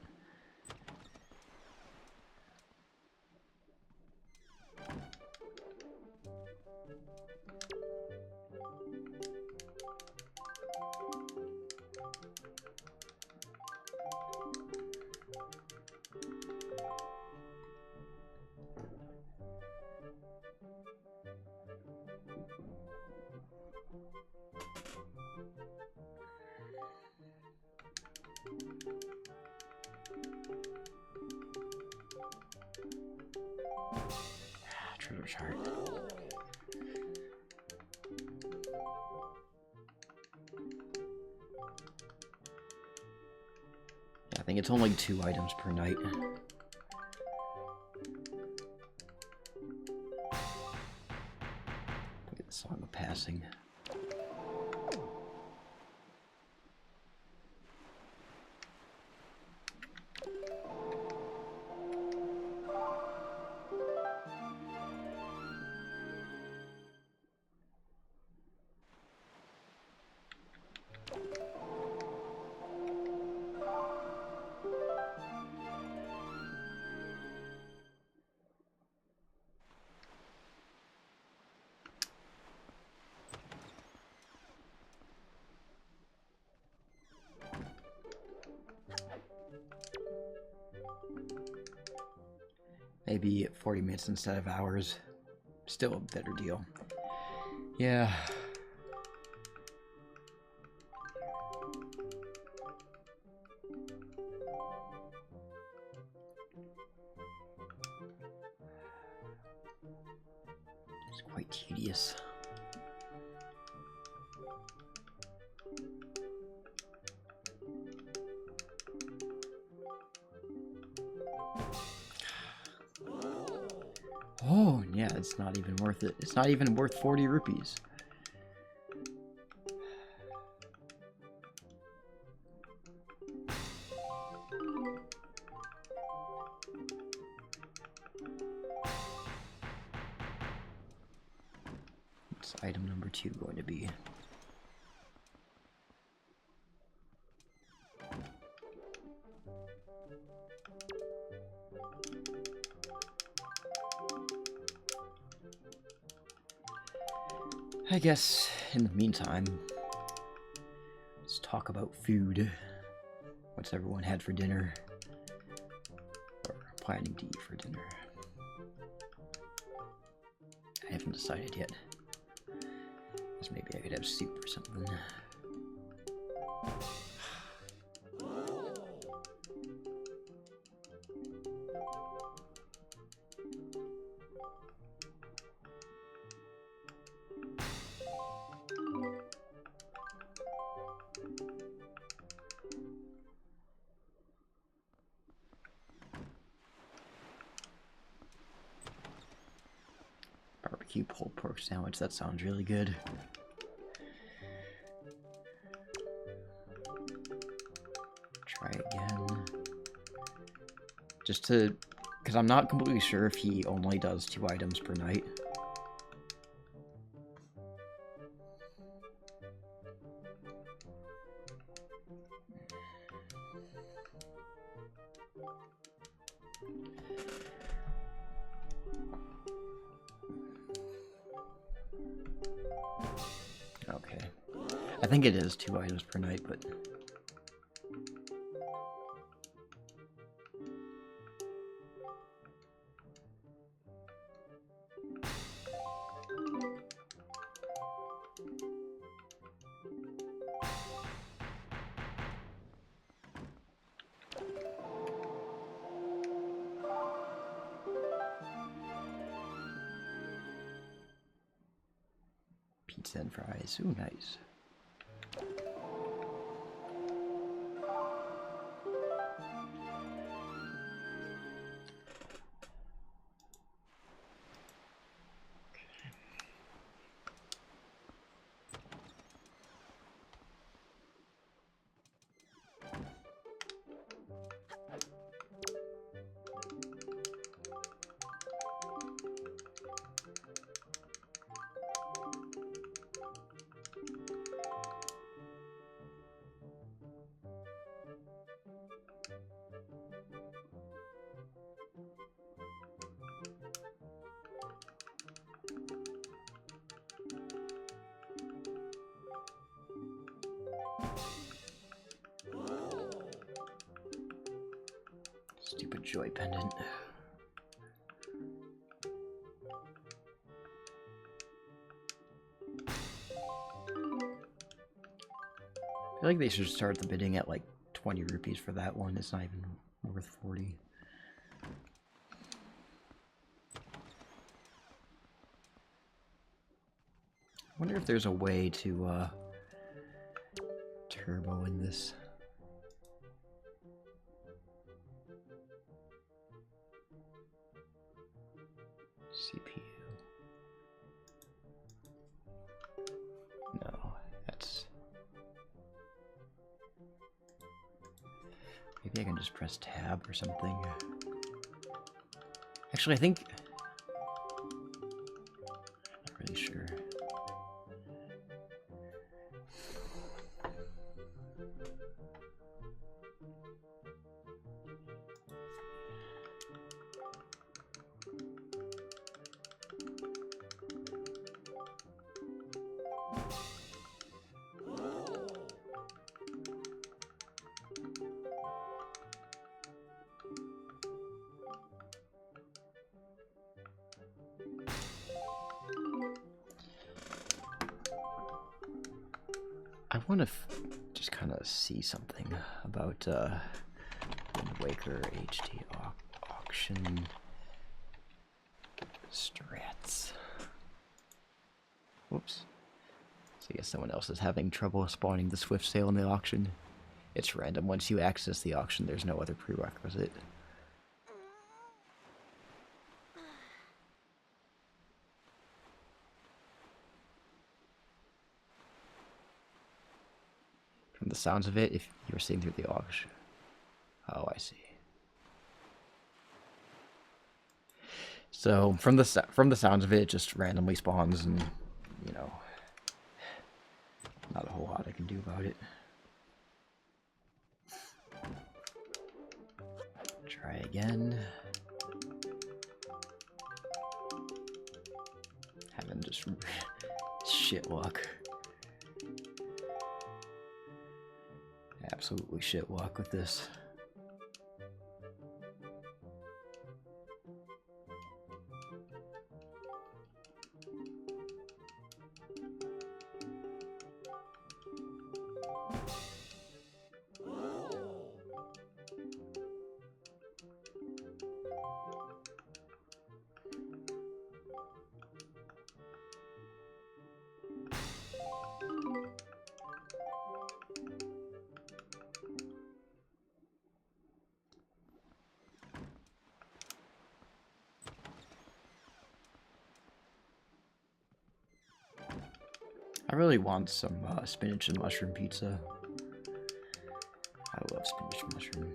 Treasure chart. Yeah, I think it's only 2 items per night. Look at the Song of Passing. Maybe 40 minutes instead of hours. Still a better deal. Yeah. It's quite tedious. Oh, yeah, it's not even worth it. It's not even worth 40 rupees. What's item number 2 going to be? I guess, in the meantime, let's talk about food. What's everyone had for dinner? Or planning to eat for dinner? I haven't decided yet. Guess maybe I could have soup or something. Barbecue pulled pork sandwich, that sounds really good. Try again. Just to, because I'm not completely sure if he only does 2 items per night. Okay. I think it is 2 items per night, but... Pizza and fries. Ooh, nice. Stupid joy pendant. I feel like they should start the bidding at like 20 rupees for that one. It's not even worth 40. I wonder if there's a way to turbo in this. CPU. No, that's... Maybe I can just press tab or something. Actually, I think... I'm not really sure. I want to just kind of see something about WAKER HD auction strats. Whoops. I guess someone else is having trouble spawning the Swift sale in the auction. It's random. Once you access the auction, there's no other prerequisite. From the sounds of it, if you were seeing through the auction. Oh, I see. So from the sounds of it, it just randomly spawns, and you know, not a whole lot I can do about it. Try again. Having just shit luck. Absolutely shit luck with this. I really want some spinach and mushroom pizza. I love spinach and mushroom.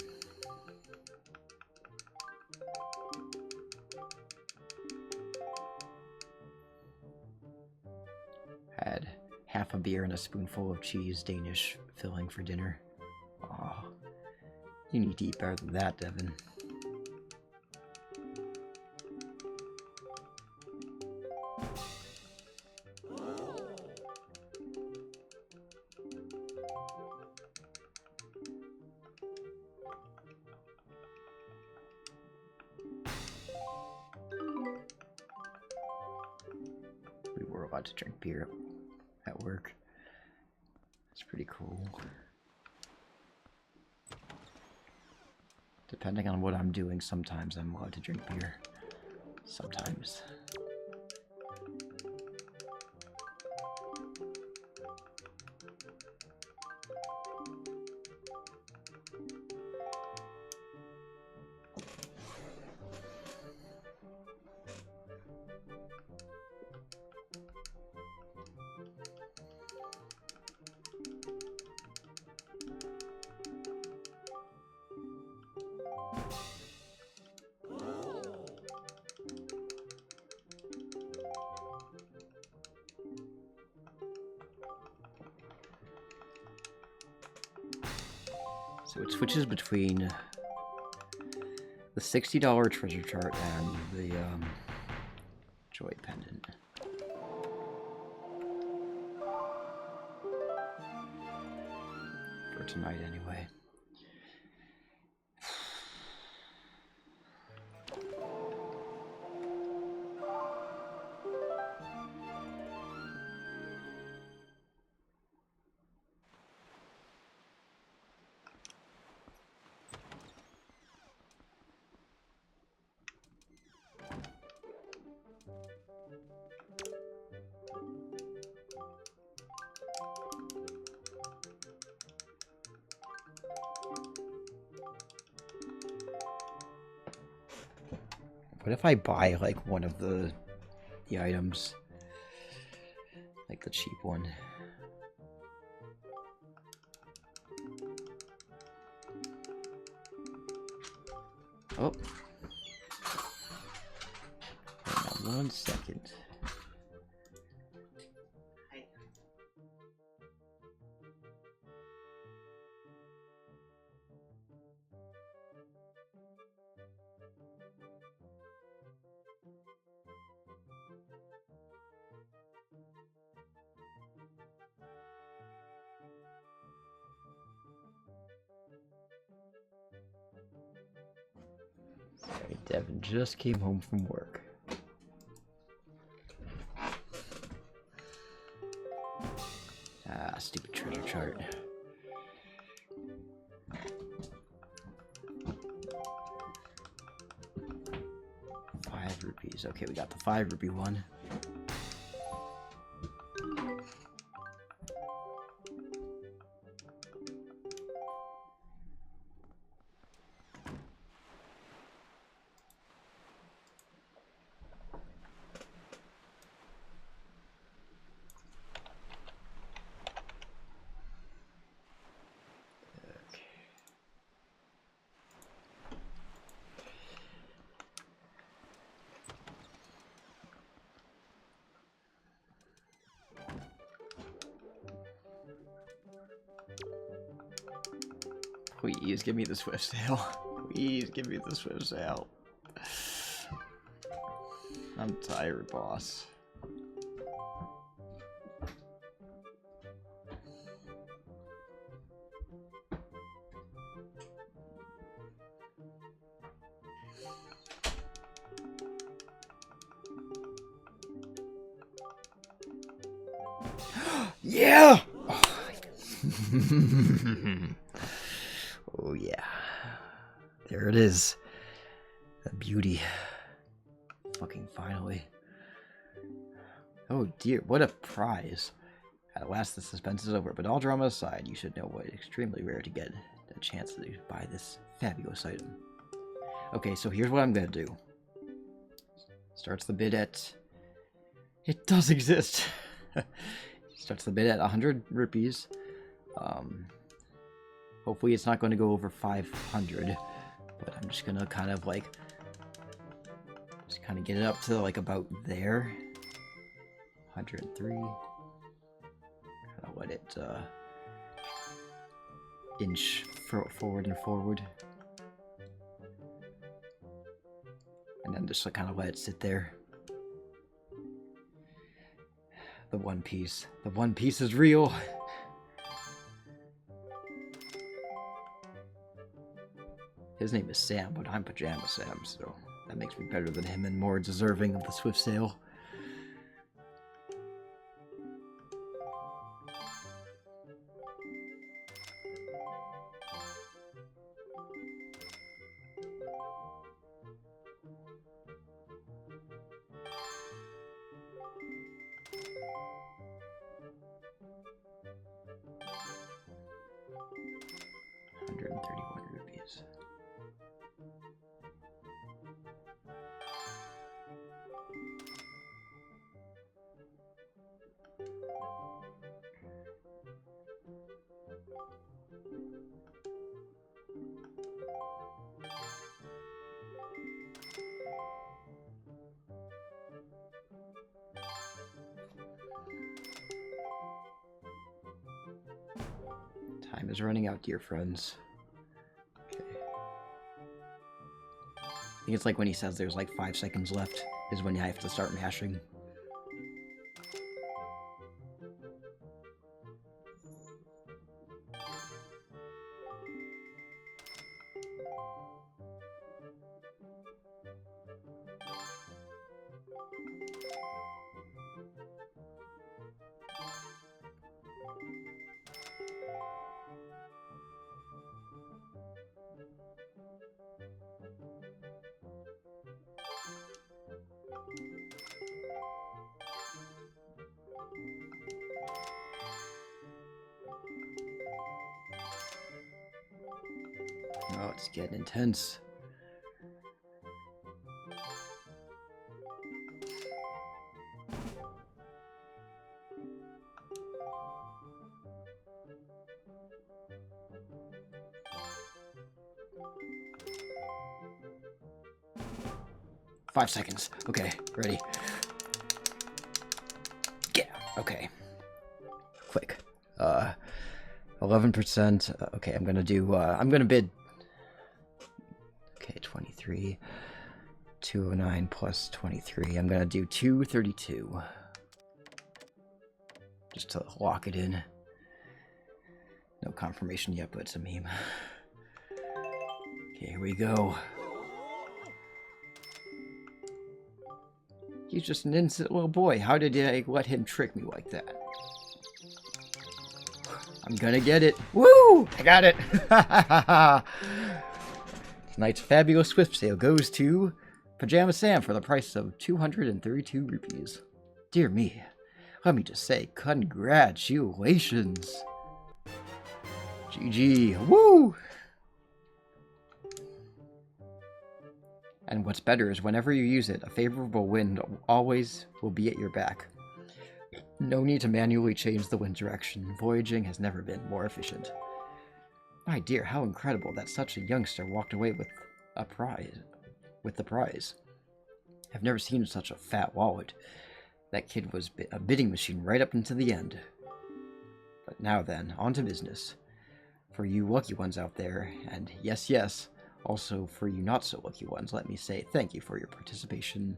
Had half a beer and a spoonful of cheese Danish filling for dinner. Aw, you need to eat better than that, Devin. We were allowed to drink beer at work. It's pretty cool. Depending on what I'm doing, sometimes I'm allowed to drink beer. Sometimes. So it switches between the $60 treasure chart and the joy pendant. For tonight, anyway. What if I buy, like, one of the items? Like the cheap one. Oh. Hang on 1 second. Sorry, Devin just came home from work. Ah, stupid treasure chart. ₹5. Okay, we got the 5 rupee one. Please give me the swift sale. Please give me the swift sale. I'm tired, boss. Yeah! Oh yeah. There it is. The beauty. Fucking finally. Oh dear, what a prize. At last the suspense is over, but all drama aside, you should know what it's extremely rare to get a chance to buy this fabulous item. Okay, so here's what I'm gonna do. Starts the bid at... It does exist! Starts the bid at 100 rupees. Hopefully it's not going to go over 500, but I'm just gonna kind of like... Just kind of get it up to like about there. 103. Kind of let it inch forward and forward. And then just kind of let it sit there. The One Piece. The One Piece is real! His name is Sam, but I'm Pajama Sam, so that makes me better than him and more deserving of the swift sale. $131. Time is running out, dear friends. Okay. I think it's like when he says there's like 5 seconds left is when I have to start mashing. Oh, it's getting intense. Five seconds. Okay, ready. Yeah, okay. Quick. 11%. Okay, I'm gonna do, I'm gonna bid. Okay, 23. 209 plus 23. I'm gonna do 232. Just to lock it in. No confirmation yet, but it's a meme. Okay, here we go. He's just an innocent little boy. How did I let him trick me like that? I'm gonna get it. Woo! I got it! Tonight's fabulous swift sale goes to Pajama Sam for the price of 232 rupees. Dear me, let me just say congratulations. GG. Woo! And what's better is whenever you use it, a favorable wind always will be at your back. No need to manually change the wind direction. Voyaging has never been more efficient. My dear, how incredible that such a youngster walked away with a prize. With the prize. I've never seen such a fat wallet. That kid was a bidding machine right up until the end. But now then, on to business. For you lucky ones out there, and yes, yes, also for you not so lucky ones, let me say thank you for your participation.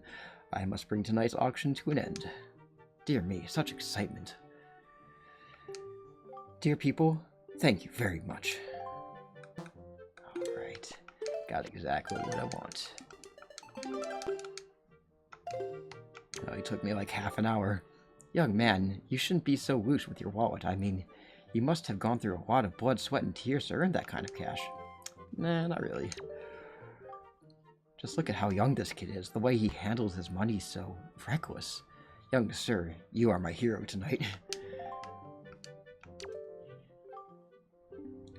I must bring tonight's auction to an end. Dear me, such excitement. Dear people, thank you very much. Alright, got exactly what I want. Oh, it took me like half an hour. Young man, you shouldn't be so loose with your wallet. I mean, you must have gone through a lot of blood, sweat, and tears to earn that kind of cash. Nah, not really. Just look at how young this kid is. The way he handles his money is so reckless. Young sir, you are my hero tonight.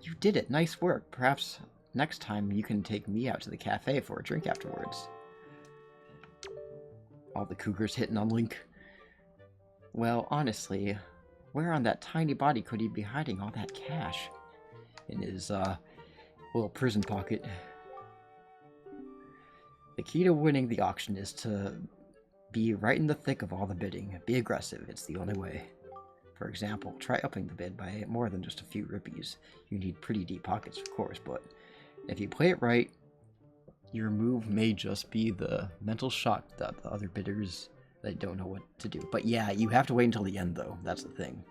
You did it. Nice work. Perhaps next time you can take me out to the cafe for a drink afterwards. All the cougars hitting on Link. Well, honestly, where on that tiny body could he be hiding all that cash? In his, little prison pocket. The key to winning the auction is to be right in the thick of all the bidding. Be aggressive, it's the only way. For example, try upping the bid by more than just a few rupees. You need pretty deep pockets, of course, but if you play it right, your move may just be the mental shock that the other bidders that don't know what to do. But yeah, you have to wait until the end, though. That's the thing.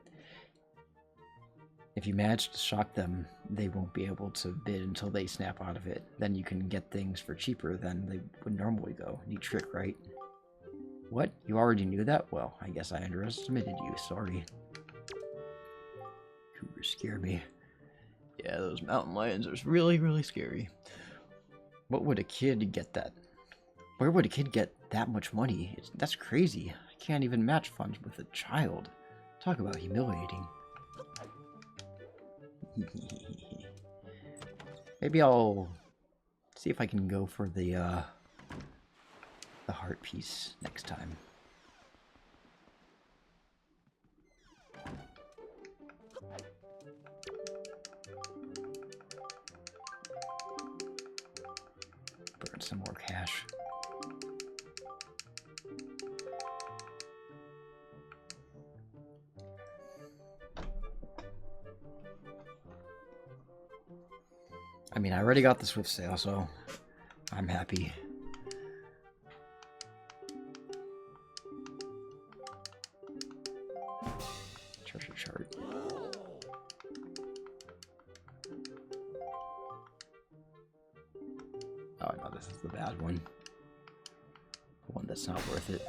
If you manage to shock them, they won't be able to bid until they snap out of it. Then you can get things for cheaper than they would normally go. Neat trick, right? What? You already knew that? Well, I guess I underestimated you. Sorry. Cougars scare me. Yeah, those mountain lions are really, really scary. What would a kid get that? Where would a kid get that much money? That's crazy. I can't even match funds with a child. Talk about humiliating. Maybe I'll see if I can go for the heart piece next time. Burn some more cash. I mean, I already got the Swift sale, so I'm happy. Treasure chart. Oh no, this is the bad one. The one that's not worth it.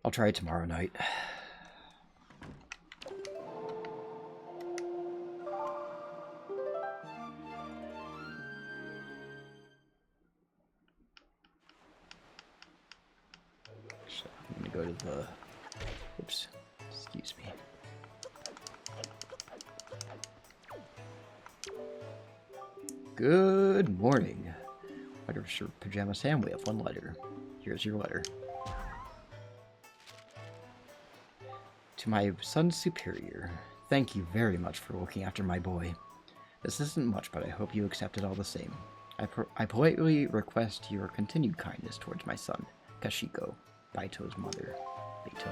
I'll try it tomorrow night. So I'm gonna go to the... Oops. Excuse me. Good morning. Writer's your pajama Sam, we have one letter. Here's your letter. To my son's superior, thank you very much for looking after my boy. This isn't much, but I hope you accept it all the same. I politely request your continued kindness towards my son, Kashiko, Baito's mother. Baito.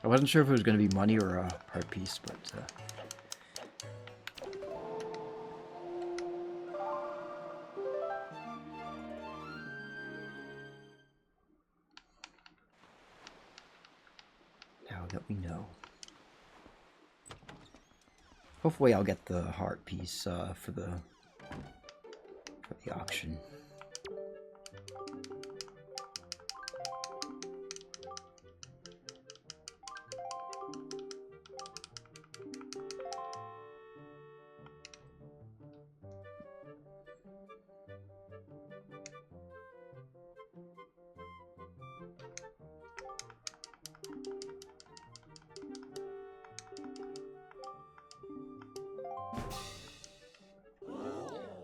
I wasn't sure if it was going to be money or a heart piece, but... now that we know. Hopefully I'll get the heart piece for the auction.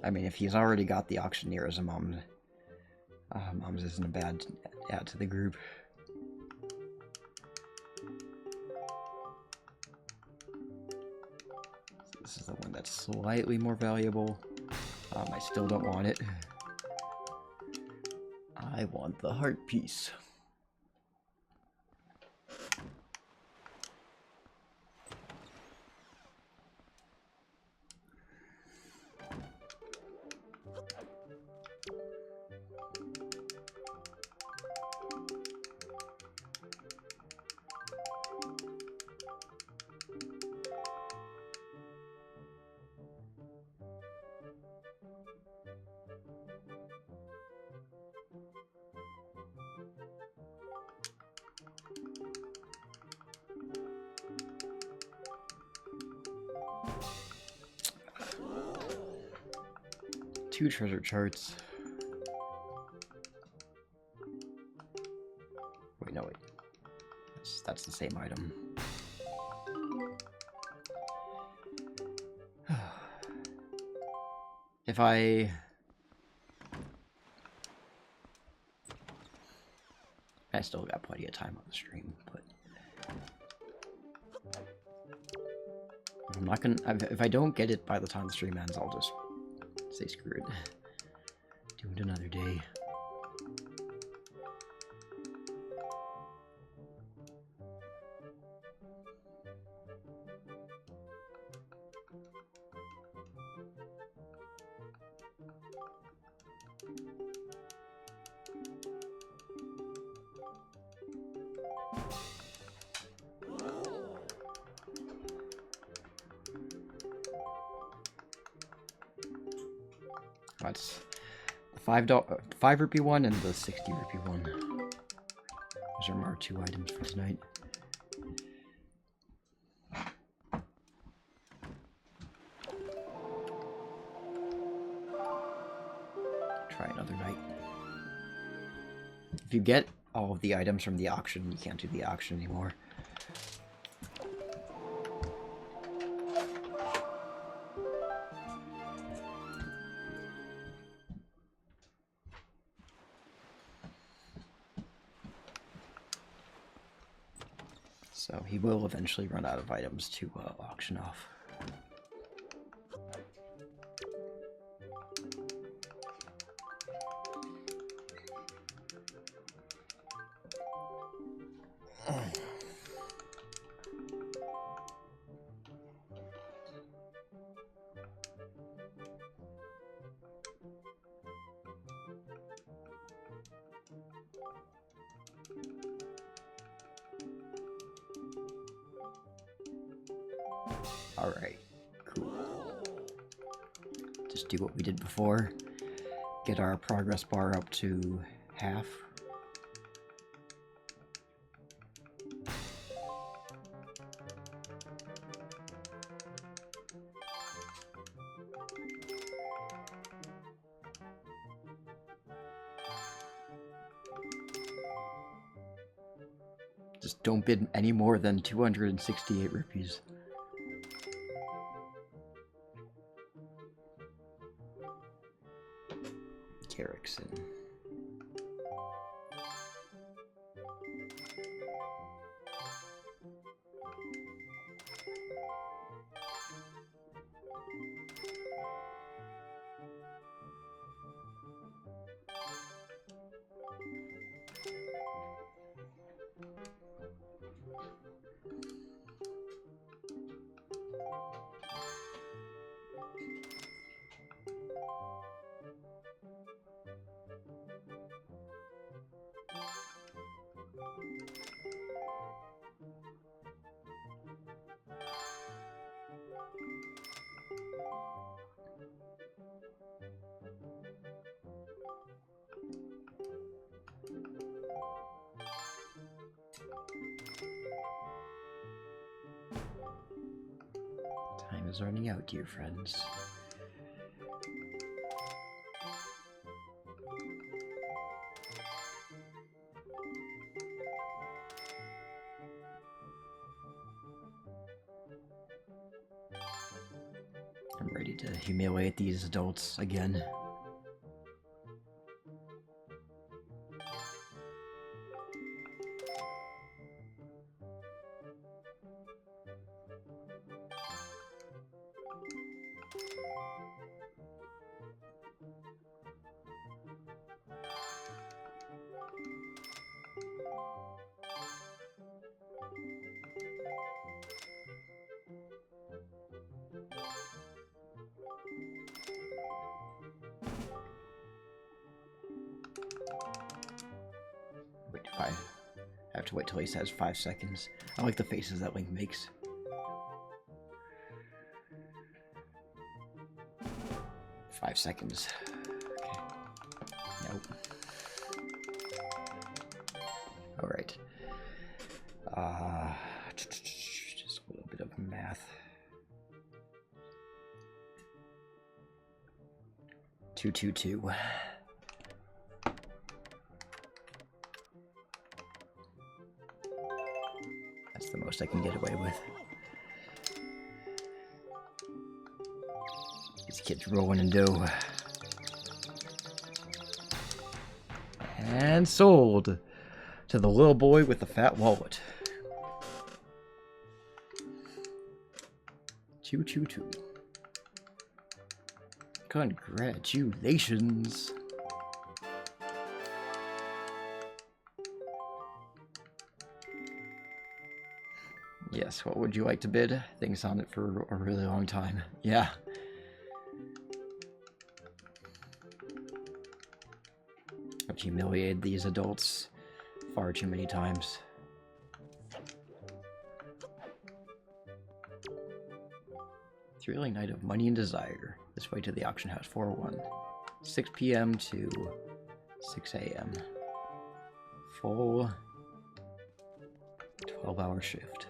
I mean, if he's already got the auctioneer as a mom, Mom's isn't a bad add to the group. This is the one that's slightly more valuable. I still don't want it. I want the heart piece. 2 treasure charts. Wait, no, wait. That's the same item. If I still got plenty of time on the stream, but I'm not gonna. If I don't get it by the time the stream ends, I'll just say screw it. Do it another day. That's the $5 rupee one and the 60 rupee one. Those are our 2 items for tonight. Try another night. If you get all of the items from the auction, you can't do the auction anymore. So he will eventually run out of items to auction off. Alright, cool. Just do what we did before. Get our progress bar up to half. Just don't bid any more than 268 rupees. Erickson. Time is running out, dear friends. I'm ready to humiliate these adults again. Wait, 5. I have to wait till he says 5 seconds. I like the faces that Link makes. Five seconds. Okay. Nope. Alright. Just a little bit of math. 222. That's the most I can get away with. These kids rolling in dough. And sold to the little boy with the fat wallet. 222. Congratulations. Yes, what would you like to bid? Things on it for a really long time. Yeah. I've humiliated these adults far too many times. Thrilling night of money and desire. This way to the auction house. 401. 6 p.m. to 6 a.m. Full 12-hour shift.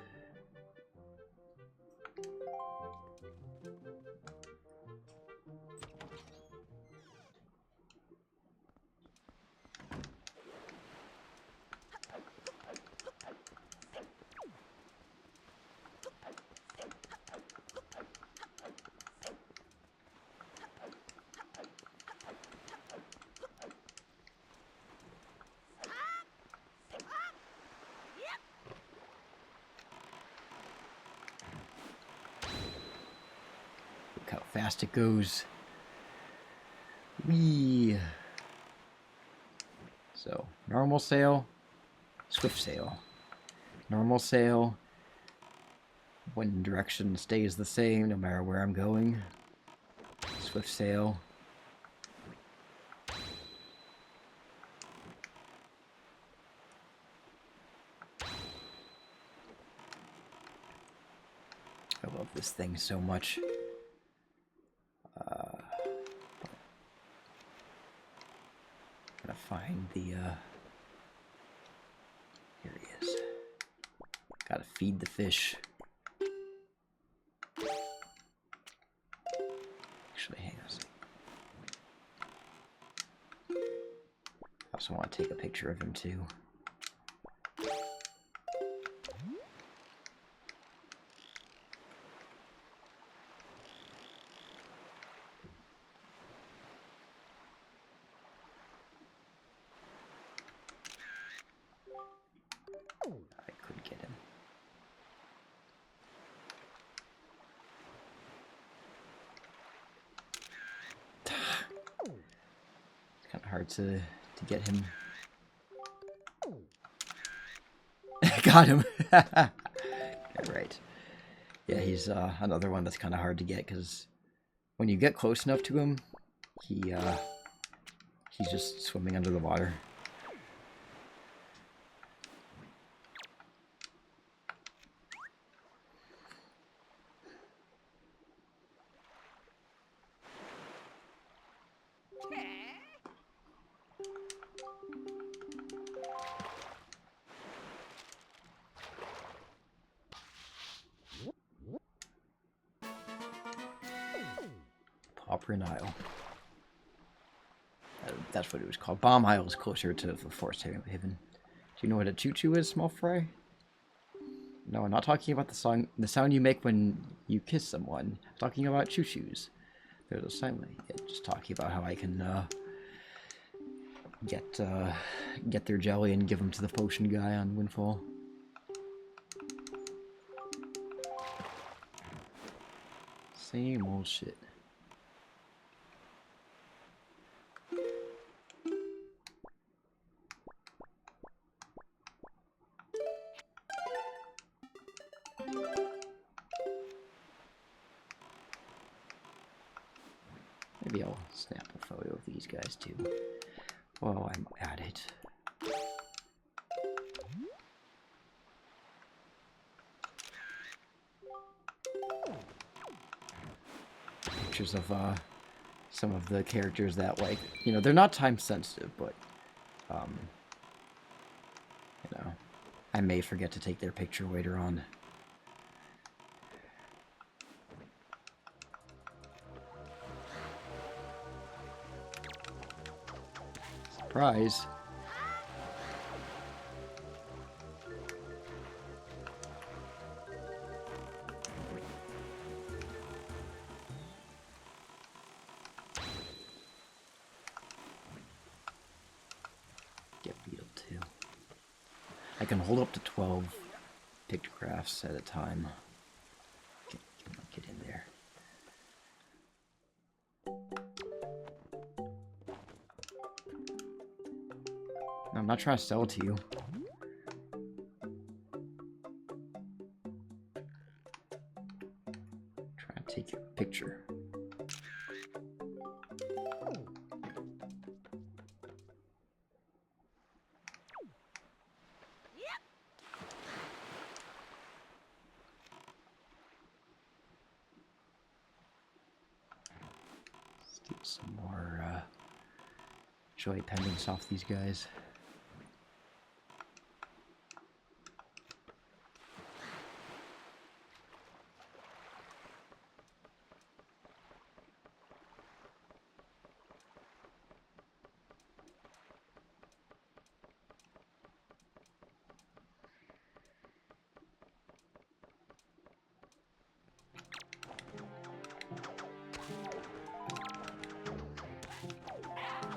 Look how fast it goes. Whee! So, normal sale, swift sale. Normal sale, wind direction stays the same no matter where I'm going. Swift sale. I love this thing so much. I'm gonna find the, here he is. Gotta feed the fish. Actually, hang on a second. I also want to take a picture of him too. I could get him. It's kind of hard to get him. Got him. Yeah, right. Yeah, he's another one that's kind of hard to get because when you get close enough to him, he's just swimming under the water. Pauper Isle. That's what it was called. Bomb Isle is closer to the Forest Haven. Do you know what a choo-choo is, small fry? No, I'm not talking about the sound you make when you kiss someone. I'm talking about choo-choos. There's a silent. Yeah, just talking about how I can get their jelly and give them to the potion guy on Windfall. Same old shit. Maybe I'll snap a photo of these guys too while I'm at it. Pictures of some of the characters that, like, you know, they're not time sensitive, but you know, I may forget to take their picture later on. Surprise. Get beetle too. I can hold up to 12 pictographs at a time. Get in there. No, I'm not trying to sell it to you. I'm trying to take your picture. Steal some more joy pendants off these guys.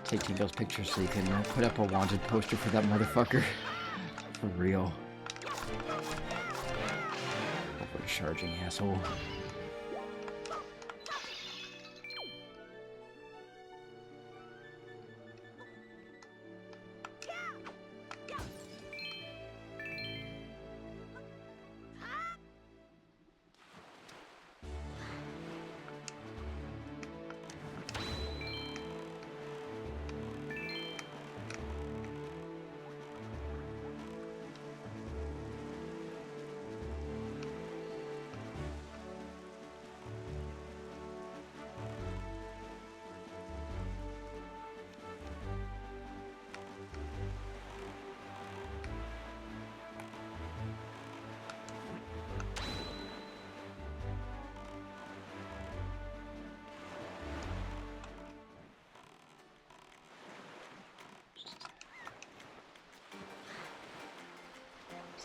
Taking those pictures so you can put up a wanted poster for that motherfucker. For real. Overcharging asshole.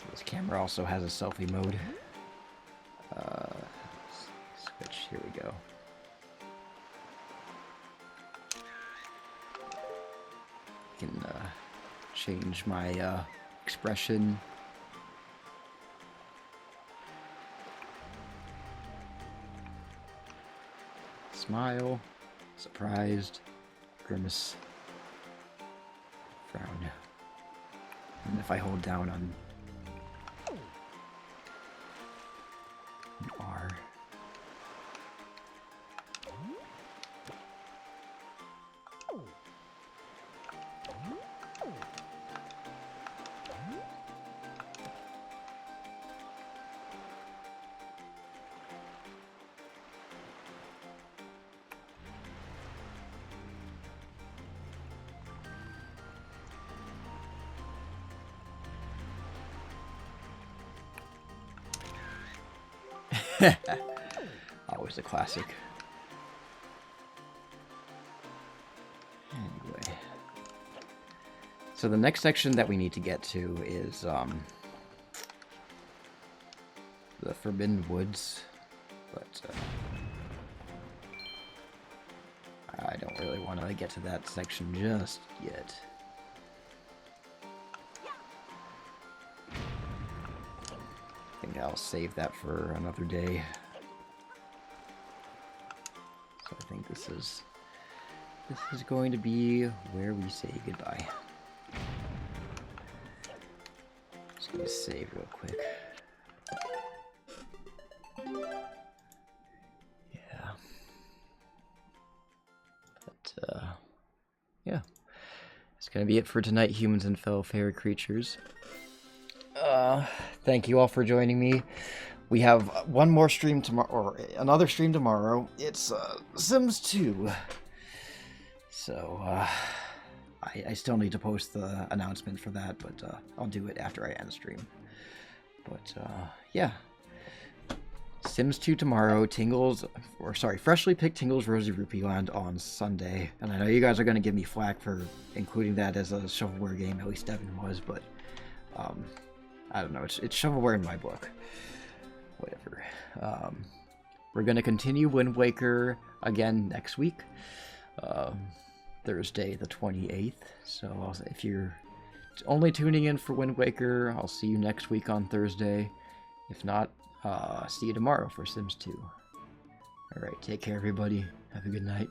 This camera also has a selfie mode. Switch, here we go. I can change my expression. Smile, surprised, grimace, frown. And if I hold down on R. Always a classic. Anyway. So the next section that we need to get to is the Forbidden Woods. But I don't really want to get to that section just yet. I think I'll save that for another day. So I think this is going to be where we say goodbye. Just gonna save real quick. Yeah. But yeah. It's gonna be it for tonight, humans and fellow fairy creatures. Thank you all for joining me. We have one more stream tomorrow, or another stream tomorrow. It's Sims 2. So, I still need to post the announcement for that, but I'll do it after I end the stream. But, yeah. Sims 2 tomorrow, Freshly Picked Tingles Rosy Rupee Land on Sunday. And I know you guys are going to give me flack for including that as a shovelware game, at least Devin was, but I don't know, it's shovelware in my book. Whatever. We're going to continue Wind Waker again next week, Thursday the 28th. So if you're only tuning in for Wind Waker, I'll see you next week on Thursday. If not, see you tomorrow for Sims 2. Alright, take care everybody. Have a good night.